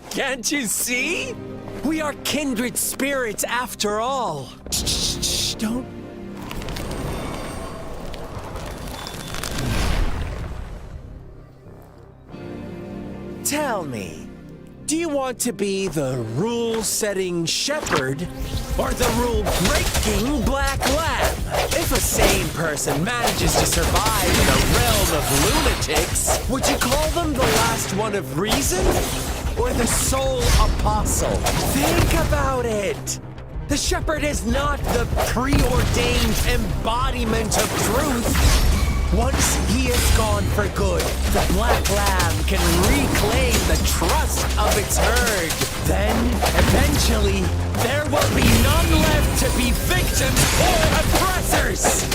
Can't you see? We are kindred spirits after all! Shh, don't... Tell me, Do you want to be the rule-setting shepherd or the rule-breaking black lamb? If a sane person manages to survive in a realm of lunatics, would you call them the last one of reason or the sole apostle? Think about it. The shepherd is not the preordained embodiment of truth. Once he is gone for good, the black lamb can reclaim the trust of its herd. Then, eventually, there will be none left to be victims or oppressors!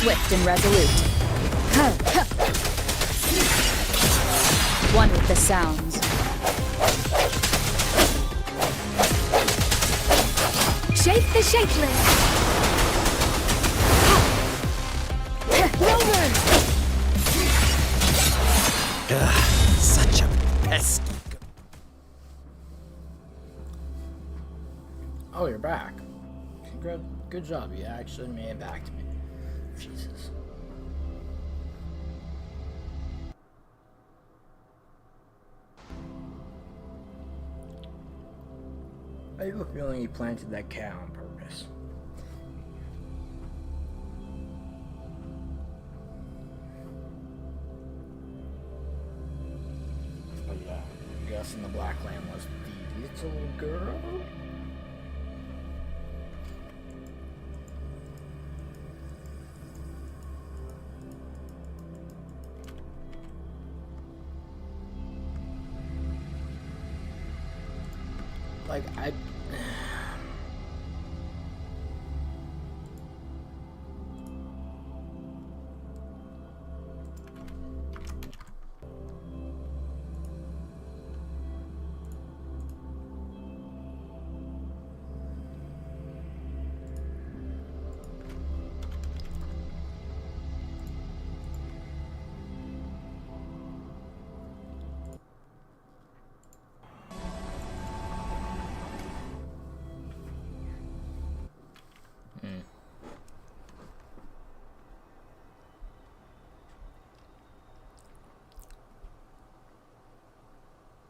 Swift and resolute. One with the sounds. Shape the shapeless. Rover! Such a pesky. Oh, you're back. Good job. You actually made it back to me. Jesus. I have a feeling he planted that cat on purpose. But yeah, I'm guessing the black lamb was the little girl. Like,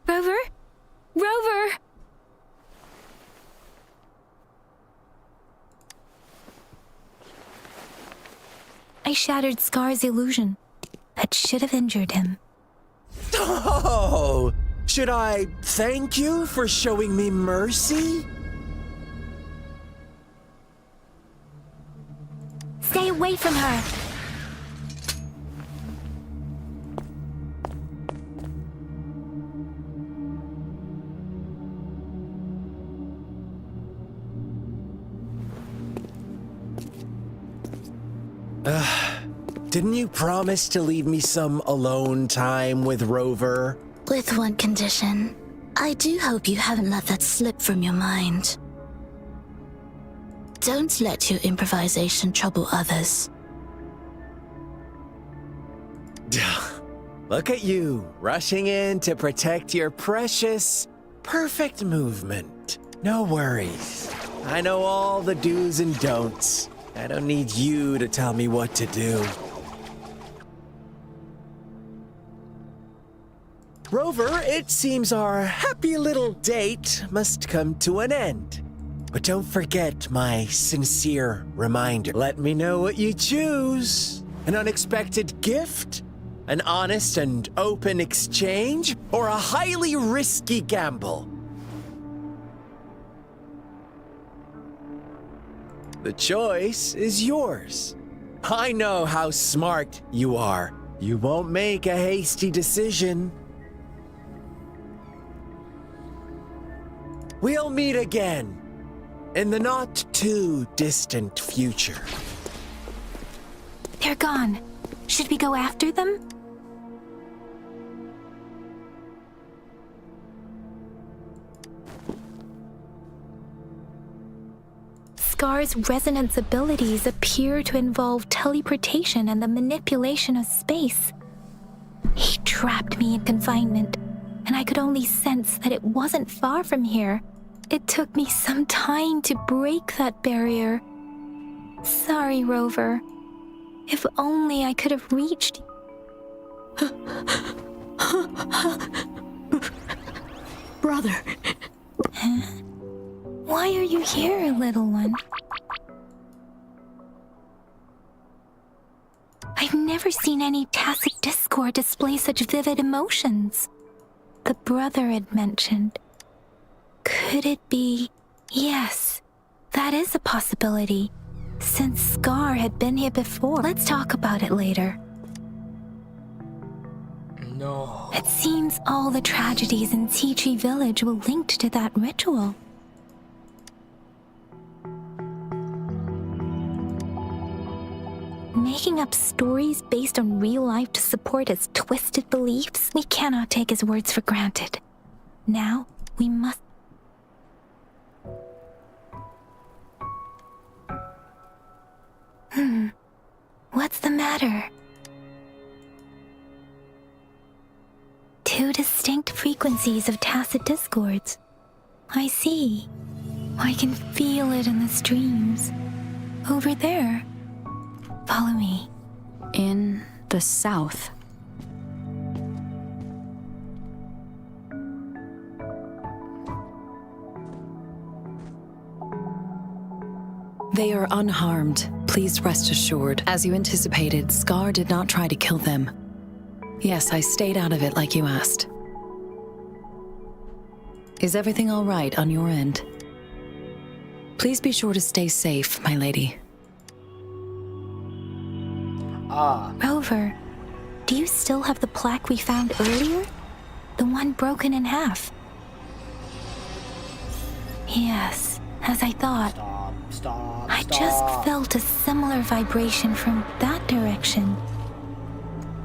Rover? Rover! I shattered Scar's illusion. That should have injured him. Oh! Should I thank you for showing me mercy? Stay away from her! Didn't you promise to leave me some alone time with Rover? With one condition. I do hope you haven't let that slip from your mind. Don't let your improvisation trouble others. Look at you, rushing in to protect your precious, perfect movement. No worries. I know all the do's and don'ts. I don't need you to tell me what to do. Rover, it seems our happy little date must come to an end. But don't forget my sincere reminder. Let me know what you choose. An unexpected gift? An honest and open exchange? Or a highly risky gamble? The choice is yours. I know how smart you are. You won't make a hasty decision. We'll meet again in the not-too-distant future. They're gone. Should we go after them? Scar's resonance abilities appear to involve teleportation and the manipulation of space. He trapped me in confinement, and I could only sense that it wasn't far from here. It took me some time to break that barrier. Sorry, Rover. If only I could have reached you. Brother. Huh? Why are you here, little one? I've never seen any tacit discord display such vivid emotions. The brother had mentioned. Could it be? Yes, that is a possibility. Since Scar had been here before, let's talk about it later. No. It seems all the tragedies in Tea Tree Village were linked to that ritual. Making up stories based on real life to support his twisted beliefs, we cannot take his words for granted. Now, we must... What's the matter? Two distinct frequencies of tacit discords. I see. I can feel it in the streams. Over there. Follow me. In the south. They are unharmed. Please rest assured. As you anticipated, Scar did not try to kill them. Yes, I stayed out of it like you asked. Is everything all right on your end? Please be sure to stay safe, my lady. Rover, do you still have the plaque we found earlier? The one broken in half? Yes, as I thought. Stop. I just felt a similar vibration from that direction.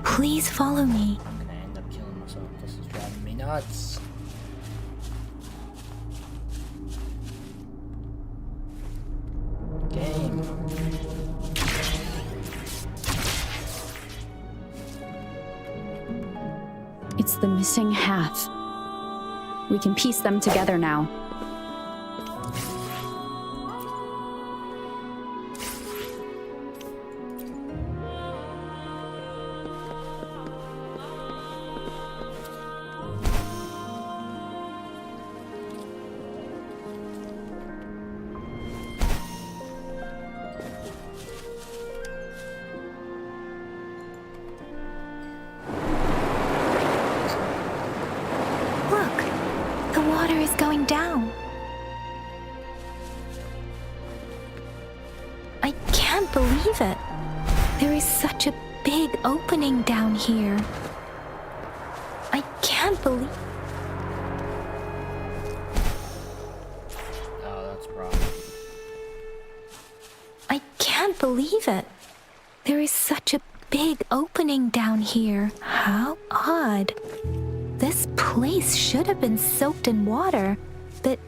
Please follow me. I'm gonna end up killing myself. This is driving me nuts. Game. It's the missing half. We can piece them together now. Going down. I can't believe it. There is such a big opening down here. I can't believe... Oh, that's problem. I can't believe it. There is such a big opening down here. How odd. This place should have been soaked in water, but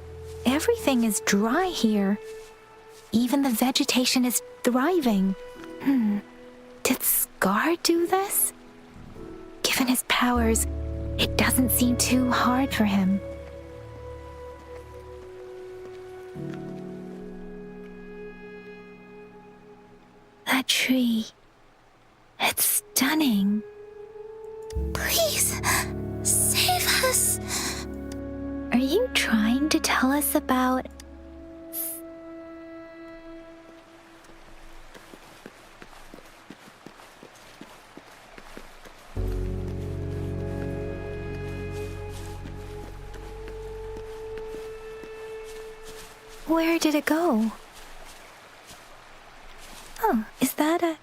everything is dry here. Even the vegetation is thriving. Did Scar do this? Given his powers, it doesn't seem too hard for him. That tree. It's stunning. Please, save us. Are you trying to tell us about... Where did it go? Oh, is that a...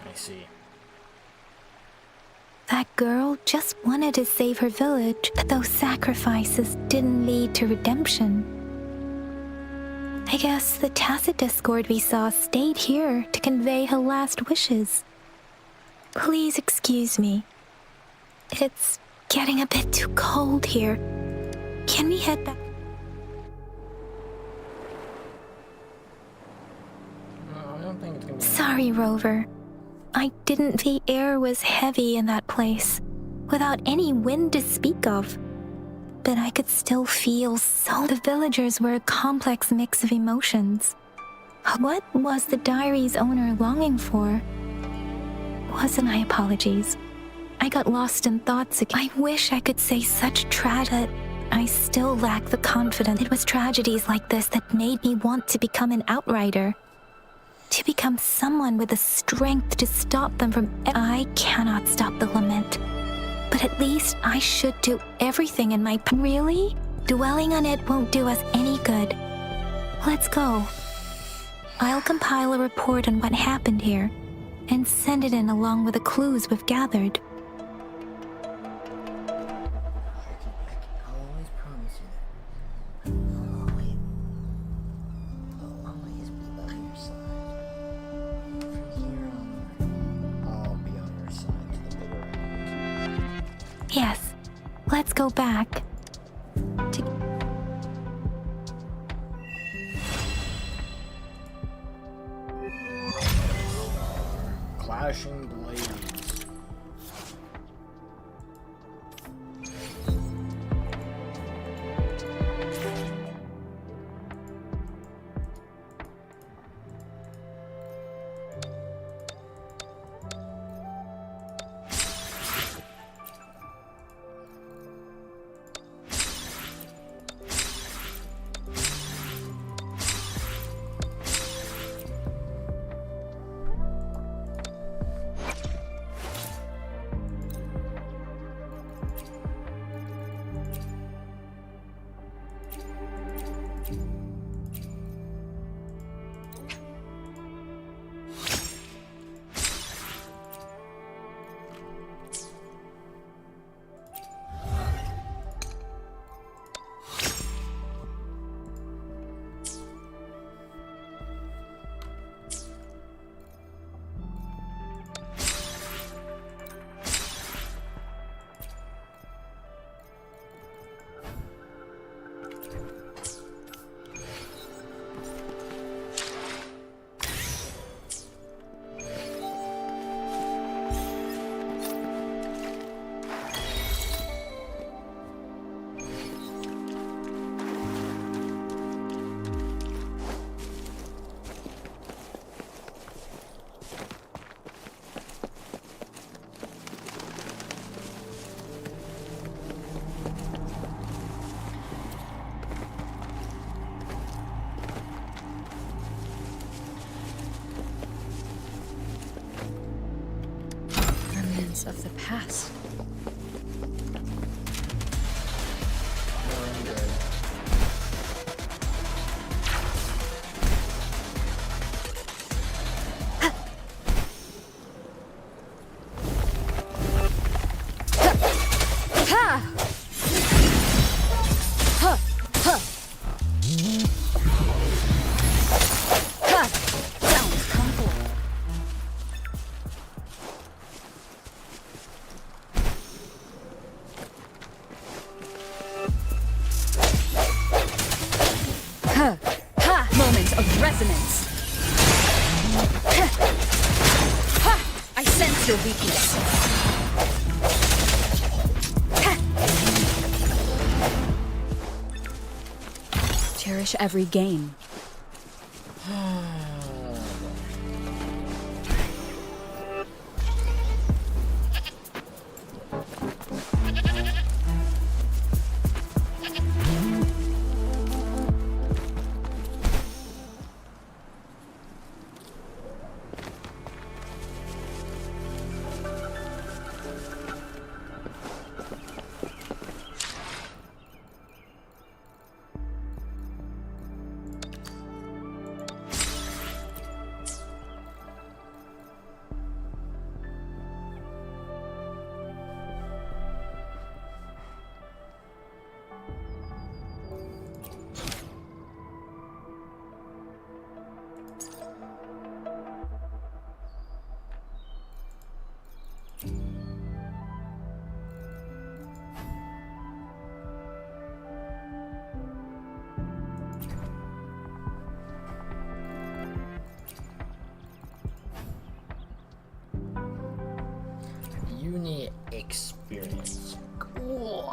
I see. That girl just wanted to save her village, but those sacrifices didn't lead to redemption. I guess the tacit discord we saw stayed here to convey her last wishes. Please excuse me. It's getting a bit too cold here. Can we head back? No, I don't think it's gonna be. Sorry, Rover. I didn't. The air was heavy in that place, without any wind to speak of. But I could still feel so. The villagers were a complex mix of emotions. What was the diary's owner longing for? Wasn't I? Apologies. I got lost in thoughts again. I wish I could say such tragedy. I still lack the confidence. It was tragedies like this that made me want to become an outrider. To become someone with the strength to stop them from. I cannot stop the lament. But at least I should do everything in my. Really? Dwelling on it won't do us any good. Let's go. I'll compile a report on what happened here and send it in along with the clues we've gathered. Yes, let's go back. Clashing blades. Of the past. Moment of resonance. I sense your weakness. Cherish every gain.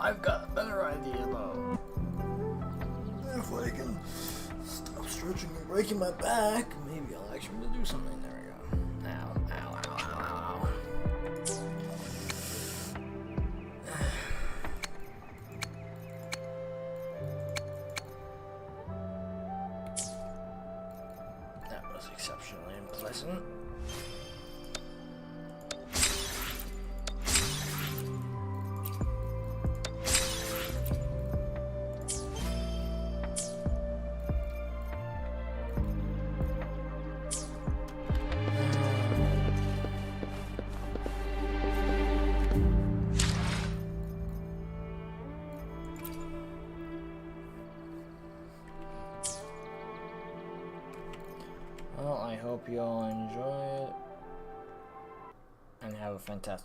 I've got a better idea though. If I can stop stretching and breaking my back, maybe I'll actually be able to do something. There we go. Ow, ow, ow, ow, ow. That was exceptionally unpleasant. Well, I hope you all enjoyed and have a fantastic